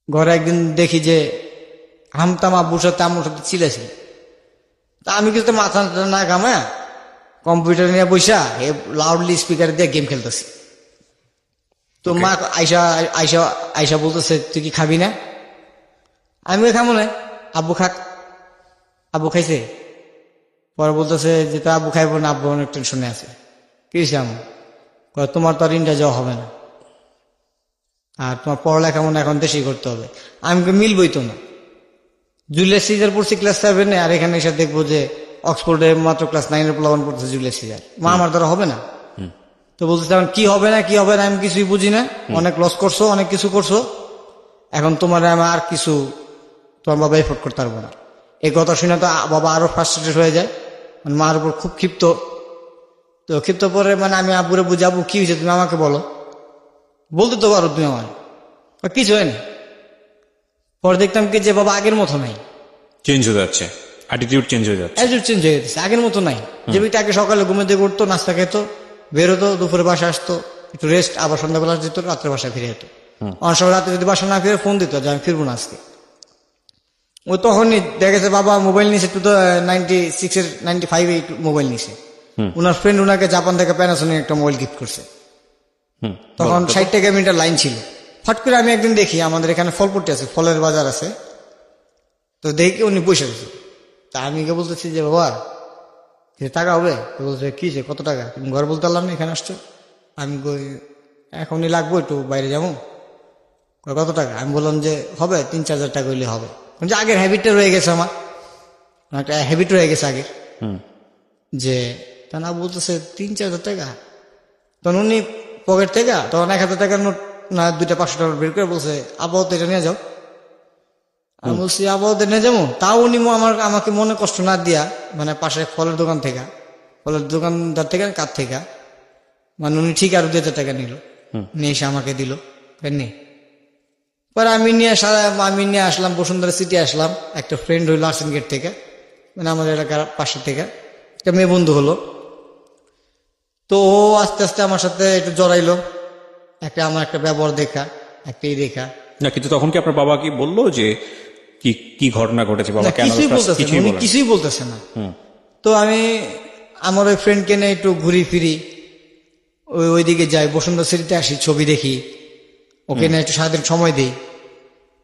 ঘরে একদিন দেখি যে হামতাম আব্বুর সাথে আম্মুর সাথে চিলেছিল। তা আমি কিন্তু মাথা না ঘামা কম্পিউটার নিয়ে বসা লাউডলি স্পিকার দিয়ে গেম খেলতেছি। তো মা আইসা বলতেছে তুই কি খাবি না? আমিও খাবো না, আব্বু খাক। আব্বু খাইছে, পরে বলতেছে যে তো আব্বু খাইবো না, আব্বু অনেক টেনশনে আছে। কি হয়েছে আম্মু? তোমার তো আর ইন্ডিয়া যাওয়া হবে না, আর তোমার পড়ালেখা মনে এখন দেশেই করতে হবে। আমি মিলবই তো না, জুলিয়াস সিজার পড়ছি ক্লাস 7-এ, আর এখানে এসে দেখবো যে অক্সফোর্ডে মাত্র ক্লাস 9-এর প্লাবন পড়ছে জুলিয়াস সিজার। মা আমার দ্বারা হবে না। তো বলতেছে এখন কি হবে না আমি কিছুই বুঝি না, অনেক লস করছো, অনেক কিছু করছো, এখন তোমার আমি আর কিছু তোমার বাবা এফোর্ট করতে পারবো না। এই কথা শুনে তো বাবা আরো ফ্রাস্ট্রেটেড হয়ে যায়, মানে মার উপর খুব ক্ষিপ্ত। তো ক্ষিপ্ত পরে মানে আমি আব্বুরে বুঝাবো কি হয়েছে তুমি আমাকে বলো। বলতে তো পারো তুমি আমার, কিছু হয়নি। পরে দেখতাম কি যে বাবা আগের মতো নাই, চেঞ্জ হয়ে যাচ্ছে, অ্যাটিটিউড চেঞ্জ হয়ে যাচ্ছে। অ্যাটিটিউড চেঞ্জ হয়ে গেছে, আগের মতো নাই। যে ব্যক্তি আগে সকালে ঘুমে দিয়ে করতো, নাস্তা খেতো, বেরোতো, দুপুরে বাসা আসতো, একটু রেস্ট, আবার সন্ধ্যাবেলা যেত, রাত্রে বাসায় ফিরে যেত। অনেক সময় রাতে যদি বাসা না ফিরে ফোন দিত যে আমি ফিরবো না আজকে। ও তখনই দেখা গেছে বাবা মোবাইল নিছে 96 95 মোবাইল নিছে। ওনার ফ্রেন্ড ওনাকে জাপান থেকে প্যানাসোনিক একটা মোবাইল গিফট করছে। তখন 60 টাকা মিটার লাইন ছিল। ফট করে আমি একদিন দেখি আমাদের এখানে ফলপট্টি আছে, ফলের বাজার আছে, তো দেখি উনি বসে গেছে। তা আমি কে বলতেছি যে বাবা কিছু টাকা হবে? তো বলছে কি যে কত টাকা? তুমি ঘর বলতে পারলাম না, এখানে আসছো। আমি কই এখনই লাগবো, একটু বাইরে যাবো। কয় কত টাকা? আমি বললাম যে হবে 3-4 হাজার টাকা হইলে হবে। যে আগের হ্যাবিটটা রয়ে গেছে, আমার একটা হ্যাবিট রয়ে গেছে আগের, যে তা না বলতেছে 3-4 হাজার টাকা। তখন উনি পকেট থেকে তখন 1,000 টাকার নোট না 2টা 500 টাকা বের করে বলছে আপাতত এটা নিয়ে যাও। আমি বলছি আপাতত নিয়ে যাবো। তাও উনি আমাকে মনে কষ্ট না দিয়া, মানে পাশে ফলের দোকান থেকে, ফলের দোকানদার থেকে কার থেকে, মানে উনি ঠিক আরো 2,000 টাকা নিল, নিয়ে এসে আমাকে দিল। নে পরে আমি নিয়ে আসলাম বসুন্ধরা সিটি আসলাম। একটা ফ্রেন্ড হইলো আর্সেন গেট থেকে, মানে আমাদের এলাকার পাশের থেকে একটা মেয়ে বন্ধু হলো। তো ও আস্তে আস্তে আমার সাথে একটু জড়াইলো, আমার একটা ব্যবহার দেখা, একটা দেখা। না, কিন্তু তখন কি আপনার বাবা কি বললো যে কি কি ঘটনা ঘটেছে? বাবা কেন কিছুই বলতেছে না, উনি বলেন? কিছুই বলতেছে না। তো আমি আমার ওই ফ্রেন্ডকে নিয়ে একটু ঘুরি ফিরি, ওইদিকে যাই, বসুন্ধরা সিটিতে আসি, ছবি দেখি, ওকে নিয়ে একটু সারাদিন সময় দিই।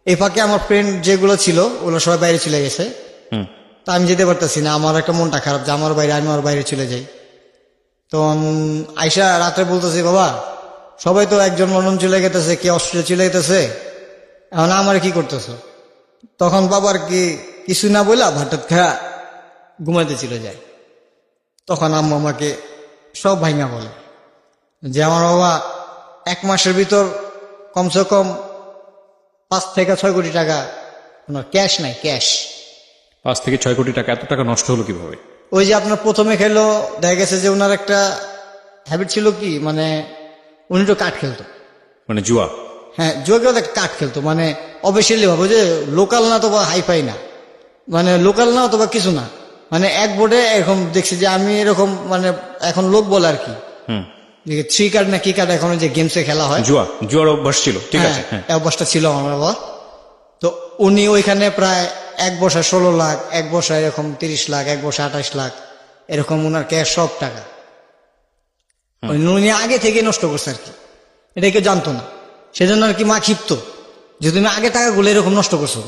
এই ফাঁকে আমার ফ্রেন্ড যেগুলো ছিল ওগুলো সবাই বাইরে চলে গেছে। তা আমি যেতে পারতেছি না, আমার একটা মনটা খারাপ যে আমার বাইরে, আমি আমার বাইরে চলে যাই। তখন আইসা রাত্রে বলতেছি বাবা সবাই তো একজন লন্ডন চলে গেতেছে, কে অস্ট্রেলিয়া চলে গেতেছে, এখন আমার কি করতেছো? তখন বাবার কি কিছু না বললা ভাটাত খায়া ঘুমাইতে চলে যায়। তখন আম্মু আমাকে সব ভাইঙা বলে যে আমার বাবা 1 মাসের ভিতর কমসে কম 5 থেকে 6 কোটি টাকা ক্যাশ নাই, ক্যাশ 5 থেকে 6 কোটি টাকা, এত টাকা নষ্ট হলো কিভাবে? ওই যে আপনার প্রথমে খেলো, দেখা গেছে যে ওনার একটা হ্যাবিট ছিল কি, মানে উনি তো কাঠ খেলতো, মানে জুয়া? হ্যাঁ জুয়া খেলতো, কাঠ খেলতো, মানে অফিসিয়ালি ভাবে যে লোকাল না তো বা হাইফাই না, মানে লোকাল না অথবা কিছু না, মানে এক বোর্ডে এরকম দেখছি যে আমি এরকম, মানে এখন লোক বলে আর কি, 3 কার্ড না কি কার্ড এখন যে গেমসে খেলা হয়, জুয়ার অভ্যাস ছিল, ঠিক আছে, হ্যাঁ এই অভ্যাসটা ছিল আমার বাবা। তো উনি ওইখানে প্রায় এক বসায় 16 লাখ, এক বসায় এরকম 30 লাখ, এক বসায় 28 লাখ, এরকম ওনার ক্যাশ সব টাকা উনি আগে থেকে নষ্ট করছে আর কি, এটা কেউ জানতো না। সেজন্য আর কি মা ক্ষিপ্ত যে তুমি আগে টাকাগুলো এরকম নষ্ট করছো,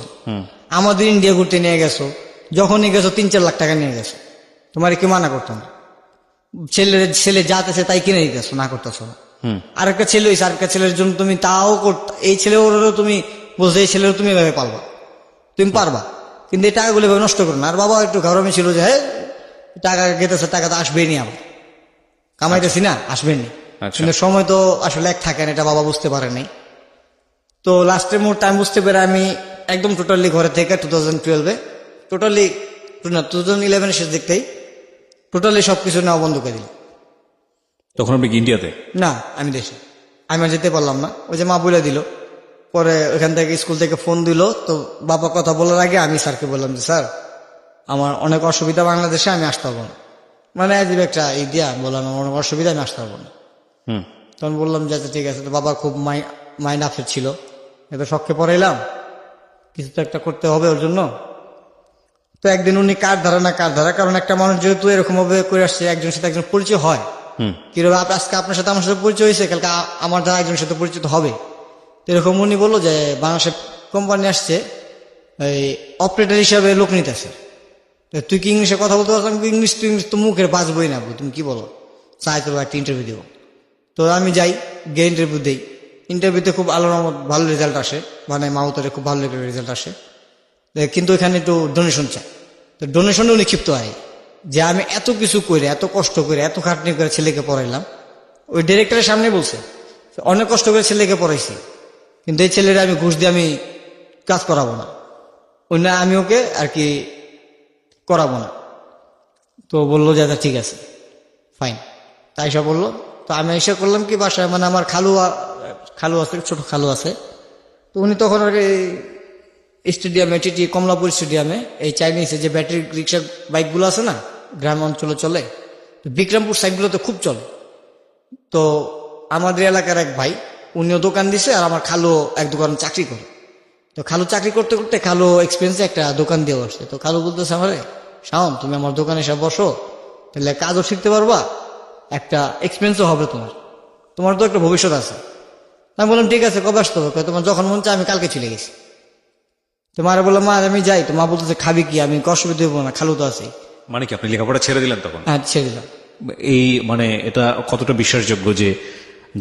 আমাদের ইন্ডিয়া ঘুরতে নিয়ে গেছো, যখনই গেছো 3-4 লাখ টাকা নিয়ে গেছো, তোমার কি মানা করতো না? ছেলে যাতেছে তাই কিনে দিতেছো, না করতেছো না। আরেকটা ছেলে হয়েছে, আরেকটা ছেলের জন্য তুমি তাও এই ছেলেরও তুমি বলছো এই ছেলেরও তুমি এভাবে পালবা, তুমি পারবা, কিন্তু এই টাকাগুলো এভাবে নষ্ট করো না। আর বাবা একটু গরমে ছিল যে হ্যাঁ টাকা গেতেছে, টাকা তো আসবেই নি, আবার কামাইতেছি না, আসবেন নি, কিন্তু সময় তো আসলে এক থাকে না, এটা বাবা বুঝতে পারে নাই। তো লাস্টের মুহূর্তে আমি বুঝতে পেরে আমি একদম টোটালি ঘরে থেকে 2012-এ টোটালি 2011-এর শেষ দেখতেই টোটালি সবকিছু নেওয়া বন্ধ করে দিল। তখন আপনি কি ইন্ডিয়াতে? না, আমি দেশে, আমি আর যেতে পারলাম না, ওই যে মা বলে দিল। পরে ওখান থেকে স্কুল থেকে ফোন দিল, তো বাবা কথা বলার আগে আমি স্যারকে বললাম যে স্যার আমার অনেক অসুবিধা বাংলাদেশে, আমি আসতে পারবো না, মানে আজীব একটা দিয়া বললাম আমার অনেক অসুবিধা, আমি আসতে পারবো না। তখন বললাম যে আচ্ছা ঠিক আছে। তো বাবা খুব মাইন্ড আপসেট ছিল, এত শখকে পড়াইলাম, কিছু তো একটা করতে হবে ওর জন্য। তো একদিন উনি কার ধারা, কারণ একটা মানুষ যেহেতু এরকম ভাবে করে আসছে, একজনের সাথে একজন পরিচয় হয়, কিভাবে আজকে আপনার সাথে আমার সাথে পরিচয় হয়েছে, কালকে আমার দ্বারা একজনের সাথে পরিচিত হবে। তো এরকম উনি বললো যে বাংলাদেশের কোম্পানি আসছে, এই অপারেটর হিসাবে লোক নিতেছে, তুই কি ইংলিশে কথা বলতে পারছ? ইংলিশ তো মুখের বাঁচবই না, তুমি কি বলো, চাই তো একটা ইন্টারভিউ দিব। তো আমি যাই, গিয়ে ইন্টারভিউ দিই। ইন্টারভিউতে খুব ভালো রেজাল্ট আসে, মানে মাউতারে খুব ভালো রেজাল্ট আসে, কিন্তু এখানে একটু ডোনেশন চাই। তো ডোনেশনে উনি ক্ষিপ্ত হয় যে আমি এত কিছু করে, এত কষ্ট করে, এত খাটনি করে ছেলেকে পড়াইলাম। ওই ডিরেক্টরের সামনে বলছে অনেক কষ্ট করে ছেলেকে পড়াইছি, কিন্তু এই ছেলেরা আমি ঘুষ দিয়ে আমি কাজ করাবো না, ওই না আমি ওকে আর কি করাবো না। তো বললো যে আচ্ছা ঠিক আছে ফাইন, তাই সব বললো। তো আমি এসে করলাম কি বাসায়, মানে আমার খালু আছে, ছোট খালু আছে। তো উনি তখন আর স্টেডিয়ামে, টিটি কমলাপুর স্টেডিয়ামে এই চাইনিজে যে ব্যাটারি রিক্সা বাইকগুলো আছে না, গ্রাম অঞ্চলে চলে, তো বিক্রমপুর সাইডগুলোতে খুব চলে। তো আমাদের এলাকার এক ভাই, উনিও দোকান দিছে, আর আমার খালু এক দোকান চাকরি করে। তো খালু চাকরি করতে করতে খালু এক্সপিরিয়েন্সে একটা দোকান দিয়ে বসছে। তো খালু বলতেছে আমারে, শাওন তুমি আমার দোকানে এসে বসো, তাহলে কাজও শিখতে পারবা, একটা এক্সপিরিয়েন্সও হবে, তোমার তো একটা ভবিষ্যৎ আছে। আমি বললাম ঠিক আছে, কবে আসতে হবে? কয়, তোমার যখন মন চায়, আমি কালকে চলে গেছি। তো মারা বললাম, মা আমি যাই। তো মা বলতেছে খাবি কি? আমি অসুবিধা দেবো না, খালু তো আছে। মানে কি আপনি লেখাপড়া ছেড়ে দিলেন তখন? হ্যাঁ, ছেড়ে দিলাম। এই মানে এটা কতটা বিশ্বাসযোগ্য যে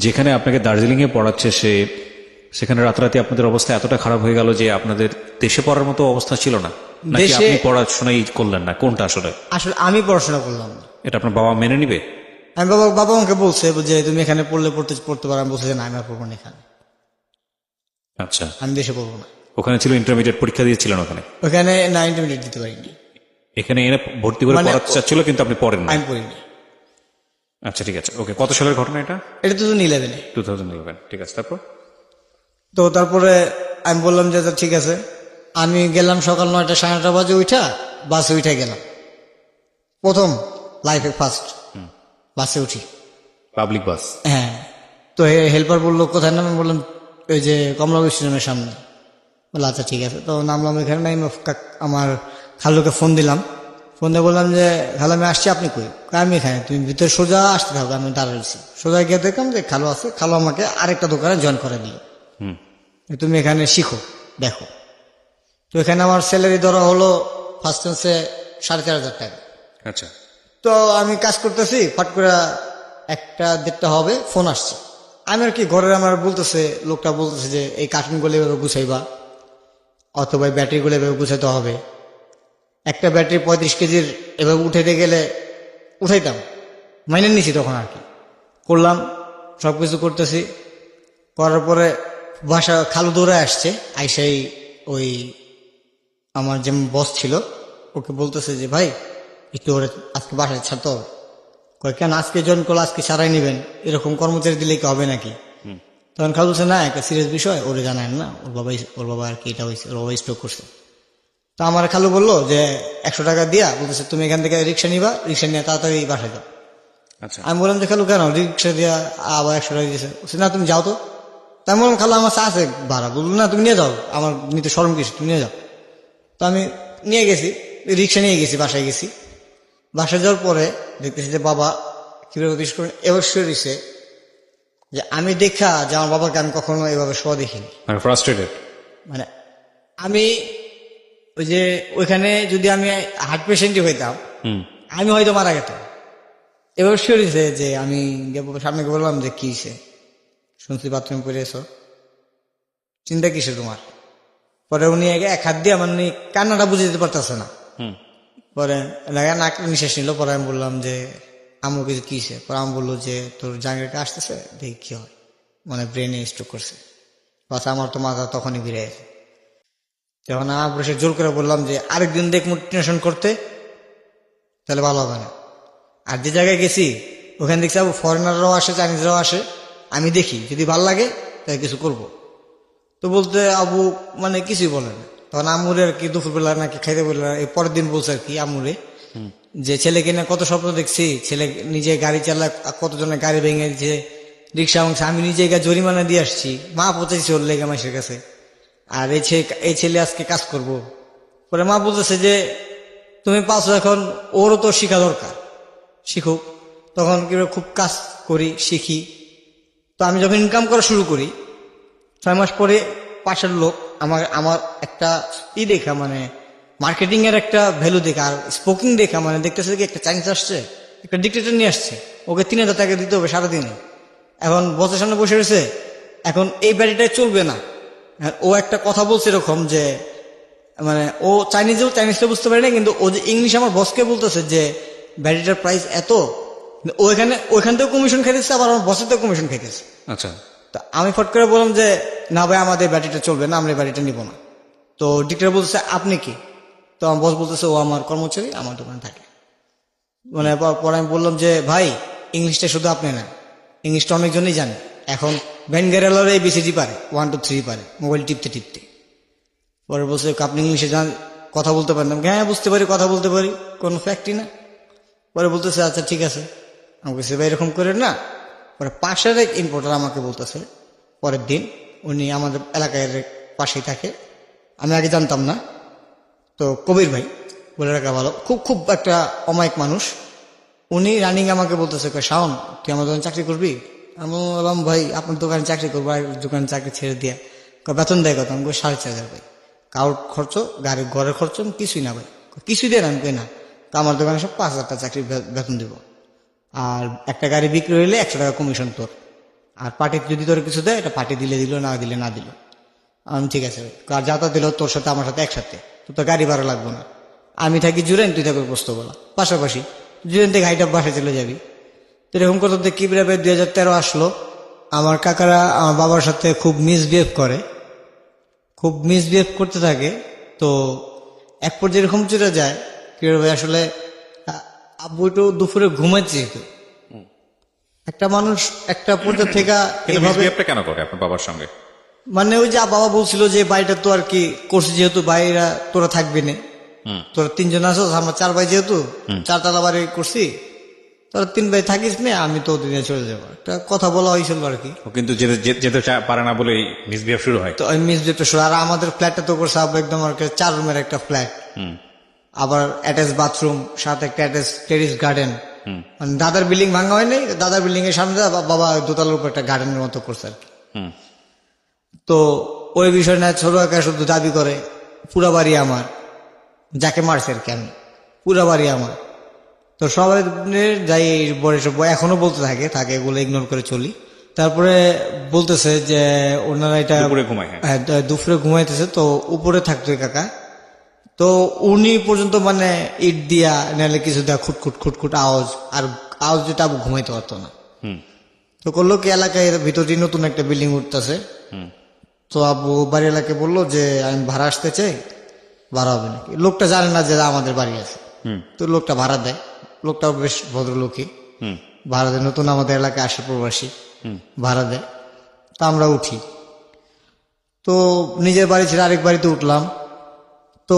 যেখানে আপনাকে দার্জিলিং এ পড়াচ্ছে সেখানে রাতারাতি আপনাদের অবস্থা এতটা খারাপ হয়ে গেল যে আপনাদের দেশে পড়ার মতো অবস্থা ছিল না, নাকি দেশে- আপনি পড়াশোনাই করলেন না? কোনটা আসলে? আসলে আমি পড়াশোনা করলাম না। এটা আপনার বাবা মেনে নিবে? আমি বাবা আমাকে বলছে যে তুমি এখানে পড়তে পারো। আমি বলছি যে না, আমি আর পড়বো না এখানে, আচ্ছা, আমি দেশে পড়বো না। ওখানে ছিল ইন্টারমিডিয়েট পরীক্ষা দিয়েছিলেন ওখানে? ওখানে না, ইন্টারমিডিয়েট দিতে পারিনি, এখানে এনে ভর্তি করে মানে পড়াতে চাচ্ছিল কিন্তু আপনি পড়েন না? আমি পড়িনি। আচ্ছা ঠিক আছে, ওকে। কত সালের ঘটনা এটা? এটা তো 2011-এ। 2011। ঠিক আছে, তারপর? তো তারপরে আমি বললাম যে ঠিক আছে। আমি গেলাম সকাল 9টা 9:30 বাজে উঠা, বাসে উঠে গেলাম। প্রথম লাইফে ফার্স্ট বাসে উঠি। Public bus? হ্যাঁ। তো হেল্পার বললো কোথায় নাম? বললাম ওই যে কমলাপুর স্টেশনের সামনে। বললো আচ্ছা ঠিক আছে। তো নামলাম এখানে। আমার খালুকে ফোন দিলাম। ফোন দিয়ে বললাম যে খালু আমি আসছি, আপনি কই? আমি এখানে, তুমি ভিতরে সোজা আসতে থাকো। আমি দাঁড়াইছি, সোজা গিয়ে দেখলাম যে খালু আছে। খালু আমাকে আরেকটা দোকানে জয়েন করে দিল, তুমি এখানে শিখো, দেখো। তো এখানে আমার স্যালারি ধরা হলো ফার্স্ট সেন্সে 4,500 টাকা। আচ্ছা। তো আমি কাজ করতেছি, ফট করে 1-1:30 হবে, ফোন আসছে। আমি আর কি ঘরের আমার বলতেছে, লোকটা বলতেছে যে এই কার্টুনগুলো এভাবে গুছাইবা, অথবা এই ব্যাটারিগুলো এভাবে গুছাইতে হবে। একটা ব্যাটারি 35 কেজির এভাবে উঠাইতে গেলে উঠাইতাম, মাইনে নিছি তখন আর কি। করলাম, সবকিছু করতেছি। করার পরে বাসা খালু দৌড়ে আসছে। আইসাই ওই আমার যে বস ছিল ওকে বলতেছে যে ভাই একটু ওরে আজকে বাসায় ছাড়তে হবে। কয় কেন? আজকে জয়েন করলে আজকে সারাই নেবেন, এরকম কর্মচারী দিলে কি হবে নাকি? তখন খালু বলছে না, একটা সিরিয়াস বিষয়, ওরে জানায় না, ওর বাবা আর কি এটা হয়েছে, ওর বাবা স্ট্রোক করছে। তো আমার খালু বললো যে 100 টাকা দিয়া বলতেছে তুমি এখান থেকে রিক্সা নিবা, রিক্সা নিয়ে তাড়াতাড়ি বাসায় যাও। আচ্ছা। আমি বললাম যে খালু কেন রিক্সা দিয়া আবার 100 টাকা দিয়েছে? বলছে না তুমি যাও তো। তাই বললাম খালু আমার চা আছে ভাড়া। বললো না তুমি নিয়ে যাও, আমার নিতে শরম কিছু, তুমি নিয়ে যাও। তো আমি নিয়ে গেছি, রিক্সা নিয়ে গেছি, বাসায় গেছি। বাসায় যাওয়ার পরে দেখতেছি যে বাবা কিভাবে বিশেষ করে এবার শুয়ে দিছে, যে আমি দেখা যে আমার বাবাকে আমি কখনো এভাবে শোয়া দেখিনি। মানে ফ্রাস্ট্রেটেড? মানে আমি ওই যে ওইখানে যদি আমি হার্ট পেশেন্টই হইতাম, আমি হয়তো মারা গেতাম। এবার শুয়ে দিছে যে আমি সামনে বললাম যে কি হইছে? শুনছি বাথরুমে পড়ে এসো, চিন্তা কিসে তোমার? পরে উনি এক হাত দিয়ে আমার কান্নাটা বুঝে দিতে পারতেছে না। পরে নাক নিঃশ্বাস নিল। পরে আমি বললাম যে আমার কিছু কিসে? পরে আমি বললো যে তোর জাঙ্গিটা আসতেছে, দেখি কি হয়, মানে ব্রেনে স্ট্রোক করছে। বাস আমার তো মাথা তখনই ঘিরে গেছে। যখন আমার বসে জোর করে বললাম যে আরেকদিন দেখ মোটিভেশন করতে, তাহলে ভালো হবে না। আর যে জায়গায় গেছি ওখানে দেখছি আবু ফরেনাররাও আসে, চাইনিজরাও আসে, আমি দেখি যদি ভাল লাগে তাই কিছু করব। তো বলতে আবু মানে কিছুই বলে না। তখন আমুরে আর কি দুপুরবেলা নাকি খাইতে বলল, এই পরের দিন বলছে আর কি আমুরে যে ছেলেকে না কত স্বপ্ন দেখছি, ছেলে নিজে গাড়ি চালায়, কতজনের গাড়ি ভেঙে দিচ্ছে, রিক্সা ভাঙছে, আমি নিজে জরিমানা দিয়ে আসছি, মা পচাইছি ওর লেগে মাসের কাছে, আর এই ছেলে আজকে কাজ করব। পরে মা বলতেছে যে তুমি পাচ্ছ, এখন ওরও তো শিখা দরকার, শিখুক। তখন কি খুব কাজ করি, শিখি। তো আমি যখন ইনকাম করা শুরু করি 6 মাস পরে পাশের লোক আমার একটা দেখা, মানে মার্কেটিং এর একটা ভ্যালু দেখা আর স্পোকিং দেখা, মানে দেখতেছে কি একটা চাইনিজ আসছে, একটা ডিক্টেটর নিয়ে আসছে, ওকে 3,000 টাকা দিতে হবে সারাদিনে। এখন বসের সামনে বসে রয়েছে, এখন এই ব্যাটারিটাই চলবে না। ও একটা কথা বলছে এরকম যে মানে ও চাইনিজটা বুঝতে পারে না, কিন্তু ও যে ইংলিশ আমার বসকে বলতেছে যে ব্যাটারিটার প্রাইস এত, ওইখান থেকেও কমিশন খাইতেছে, আবার আমার বসের থেকেও কমিশন খাইতেছে। আচ্ছা। তা আমি ফট করে বললাম যে না ভাই, আমাদের ব্যাটারিটা চলবে না, আমরা ব্যাটারিটা নিব না। তো ডিক্টেটর বলতেছে আপনি কি? তো আমার বস বলতেছে ও আমার কর্মচারী, আমার দোকানে থাকে। মানে পরে আমি বললাম যে ভাই ইংলিশটা শুধু আপনি না, ইংলিশটা অনেকজনই জানে। এখন ভ্যান গ্যারেলার ABCD পারে, 1 2 3 পারে মোবাইল টিপতে টিপতে। পরে বলছে আপনি ইংলিশে কথা বলতে পারেন? হ্যাঁ বুঝতে পারি, কথা বলতে পারি, কোনো ফ্যাক্টই না। পরে বলতেছে আচ্ছা ঠিক আছে, আমাকে সে এরকম করেন না। পরে পাশের এক ইম্পোর্টার আমাকে বলতেছে পরের দিন, উনি আমাদের এলাকায় পাশেই থাকে, আমি আগে জানতাম না। তো কবির ভাই বলে রাখা ভালো, খুব খুব একটা অমায়িক মানুষ। উনি রানিং আমাকে বলতেছে শাওন তুই আমার দোকানে চাকরি করবি? আমি বললাম ভাই আপনার দোকানে চাকরি করবো, আর দোকানে চাকরি ছেড়ে দিয়া বেতন দেয় কত? আমি 4,500 ভাই। কাউর খরচ, গাড়ির ঘরের খরচ কিছুই না ভাই। কিছুই দেন? আমি কই না। তো আমার দোকানে সব 5,000 টাকা চাকরি বেতন দিব, আর একটা গাড়ি বিক্রি হইলে 100 টাকা কমিশন তোর, আর পার্টি যদি তোর কিছু দেয় এটা পার্টি দিলে দিল, না দিলে না দিল। আমি ঠিক আছে ভাই, আর যাতা দিল তোর সাথে আমার সাথে একসাথে, তো গাড়ি ভাড়া লাগবো না। আমি থাকি জুরেন, তুই থাকবি পোস্তগোলা, পাশাপাশি জুরেন থেকে হাইটা বাসায় চলে যাবি। তো এরকম করতে কি প্রায় 2013 আসলো। আমার কাকারা আমার বাবার সাথে খুব মিসবিহেভ করে, খুব মিসবিহেভ করতে থাকে। তো এক পর্যায়ে এরকম চলে যায় কি ভাই, আসলে আব্বু একটু দুপুরে ঘুমাইতে যেত। একটা মানুষ একটা পর্যায়ে থেকে এভাবে কেন করে আপনার বাবার সঙ্গে? মানে ওই যে বাবা বলছিল যে বাড়িটা তো আর কি করছি, যেহেতু বাইরা তোরা থাকবি না, তোরা 3 জন আছো, আমরা 4 ভাই, যেহেতু 4 তলা বাড়ি করছি, তোরা 3 ভাই থাকিস না, আমি তো দিনে চলে যাবো, একটা কথা বলা হয়েছিল আর কি। কিন্তু যেতে পারে না বলে মিসবিহেভ শুরু হয়। তো আমি মিসবিহেভটা শুরু, আর আমাদের ফ্ল্যাটটা তো করছে আব্বা একদম আর কি 4 রুমের একটা ফ্ল্যাট, আবার অ্যাটাচ বাথরুম, সাথে একটা অ্যাটাচ টেরিস গার্ডেন। মানে দাদার বিল্ডিং ভাঙা হয়নি, দাদার বিল্ডিং এর সামনে বাবা দোতলার উপর একটা গার্ডেনের মতো করছে আর কি। তো ওই বিষয় না, ছোট একা শুধু দাবি করে পুরা বাড়ি আমার, যাকে মারছে আর কি, আমি পুরা বাড়ি আমার। তো সবাই যাই এখনো বলতে থাকে, এগুলো ইগনোর করে চলি। তারপরে বলতেছে যে ওনারা এটা ঘুমায়, দুপুরে ঘুমাইতেছে, তো উপরে থাকতো কাকা। তো উনি পর্যন্ত মানে ইট দিয়া নাহলে কিছু দেয়া খুটখুট খুটখুট আওয়াজ, আর আওয়াজ যেটা আবু ঘুমাইতে পারতো না। তো করলো কি, এলাকায় ভিতরে নতুন একটা বিল্ডিং উঠতেছে, তো আবু বাড়ি এলাকায় বললো যে আমি ভাড়া আসতে চাই, ভাড়া হবে নাকি? লোকটা জানে না যে আমাদের বাড়ি আছে, তো লোকটা ভাড়া দেয়। লোকটাও বেশ ভদ্রলোকই, ভাড়া দেয়। নতুন আমাদের এলাকায় আসে প্রবাসী, ভাড়া দেয়। তা আমরা উঠি, তো নিজের বাড়ি ছেড়ে আরেক বাড়িতে উঠলাম। তো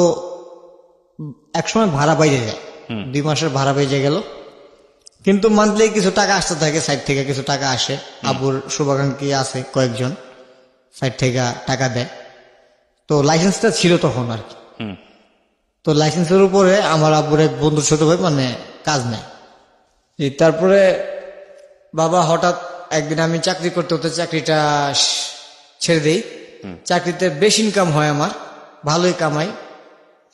একসময় ভাড়া বাইরে যায়, 2 মাসের ভাড়া বেজে গেল। কিন্তু মান্থলি কিছু টাকা আসতে থাকে, সাইড থেকে কিছু টাকা আসে। আবুর শুভাকাঙ্ক্ষী আছে কয়েকজন, সাইড থেকে টাকা দেয়। তো লাইসেন্সটা ছিল তখন আর কি। তো লাইসেন্সের উপরে আমার আব্বুর এক বন্ধুর ছোট ভাই মানে কাজ নেয়। তারপরে বাবা হঠাৎ একদিন, আমি চাকরি করতে হতে চাকরিটা ছেড়ে দেই। চাকরিতে বেশ ইনকাম হয় আমার, ভালোই কামাই।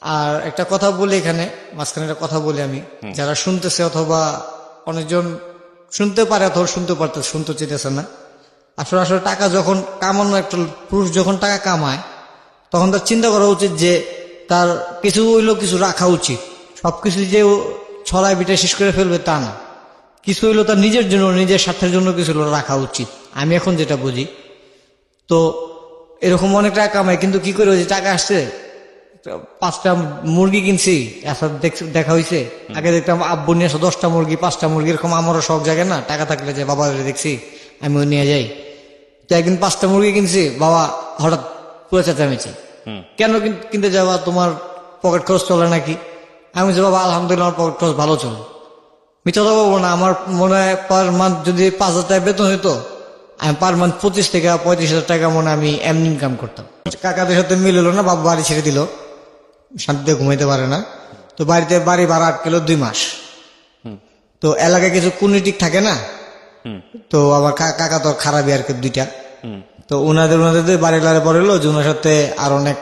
আর একটা কথা বলি এখানে, মাঝখানে একটা কথা বলি আমি, যারা শুনতেছে অথবা অনেকজন শুনতে পারে অথবা শুনতে চেতেছে না। আসলে টাকা যখন কামানো, একটা পুরুষ যখন টাকা কামায় তখন তার চিন্তা করা উচিত যে তার কিছু হইলেও কিছু রাখা উচিত। সবকিছু যে ছড়ায় বিটা শেষ করে ফেলবে তা না, কিছু হইলো তার নিজের জন্য, নিজের স্বার্থের জন্য কিছু হলো রাখা উচিত, আমি এখন যেটা বুঝি। তো এরকম অনেক টাকা কামাই, কিন্তু কি করে, ওই যে টাকা আসছে 5টা মুরগি কিনছি, দেখা হয়েছে। আগে দেখতাম আব্বু নিয়ে আসে 10টা মুরগি, 5টা মুরগি, এরকম আমারও শখ জাগে না, টাকা থাকলে যে বাবা দেখছি আমিও নিয়ে যাই। তো একদিন 5টা মুরগি কিনছি, বাবা হঠাৎ পুরো চেঁচামেচি, কেন কিনতে যাবা, তোমার পকেট খরচ চলে নাকি? আমি বলছি বাবা আলহামদুলিল্লাহ আমার পকেট খরচ ভালো চলে। মিথ্যা কথা বলবো না, আমার মনে হয় পার মান্থ যদি 5,000 টাকা বেতন হইতো, আমি পার মান্থ 25 থেকে 35,000 টাকা মনে আমি এমনি ইনকাম করতাম। কাকাদের সাথে মিল হলো না, বাবা বাড়ি ছেড়ে দিল, শান্তিতে ঘুমাইতে পারে না। তো বাড়ি ভাড়া আটকেল 2 মাস। তো এলাকায় কিছু কুনিটিক থাকে না, তো আমার কাকা তো খারাপই আর কি 2টা। তো ওনাদের বাড়ি লারে পড়েলো যে ওনার সাথে আর অনেক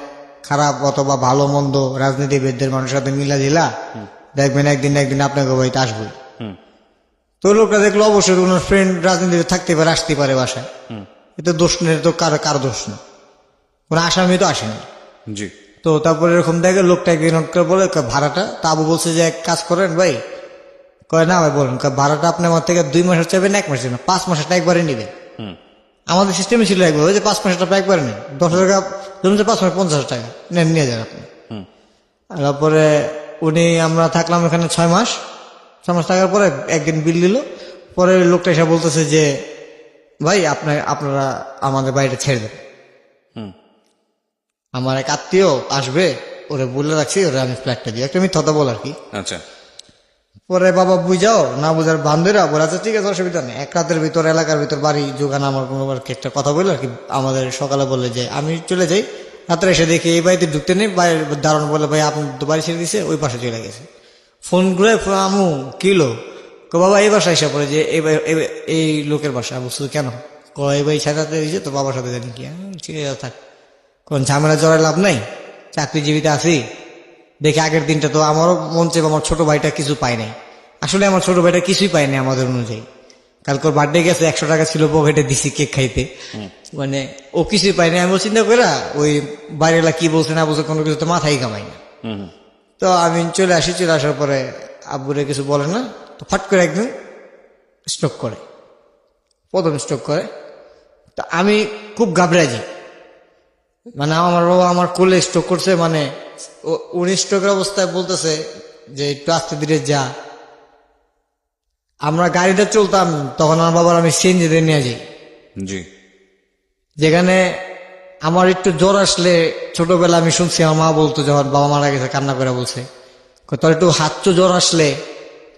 খারাপ অথবা ভালো মন্দ রাজনীতিবিদদের মানুষের সাথে মিলা দিলা, দেখবেন একদিন আপনাকে বাড়িতে আসবই। তো লোকটা দেখলো অবশ্যই ওনার ফ্রেন্ড রাজনীতিবিদ থাকতে পারে, আসতে পারে বাসায়, এতে দোষ নেই, তো কারো দোষ না, কোনো আসামি তো আসেনি। জি। তো তারপরে এরকম দেখে লোকটা একদিন বলে ভাড়াটা, তা আবু বলছে যে এক কাজ করেন ভাই, কয় না ভাই বলেন, ভাড়াটা আপনি আমার থেকে 2 মাসের চাইবেন, 1 মাসের না, 5 মাসেরটা একবারে নিবেন। আমাদের সিস্টেমে ছিল একবার, ওই যে 5 মাসের টাকা একবারে নেন, 10,000 টাকা জমিতে 5 মাস 50,000 টাকা নেন, নিয়ে যান আপনি। তারপরে আমরা থাকলাম এখানে 6 মাস। 6 মাস থাকার পরে একদিন বিল দিল। পরে লোকটা এসে বলতেছে যে ভাই আপনারা আমাদের বাড়িটা ছেড়ে দেন। আমার এক আত্মীয় আসবে, ওরে বলে রাখছি, ওরে আমি ফ্ল্যাটটা দিই, একটা মিথ্যা কথা বল আর কি। আচ্ছা, পরে বাবা বুঝাও না বুঝার বান্ধবীরা বলে আচ্ছা ঠিক আছে অসুবিধা নেই, এক রাতের ভিতর এলাকার ভিতর বাড়ি যোগান আমার কোনো একটা কথা বলে আর কি। আমাদের সকালে বলে যে আমি চলে যাই, রাত্রে এসে দেখি এই বাড়িতে ঢুকতে নেই, বাইরের দারুণ বলে ভাই আপনি তো বাড়ি ছেড়ে দিছে, ওই পাশে চলে গেছে। ফোন ঘুরে আমু কিলো বাবা এই বাসা এসে পড়ে যে এই লোকের বাসা। বুঝছো কেন? এই ভাই সাজাতে দিয়েছে তো বাবার সাথে জানি কি। ঠিক আছে থাক, কোন ঝামেলা জড়ায় লাভ নাই, চাকরিজীবীতে আছি। দেখে আগের দিনটা তো আমারও মন চেয়ে আমার ছোট ভাইটা কিছু পাই নাই। আসলে আমার ছোট ভাইটা কিছুই পায়নি আমাদের অনুযায়ী। কালকে বার্থডে গেছে, 100 টাকা ছিল পকেটে দিছি কেক খাইতে, মানে ও কিছুই পায়নি। আমি চিন্তা করে ওই বাইরেলা কি বলছে না বলছে কোনো কিছু তো মাথায় কামাই না। তো আমি চলে আসি, চলে আসার পরে আব্বুরে কিছু বলে না, তো ফাট করে একদিন স্ট্রোক করে, প্রথম স্ট্রোক করে। তো আমি খুব ঘাবড়াই যাই, মানে আমার বাবা আমার কোলে স্ট্রোক করছে, মানে উনি স্ট্রোকের অবস্থায় বলতেছে যে একটু আস্তে ধীরে যা। আমরা গাড়িটা চলতাম তখন আমার বাবার আমি সিএনজিতে নিয়ে যাই, জি, যেখানে আমার একটু জ্বর আসলে ছোটবেলা আমি শুনছি আমার মা বলতো যখন বাবা মারা গেছে কান্না করে বলছে তোর একটু হাত জ্বর আসলে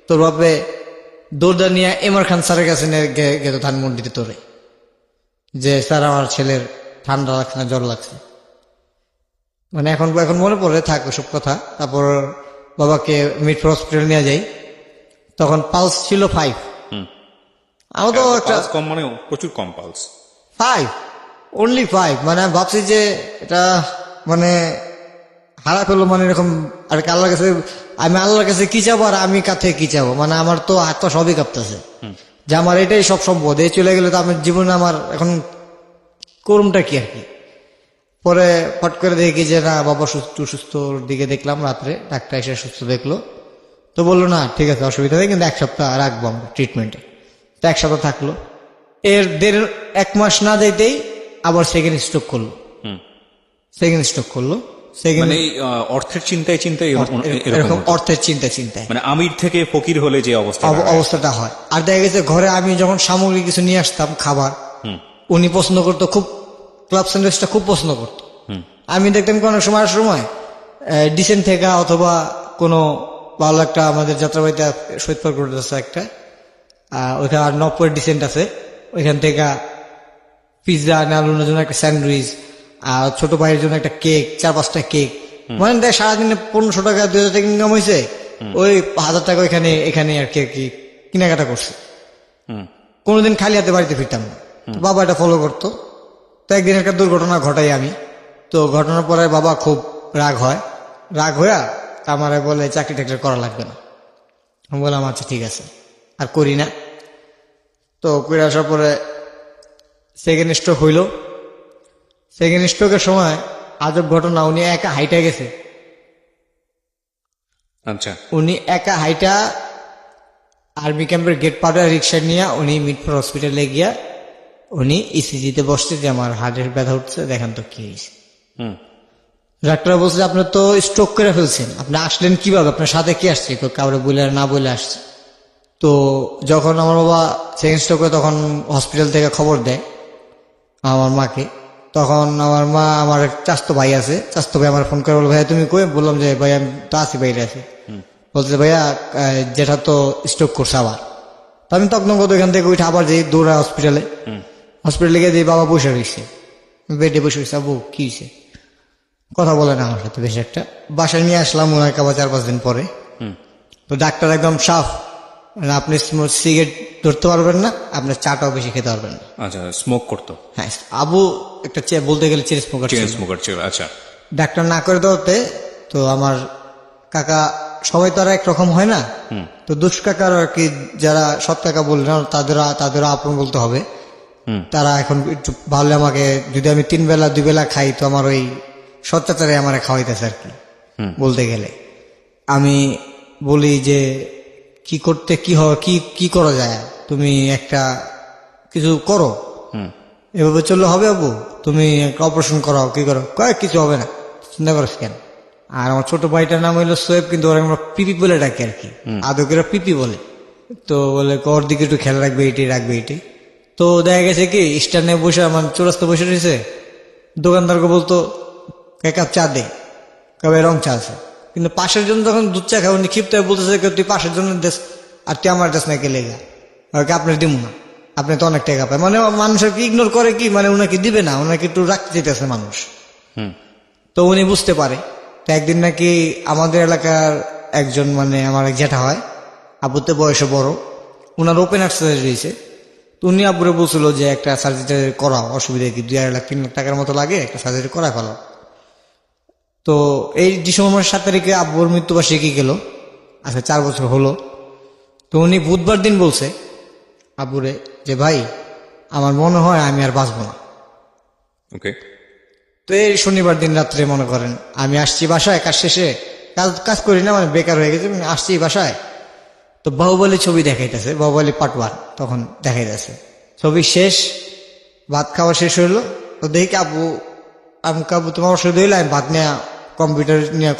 তোর বাপে দৌড়া নিয়ে এমর খান স্যারের কাছে গেত ধানমন্ডিতে তোরে, যে স্যার আমার ছেলের ঠান্ডা লাগছে না জ্বর লাগছে। মানে এখন এখন মনে পড়ে থাক সব কথা। তারপর বাবাকে মিটফোর হসপিটাল নিয়ে যাই, তখন পালস ছিল 5। আমার তো একটা পালস কম, মানে প্রচুর কম পালস। 5, অনলি 5। মানে আমি ভাবছি যে এটা মানে হারা ফেলো, মানে এরকম। আর আল্লাহর কাছে আমি আল্লাহর কাছে কি চাবো আর আমি কাছে কি চাবো, মানে আমার তো হাত পা সবই কাঁপতেছে যে আমার এটাই সব সম্পদ, এই চলে গেলে তো আমার জীবনে আমার এখন করুমটা কি আর কি। পরে ফট করে দেখি যে না বাবা সুস্থর দিকে দেখলাম, রাত্রে ডাক্তার এসে সুস্থ দেখলো, তো বললো না ঠিক আছে অসুবিধা নেই, কিন্তু 1 সপ্তাহ রাখবো আমরা ট্রিটমেন্টে। তো 1 সপ্তাহ থাকলো, এর 1 মাস না যেতেই আবার সেকেন্ড স্ট্রোক করলো। মানে অর্থের চিন্তায় চিন্তায় এরকম অর্থের চিন্তায় মানে আমির থেকে ফকির হলে যে অবস্থাটা হয়। আর দেখা গেছে ঘরে আমি যখন সামগ্রী কিছু নিয়ে আসতাম খাবার, উনি পছন্দ করতো খুব, ক্লাব স্যান্ডউইচটা খুব পছন্দ করতো। আমি দেখতাম কোনো সময় ডিসেন্ট থেকে অথবা কোনো ভালো একটা আমাদের যাত্রাবাড়িতে শহীদ পার্ক রোড আছে একটা, ওইখানে 90 ডিসেন্ট আছে, ওইখান থেকে পিৎজা নেওয়ার জন্য একটা স্যান্ডউইচ, আর ছোট ভাইয়ের জন্য একটা কেক, 4-5টা কেক, মানে দেখ সারাদিনে 1500 টাকা 2000 টাকা ইনকাম হয়েছে, ওই 1000 টাকা এখানে আর কি কেনাকাটা করছে। কোনোদিন খালি হাতে বাড়িতে ফিরতাম না, বাবা এটা ফলো করতো। তো একদিন একটা দুর্ঘটনা ঘটাই আমি, তো ঘটনার পরে বাবা খুব রাগ হয়ে আমারে বলে চাকরি টাকরি করা লাগবে না। আমি বললাম আচ্ছা ঠিক আছে, আর করি না। তো করে আসার পরে সেকেন্ড স্ট্রোক হইল। সেকেন্ড স্ট্রোকের সময় আজব ঘটনা, উনি একা হাইটা গেছে। আচ্ছা, উনি একা হাইটা আর্মি ক্যাম্পের গেট পাড়া রিক্সা নিয়ে উনি মিটফোর হসপিটালে গিয়া উনি ইসিজিতে বসছে যে আমার হার্টের ব্যথা উঠছে, দেখেন তো কি হয়েছে। ডাক্তার বলছে আপনি তো স্ট্রোক করে ফেলছেন, আপনি আসলেন কিভাবে, আপনার সাথে কি আসছে, কাউরে বলে না বলে আসছে। তো যখন আমার বাবা সেকেন্ড স্ট্রোক করে তখন হসপিটাল থেকে খবর দেয় আমার মাকে, তখন আমার মা, আমার চাস্তো ভাই আছে, চাস্তো ভাই আমার ফোন করে বলল ভাইয়া তুমি কই, বললাম যে ভাই আমি তো আছি বাইরে আছি। বলছে ভাইয়া যেটা তো স্ট্রোক করছে আবার। তো আমি তখন এখান থেকে উঠে আবার যাই দৌড়া হসপিটালে গিয়ে দিয়ে বাবা বসে রয়েছে, বেডে বসে রয়েছে। আবু কি হয়েছে, কথা বলে না আমার সাথে বেশ একটা। বাসায় নিয়ে আসলাম ওনাকে আবার 4-5 দিন পরে। তো ডাক্তার একদম সাফ, আপনি সিগারেট ধরতে পারবেন না, আপনার চাটাও বেশি খেতে পারবেন না। আচ্ছা, স্মোক করতো? হ্যাঁ, আবু একটা বলতে গেলে চেন স্মোকার ছিল। আচ্ছা, ডাক্তার না করে দেওয়াতে তো আমার কাকা, সবাই তো আর একরকম হয় না, তো দুষ্কাকার আর কি, যারা সৎ কাকা বললেন তাদেরও আপন বলতে হবে। তারা এখন একটু ভালো, আমাকে যদি আমি 3 বেলা 2 বেলা খাই তো আমার ওই সচ্চাচারে আমার খাওয়াইতেছে আর কি বলতে গেলে। আমি বলি যে কি করতে কি করা যায়, তুমি একটা কিছু করো, এভাবে চললে হবে আবু, তুমি একটা অপারেশন করাও, কি করো, কিছু হবে না, চিন্তা করো কেন। আর আমার ছোট ভাইটার নাম হইলো সোয়েব, কিন্তু ওরা আমরা পিপি বলে ডাকি আর কি, আদকেরা পিপি বলে। তো বলে ওর দিকে একটু খেয়াল রাখবে, এটাই। তো দেখা গেছে কি স্ট্যান্ডে বসে আমার চৌরাস্তা বসে রয়েছে, দোকানদারকে বলতো এক কাপ চা দে, কবে রং চা আছে, কিন্তু পাশের জন্য যখন দুধ চা খাই উনি ক্ষিপ্ত হয়ে বলতেছে তুই পাশের জন্য দেশ আর তুই আমার দেশ না কে লেগা, আপনার দিব না, আপনি তো অনেক টাকা পায়, মানে মানুষের কি ইগনোর করে কি, মানে ওনাকে দিবে না, ওনাকে একটু রাখতে চাইতেছে মানুষ। তো উনি বুঝতে পারে। তো একদিন নাকি আমাদের এলাকার একজন মানে আমার এক জ্যাঠা হয়, আব্বুতে বয়সে বড়, ওনার ওপেন হার্ট সার্জারি হয়েছে। তো উনি আব্বুরে বলছিল যে একটা সার্জারি করাও, অসুবিধা কি, 2-2.5 লাখ 3 লাখ টাকার মতো লাগে, একটা সার্জারি করা ফেলো। তো এই ডিসেম্বর 7 তারিখে আব্বুর মৃত্যুবার্ষিকী গেল, আচ্ছা 4 বছর হলো। তো উনি বুধবার দিন বলছে আব্বুরে যে ভাই আমার মনে হয় আমি আর বাঁচবো না। ওকে। তো এই শনিবার দিন রাত্রে মনে করেন আমি আসছি বাসায়, কাজ শেষে, কাজ করি না, মানে বেকার হয়ে গেছে, আমি আসছি বাসায়। তো বাহুবলী ছবি দেখাইতেছে, বাহুবলী পার্ট 1 তখন দেখাইতেছে, ছবি শেষ, ভাত খাওয়া শেষ হইলো। তো দেখি আব্বু, আমি কাবু তোমার অসুবিধা হইলে আমি ভাত নেওয়া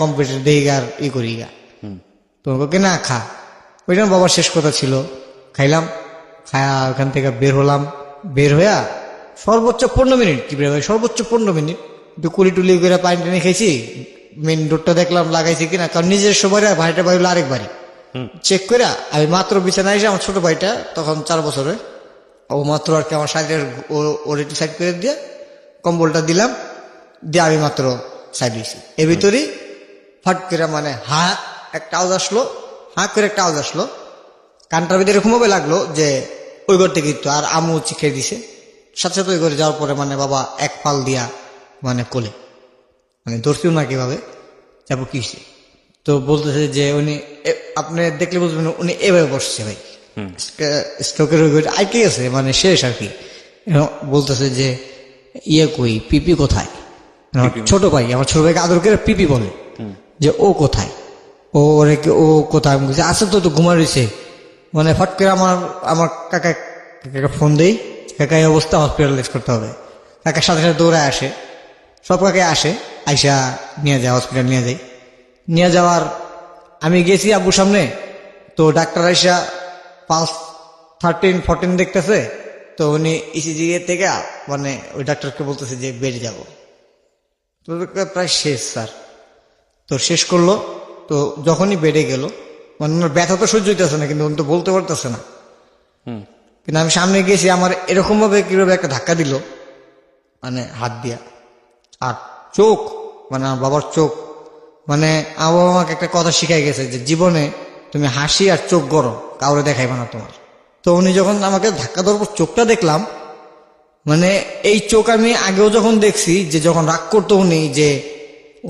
কম্পিউটার দেখি আর করি গা, তোমাকে না খা। ওই জন্য বাবার শেষ কথা ছিল, খাইলাম, খায়া ওখান থেকে বের হলাম, বের হইয়া সর্বোচ্চ 15 মিনিট, কি বের হয় সর্বোচ্চ 15 মিনিট একটু কুলি টুলি করে পানি টানি খাইছি, মেন ডোরটা দেখলাম লাগাইছি কিনা, কারণ নিজের সবাই ভাইটা বাড়ি আরেক বাড়ি চেক করে আমি মাত্র বিছানায় এসে, আমার ছোট ভাইটা তখন 4 বছরে, ও মাত্র আর কি আমার সাইডের ওর একটু সাইড করে দিয়ে কম্বলটা দিলাম, দিয়ে আমি মাত্র সাইড দিয়েছি। এর ভিতরেই ফাট করে মানে একটা আওয়াজ আসলো, করে একটা আওয়াজ আসলো, কানটার ভিতরে এরকম ভাবে লাগলো যে ওই ঘর থেকে তো, আর আমু চিখে দিছে, সাথে সাথে ওই ঘরে যাওয়ার পরে মানে বাবা এক পাল দিয়া মানে কোলে, মানে ধরছিও না কিভাবে যাবো কি হয়েছে। তো বলতেছে যে উনি, আপনি দেখলে বুঝবেন উনি এভাবে বসছে ভাই, স্ট্রোকের ওই ঘরে আইকে গেছে, মানে শেষ আর কি। বলতেছে যে কই পিপি কোথায়, ছোট ভাই, আমার ছোট ভাইকে আদর করে পিপি বলে, যে ও কোথায়, ও কোথায়, আমি বলছি আসলে তো ঘুমা রয়েছে। মানে ফট করে আমার কাকা ফোন দেই, কাকা এই অবস্থা, হসপিটালাইজ করতে হবে। কাকার সাথে সাথে দৌড়ায় আসে, সব কাকে আসে, আইসা নিয়ে যায়, হসপিটাল নিয়ে যায়। নিয়ে যাওয়ার আমি গেছি আব্বুর সামনে, তো ডাক্তার আইসা পালস 13-14 দেখতেছে। তো উনি ইসিজি থেকে মানে ওই ডাক্তারকে বলতেছে যে বেড়ে যাব, তো প্রায় শেষ স্যার। তো শেষ করলো, তো যখনই বেড়ে গেল, মানে ওনার ব্যথা তো সহ্য হইতেছে না, কিন্তু উনি তো বলতে পারতেছে না। কিন্তু আমি সামনে গেছি, আমার এরকম ভাবে কিভাবে একটা ধাক্কা দিল, মানে হাত দিয়া, আর চোখ, মানে আমার বাবার চোখ, মানে আমার বাবা আমাকে একটা কথা শিখাই গেছে যে জীবনে তুমি হাসি আর চোখ গরম কাউরে দেখাইবে না তোমার। তো উনি যখন আমাকে ধাক্কা দেওয়ার পর চোখটা দেখলাম, মানে এই চোখ আমি আগেও যখন দেখছি, যে যখন রাগ করতো উনি, যে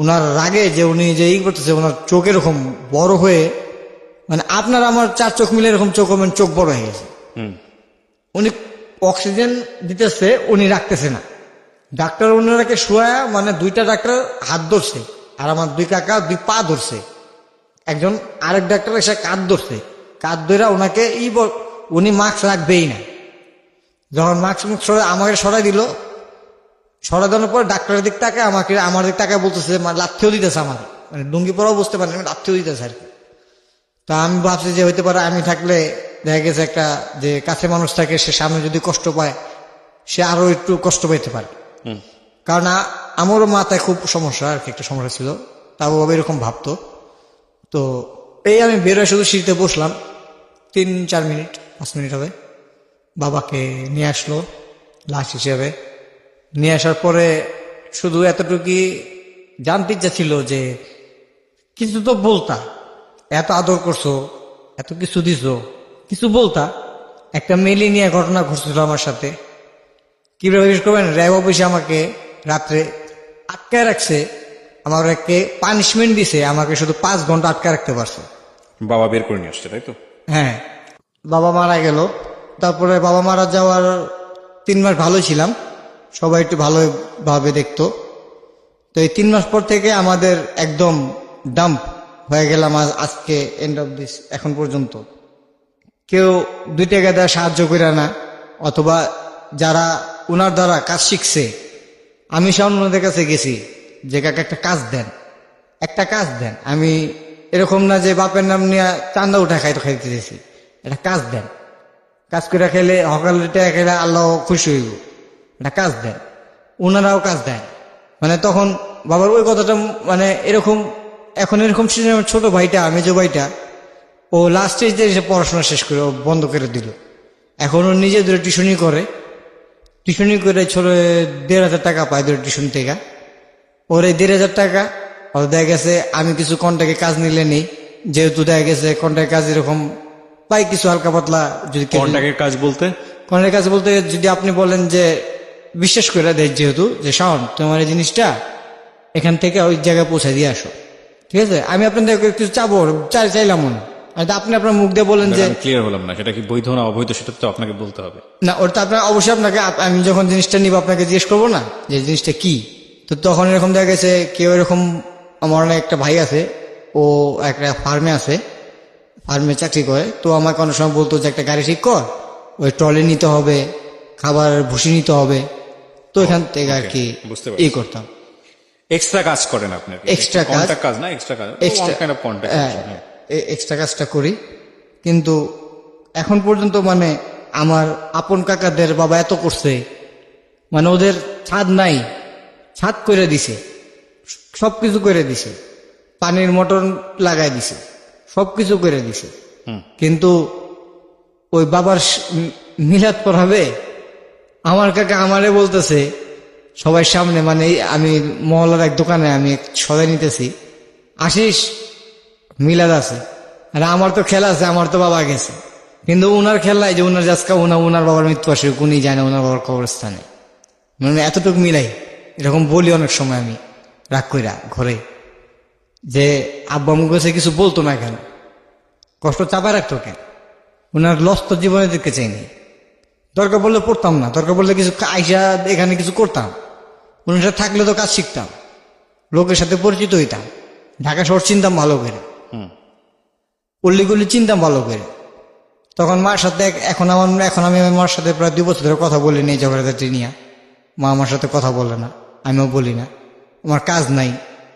ওনার রাগে যে উনি যে করতেছে, ওনার চোখ এরকম বড় হয়ে, মানে আপনার আমার 4 চোখ মিলে এরকম চোখ বড় হয়ে গেছে। উনি অক্সিজেন দিতেছে, উনি রাখতেছে না, ডাক্তার ওনারাকে শোয়া, মানে 2টা ডাক্তার হাত ধরছে, আর আমার 2 কাকা 2 পা ধরছে, একজন আরেক ডাক্তার এসে কাঁধ ধরছে, কাঁধ ধরে ওনাকে উনি মাস্ক রাখবেই না। যখন মাস্ক আমাকে সরাই দিল, সরাই দেওয়ার পর ডাক্তারের দিক টাকা আমার দিক টাকা বলতেছে, মানে লাথিও দিতেছে, আমার মানে ডুঙ্গি পরাও বুঝতে পারেন, লাথিও দিতেছে আর কি। তা আমি ভাবছি যে হইতে পারে আমি থাকলে দেখা গেছে একটা যে কাছে মানুষ থাকে, সে সামনে যদি কষ্ট পায়, সে আরো একটু কষ্ট পাইতে পারে। কারণ আমারও মাথায় খুব সমস্যা আর কি, একটা সমস্যা ছিল, তাও এরকম ভাবতো। তো এই আমি বেরোয় শুধু সিঁড়িতে বসলাম, 3-4 মিনিট 5 মিনিট হবে, বাবাকে নিয়ে আসলো লাশ হিসেবে। নিয়ে আসার পরে শুধু এতটুকুই জানতে ইচ্ছা ছিল যে কিছু তো বলতা, এত আদর করছো, এত কিছু দিছো, কিছু বলতা। একটা মেলি নিয়ে ঘটনা ঘটছিল আমার সাথে, কিভাবে জিজ্ঞেস করবেন, র্যাব অফিসে আমাকে রাত্রে আটকায় রাখছে, আমাকে পানিশমেন্ট দিছে, আমাকে শুধু 5 ঘন্টা আটকা রাখতে পারছে। বাবা বের করে নিয়ে আসছে, তাই তো? হ্যাঁ, বাবা মারা গেল। তারপরে বাবা মারা যাওয়ার 3 মাস ভালোই ছিলাম, সবাই একটু ভালোভাবে দেখতো। তো এই 3 মাস পর থেকে আমাদের একদম ডাম্প হয়ে গেলাম, আজকে এন্ড অফ দিস, এখন পর্যন্ত কেউ 2 টাকা দেওয়া সাহায্য করে না, অথবা যারা ওনার দ্বারা কাজ শিখছে, আমি ওনাদের কাছে গেছি যে কাকে একটা কাজ দেন, আমি এরকম না যে বাপের নাম নিয়ে চান্দা উঠা খাইতে দিয়েছি, একটা কাজ দেন। কাজ করে খেলে সকালে টাকা খেলে আল্লাহ খুশি হইব, এটা কাজ দেয়, ওনারাও কাজ দেয়। মানে তখন বাবার ওই কথাটা মানে এরকম, এখন এরকম ছোট ভাইটা মেজো ভাইটা ও লাস্ট স্টেজে এসে পড়াশোনা শেষ করে ও বন্ধ করে দিল। এখন ও নিজে ধরে টিউশনি করে, টিউশনি করে ছোট 1,500 টাকা পায় ধরে টিউশন থেকে। ওর এই 1,500 টাকা ওর দেখা গেছে আমি কিছু কন্ট্রাক্টে কাজ নিলে নেই, যেহেতু দেখা গেছে কন্ট্রাক্ট কাজ এরকম পাই কিছু হালকা পাতলা। যদি কন্ট্রাক্টের কাজ বলতে কন্ট্রাক্ট কাজ বলতে যদি আপনি বলেন যে বিশ্বাস করে দেয় যেহেতু যে শাওন তোমার এই জিনিসটা এখান থেকে ওই জায়গায় পৌঁছে দিয়ে আসো, ঠিক আছে, আমি আপনাদের কিছু চাইলাম না, আপনি আপনার মুখ দিয়ে বলেন যে ক্লিয়ার হলাম না, সেটা কি বৈধ না অবৈধ সেটা তো আপনাকে বলতে হবে। না, ওটা আপনার অবশ্যই আপনাকে আমি যখন জিনিসটা নিব আপনাকে জিজ্ঞেস করবো না যে জিনিসটা কি। তো তখন এরকম দেখা গেছে কেউ এরকম, আমার অনেক একটা ভাই আছে, ও একটা ফার্মে আছে, ফার্মে চাকরি করে। তো আমাকে অনেক সময় বলতো যে একটা গাড়ি ঠিক কর, ওই ট্রলি নিতে হবে, খাবার ভুসি নিতে হবে। তো এখান থেকে আর কি বুঝতে পারছি। করতাম। এক্সট্রা কাজ করেন আপনি, Extra কাজ। কন্ট্রাক্ট কাজ না, এক্সট্রা কাজ, Extra- kind of contract. Extra কাজটা করি। কিন্তু এখন পর্যন্ত মানে আমার আপন কাকাদের বাবা এত করছে, মানে ওদের ছাদ নাই, ছাদ করে দিছে, সবকিছু করে দিছে, পানির মোটর লাগাই দিছে, সবকিছু করে দিছে। কিন্তু ওই বাবার মিলাদ পড়াবে, আমার কাকা আমারে বলতেছে সবার সামনে, মানে আমি মহল্লার এক দোকানে আমি সদাই নিতেছি, আসিস মিলাদ আছে, আর আমার তো খেলা আছে, আমার তো বাবা গেছে, কিন্তু উনার খেলায় যে উনার জাজকা উনার বাবার মৃত্যু আসে উনি যায় না উনার বাবার কবরস্থানে, মানে এতটুকু মিলাই। এরকম বলি অনেক সময় আমি রাগ কইরা ঘরে, যে আব্বা মুখ কাছে কিছু বলতো না কেন, কষ্ট চাপা রাখতো কেন, উনার লস তো জীবনে দেখতে চাইনি। দরকার বললে পড়তাম না, দরকার বললে কিছু আইসা এখানে কিছু করতাম, উনার সাথে থাকলে তো কাজ শিখতাম, লোকের সাথে পরিচিত হইতাম, ঢাকা শহর চিনতাম ভালো করে, পল্লীগুলি চিনতাম ভালো করে। তখন মার সাথে এখন আমি আমার মার সাথে প্রায় 2 বছর ধরে কথা বলি নেই ঝগড়াঝাটি নিয়ে। মা আমার সাথে কথা বলে না, আমিও বলি না, আমার কাজ নাই।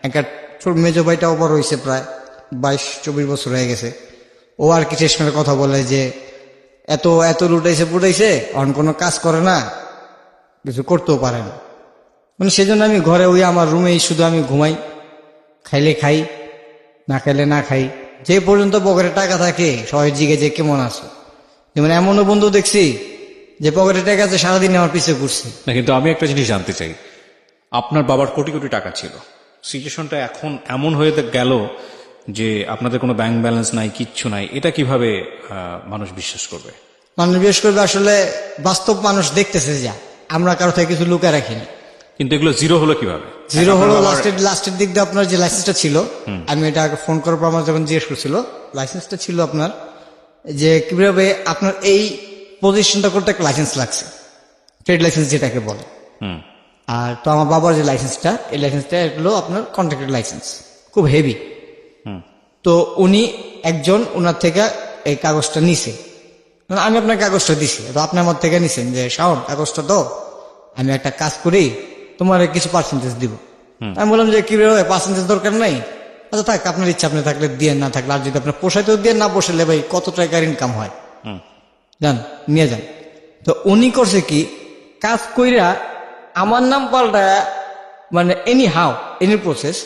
একটা ছোট মেজো ভাইটাও বড় হয়েছে, প্রায় 22-24 বছর হয়ে গেছে। ও আর কি শেষ করে কথা বলে যে এত এত লুটাইছে পুটাইছে, অন কোনো কাজ করে না, কিছু করতেও পারে না। মানে সেজন্য আমি ঘরে ওই আমার রুমেই শুধু আমি ঘুমাই, খাইলে খাই, না খাইলে না খাই। যে পর্যন্ত পকেটে টাকা থাকে সবাই জিগে যে কেমন আছো। যেমন এমনও বন্ধু দেখছি যে পকেটে টাকা আছে সারাদিন আমার পিছে ঘুরছে। না, কিন্তু আমি একটা জিনিস জানতে চাই, আপনার বাবার কোটি কোটি টাকা ছিল, সিচুয়েশনটা এখন এমন হয়ে গেল যে আপনাদের কোনো ব্যাংক ব্যালেন্স নাই, কিচ্ছু নাই, এটা কিভাবে মানুষ বিশ্বাস করবে? মানুষ বিশেষ করবে আসলে বাস্তব মানুষ দেখতেছে যা আমরা কারো থেকে কিছু লুকায় রাখিনি। কিন্তু এগুলো জিরো হলো কিভাবে? জিরো হলো লাস্টের দিক দিয়ে আপনার যে লাইসেন্সটা ছিল, আমি এটা আগে ফোন করার পর আমার যখন জিজ্ঞেস করছিল, লাইসেন্সটা ছিল আপনার যে কিভাবে আপনার এই পজিশনটা করতে একটা লাইসেন্স লাগছে, ট্রেড লাইসেন্স যেটাকে বলে। আর তো আমার বাবার যে লাইসেন্সটা, এই লাইসেন্সটা হলো আপনার কন্ট্রাক্টের লাইসেন্স, খুব হেভি। তো উনি একজন ওনার থেকে এই কাগজটা নিছে, আমি আপনার কাগজটা দিছি, তো আপনি আমার থেকে নিছেন যে শাওন কাগজটা তো আমি একটা কাজ করি, তোমার কিছু পার্সেন্টেজ দিব। আমি বললাম যে কি ভাবে পার্সেন্টেজ দরকার নাই, আচ্ছা থাক আপনার ইচ্ছা, আপনি থাকলে দিয়ে, না থাকলে আর যদি আপনার পোষাইতেও দিয়ে, না পোষাইলে ভাই কত টাকার ইনকাম হয় যান নিয়ে যান। তো উনি করছে কি, কাজ কইরা আমার নাম পাল্টা, মানে এনি হাউ এনি প্রসেস,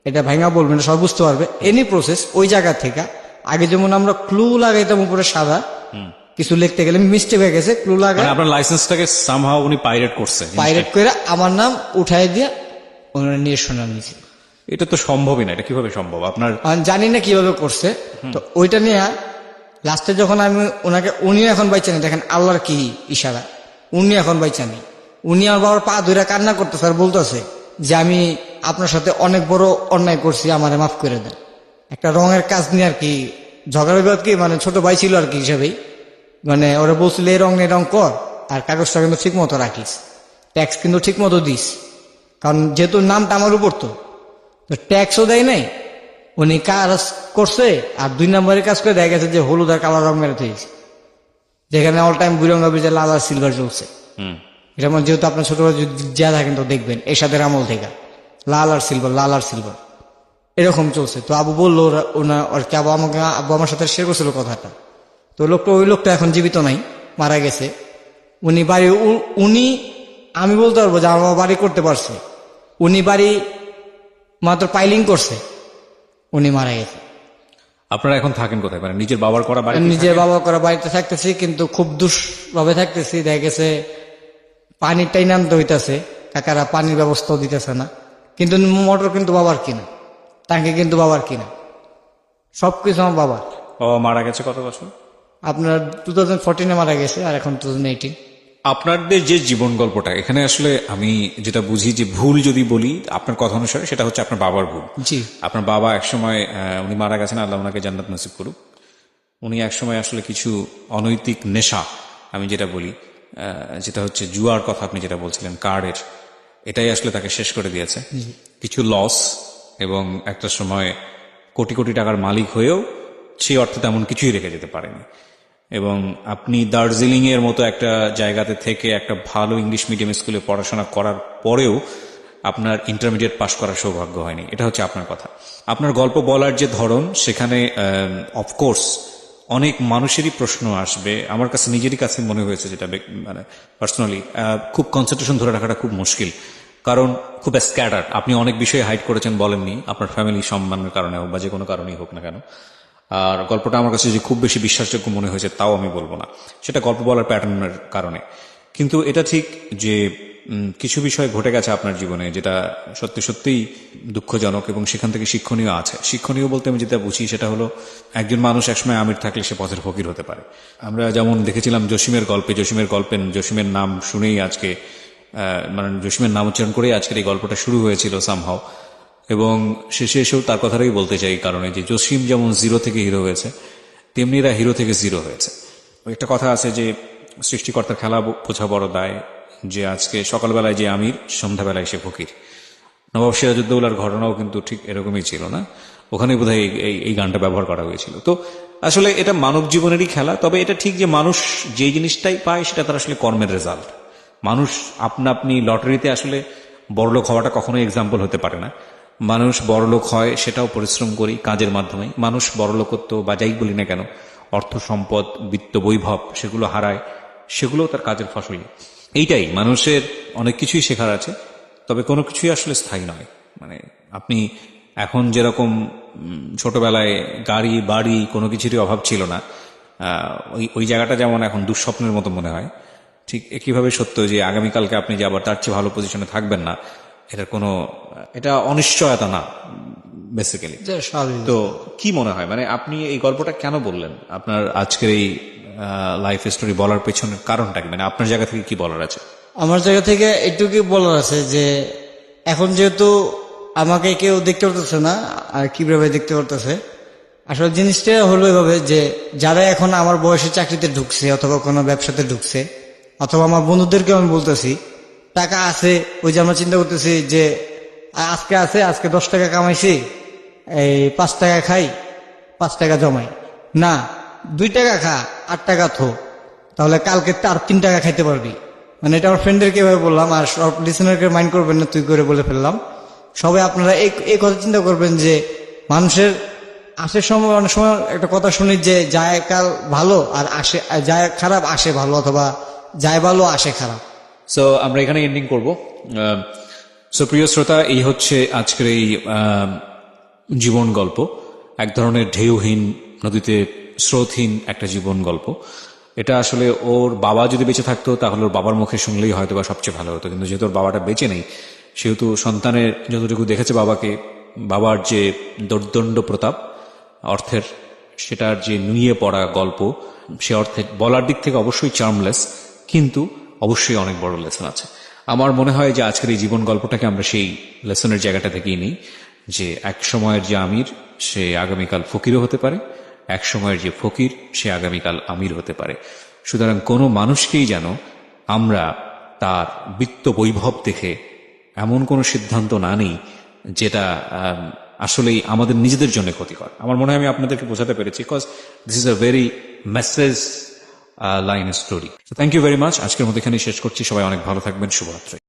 এটা ভাঙা বলবেন না, সবাই বুঝতে পারবে, এনি প্রসেস ওই জায়গা থেকে। আগে যেমন আমরা ক্লু লাগাইতাম উপরে সাদা, কিছু লিখতে গেলে মিস্টেক হয়ে গেছে, ক্লু লাগাই আপনার লাইসেন্সটাকে সামহাও উনি পাইরেট করছে, পাইরেট করে আমার নাম উঠাই দিয়ে ওনারা নিয়ে শোনা নিয়েছে। এটা তো সম্ভবই না, এটা কিভাবে সম্ভব? আপনার আমি জানি না কিভাবে করছে। তো ওইটা নিয়ে লাস্টে যখন আমি ওনাকে, উনিও এখন বাইচা নেই, দেখেন আল্লাহর কি ইশারা, উনি এখন বাইচা নেই। উনি আমার বাবার পা ধরে কান্না করতেছে আর বলতেছে যে আমি আপনার সাথে অনেক বড় অন্যায় করছি, আমারে মাফ করে দেন। একটা রঙের কাজ নিয়ে আর কি ঝগড়া বিবাদ, কি মানে ছোট ভাই ছিল আর কি হিসাবেই, মানে ওরা বলছিল এই রং এই রং কর, আর কাগজটা কিন্তু ঠিক মতো রাখিস, ট্যাক্স কিন্তু ঠিক মতো দিস, কারণ যেহেতু নামটা আমার উপর, তো ট্যাক্সও দেয় নাই। উনি কাজ করছে আর 2 নম্বরের কাজ করে দেখা গেছে যে হলুদ আর কালো রং মেরে দিয়েছে, যেখানে অল টাইম বুড়ঙ্গা ব্রিজে লাল আর সিলভার চলছে। এটা মানে যেহেতু আপনার ছোটবেলা যা থাকেন তো দেখবেন এরশাদের আমল থেকে লাল আর সিলভার এরকম চলছে। তো আবু বললো ওনা আর কি, আবু আমার সাথে শেয়ার করছিল কথাটা। তো ওই লোকটা এখন জীবিত নাই, মারা গেছে। উনি বাড়ি উনি আমি বলতে পারবো যে আমার বাড়ি করতে পারছে, উনি বাড়ি মাত্র পাইলিং করছে, উনি মারা গেছে। আপনারা এখন থাকেন কোথায়, মানে নিজের বাবার করা বাড়ি? নিজের বাবা করা বাড়িতে থাকতেছি, কিন্তু খুব দুষ্ভাবে থাকতেছি। দেখা গেছে পানির টাইন আনতে হইতেছে, কাকারা পানির ব্যবস্থাও দিতেছে না। কিন্তু মোটর কিন্তু বাবার কিনা, টাঙ্কি কিন্তু বাবার কিনা, সবকিছু আমার বাবার। বাবা মারা গেছে কত বছর? আপনার 2014-এ মারা গেছে, আর এখন 2018। আপনাদের যে জীবন গল্পটা, এখানে আসলে আমি যেটা বুঝি যে ভুল যদি বলি আপনার কথা অনুসারে, সেটা হচ্ছে আপনার বাবার ভুল। জি, আপনার বাবা একসময় উনি মারা গেছেন, আল্লাহ ওনাকে জান্নাত নসিব করুক। উনি একসময় আসলে কিছু অনৈতিক নেশা, আমি যেটা বলি যেটা হচ্ছে জুয়ার কথা আপনি যেটা বলছিলেন, কার্ডের, এটাই আসলে তাকে শেষ করে দিয়েছে। কিছু লস, এবং একটা সময় কোটি কোটি টাকার মালিক হয়েও সেই অর্থে তেমন কিছুই রেখে যেতে পারেনি। এবং আপনি দার্জিলিং এর মতো একটা জায়গাতে থেকে একটা ভালো ইংলিশ মিডিয়াম স্কুলে পড়াশোনা করার পরেও আপনার ইন্টারমিডিয়েট পাশ করার সৌভাগ্য হয়নি। এটা হচ্ছে আপনার কথা। আপনার গল্প বলার যে ধরন, সেখানে অফকোর্স অনেক মানুষেরই প্রশ্ন আসবে। আমার কাছে নিজেরই কাছে মনে হয়েছে, যেটা মানে পার্সোনালি খুব কনসেন্ট্রেশন ধরে রাখাটা খুব মুশকিল, কারণ খুব স্ক্যাটার্ড। আপনি অনেক বিষয়ে হাইড করেছেন, বলেননি, আপনার ফ্যামিলি সম্মানের কারণে হোক বা যে কোনো কারণেই হোক না কেন। আর গল্পটা আমার কাছে যে খুব বেশি বিশ্বাসযোগ্য মনে হয়েছে তাও আমি বলবো না, সেটা গল্প বলার প্যাটার্নের কারণে। কিন্তু এটা ঠিক যে কিছু বিষয় ঘটে গেছে আপনার জীবনে যেটা সত্যি সত্যিই দুঃখজনক, এবং সেখান থেকে শিক্ষণীয় আছে। শিক্ষণীয় বলতে আমি যেটা বুঝি সেটা হলো, একজন মানুষ একসময় আমির থাকলে সে পথের ফকির হতে পারে। আমরা যেমন দেখেছিলাম জসিমের গল্পে, জসিমের নাম শুনেই আজকে মানে জসিমের নাম উচ্চারণ করেই আজকের এই গল্পটা শুরু হয়েছিল সামহাও। এবং শেষে এসেও তার কথাটাই বলতে চাই, কারণে যে জসিম যেমন জিরো থেকে হিরো হয়েছে, তেমনি এরা হিরো থেকে জিরো হয়েছে। একটা কথা আছে যে সৃষ্টিকর্তার খেলা বোঝা বড় দায়, যে আজকে সকালবেলায় যে আমির, সন্ধ্যাবেলায় সে ফকির। নবাব সিরাজউদ্দৌলার ঘটনাও কিন্তু ঠিক এরকমই ছিল না? ওখানে বোধহয় এই গানটা ব্যবহার করা হয়েছিল। তো আসলে এটা মানব জীবনেরই খেলা। তবে এটা ঠিক যে মানুষ যে জিনিসটাই পায় সেটা তার আসলে কর্মের রেজাল্ট। মানুষ আপনি লটারিতে আসলে বড়লোক হওয়াটা কখনোই এক্সাম্পল হতে পারে না। মানুষ বড়লোক হয় সেটাও পরিশ্রম করি, কাজের মাধ্যমে। মানুষ বড়লোকত্ব বা যাই বলি না কেন, অর্থ সম্পদ, বিত্ত বৈভব, সেগুলো হারায়, সেগুলোও তার কাজের ফসলই। এইটাই, মানুষের অনেক কিছুই শেখার আছে, তবে কোনো কিছুই আসলে স্থায়ী নয়। মানে আপনি এখন যেরকম ছোটবেলায় গাড়ি বাড়ি কোনো কিছুরই অভাব ছিল না, ওই জায়গাটা যেমন এখন দুঃস্বপ্নের মতো মনে হয়, ঠিক একইভাবে সত্য যে আগামীকালকে আপনি যে আবার তার চেয়ে ভালো পজিশনে থাকবেন না, এটা অনিশ্চয়তা না বেসিক্যালি। তো কি মনে হয়, মানে আপনি এই গল্পটা কেন বললেন? আপনার আজকের এই লাইফ স্টোরি বলার পেছনের কারণটা কি? মানে আপনার জায়গা থেকে কি বলার আছে? আমার জায়গা থেকে এইটুকু বলার আছে যে এখন যেহেতু আমাকে কেউ দেখতে পারতেছে না, আর কিভাবে দেখতে পারতেছে, আসলে জিনিসটা হলো এভাবে যে যারা এখন আমার বয়সে চাকরিতে ঢুকছে অথবা কোনো ব্যবসাতে ঢুকছে, অথবা আমার বন্ধুদেরকে আমি বলতেছি টাকা আছে, ওই যে আমরা চিন্তা করতেছি যে আজকে 10 টাকা কামাইছি, এই 5 টাকা খাই, 5 টাকা জমাই না, 2 টাকা খা, 8 টাকা থো, তাহলে কালকে আর 3 টাকা খাইতে পারবি। মানে এটা আমার ফ্রেন্ডদেরকে এভাবে বললাম, আর সব লিসেনারকে মাইন্ড করবেন না, তুই করে বলে ফেললাম। সবাই আপনারা এই কথা চিন্তা করবেন যে মানুষের আসে সময়, অনেক সময় একটা কথা শুনি যে যায় কাল ভালো আর আসে, যায় খারাপ আসে ভালো, অথবা যায় ভালো আসে খারাপ। সো আমরা এখানে এন্ডিং করবো। সো প্রিয় শ্রোতা, এই হচ্ছে আজকের এই জীবন গল্প। এক ধরনের ঢেউহীন, নদীতে স্রোতহীন একটা জীবন গল্প। এটা আসলে ওর বাবা যদি বেঁচে থাকতো তাহলে ওর বাবার মুখে শুনলেই হয়তো বা সবচেয়ে ভালো হতো, কিন্তু যেহেতু ওর বাবাটা বেঁচে নেই, সেহেতু সন্তানের যতটুকু দেখেছে বাবাকে, বাবার যে দোর্দণ্ড প্রতাপ অর্থের, সেটার যে নুয়ে পড়া গল্প, সে অর্থে বলার দিক থেকে অবশ্যই চার্মলেস, কিন্তু অবশ্যই অনেক বড় লেসন আছে। আমার মনে হয় যে আজকের এই জীবন গল্পটাকে আমরা সেই লেসনের জায়গাটা থেকেই নিই, যে এক সময়ের যে আমির সে আগামীকাল ফকিরও হতে পারে, এক সময়ের যে ফকির সে আগামীকাল আমির হতে পারে। সুতরাং কোনো মানুষকেই যেন আমরা তার বিত্ত বৈভব দেখে এমন কোনো সিদ্ধান্ত না নিই যেটা আসলেই আমাদের নিজেদের জন্য ক্ষতিকর। আমার মনে হয় আমি আপনাদেরকে বোঝাতে পেরেছি, because this is a very message line story. Thank you very much. আজকের মতো এখানেই শেষ করছি। সবাই অনেক ভালো থাকবেন। শুভরাত্রি।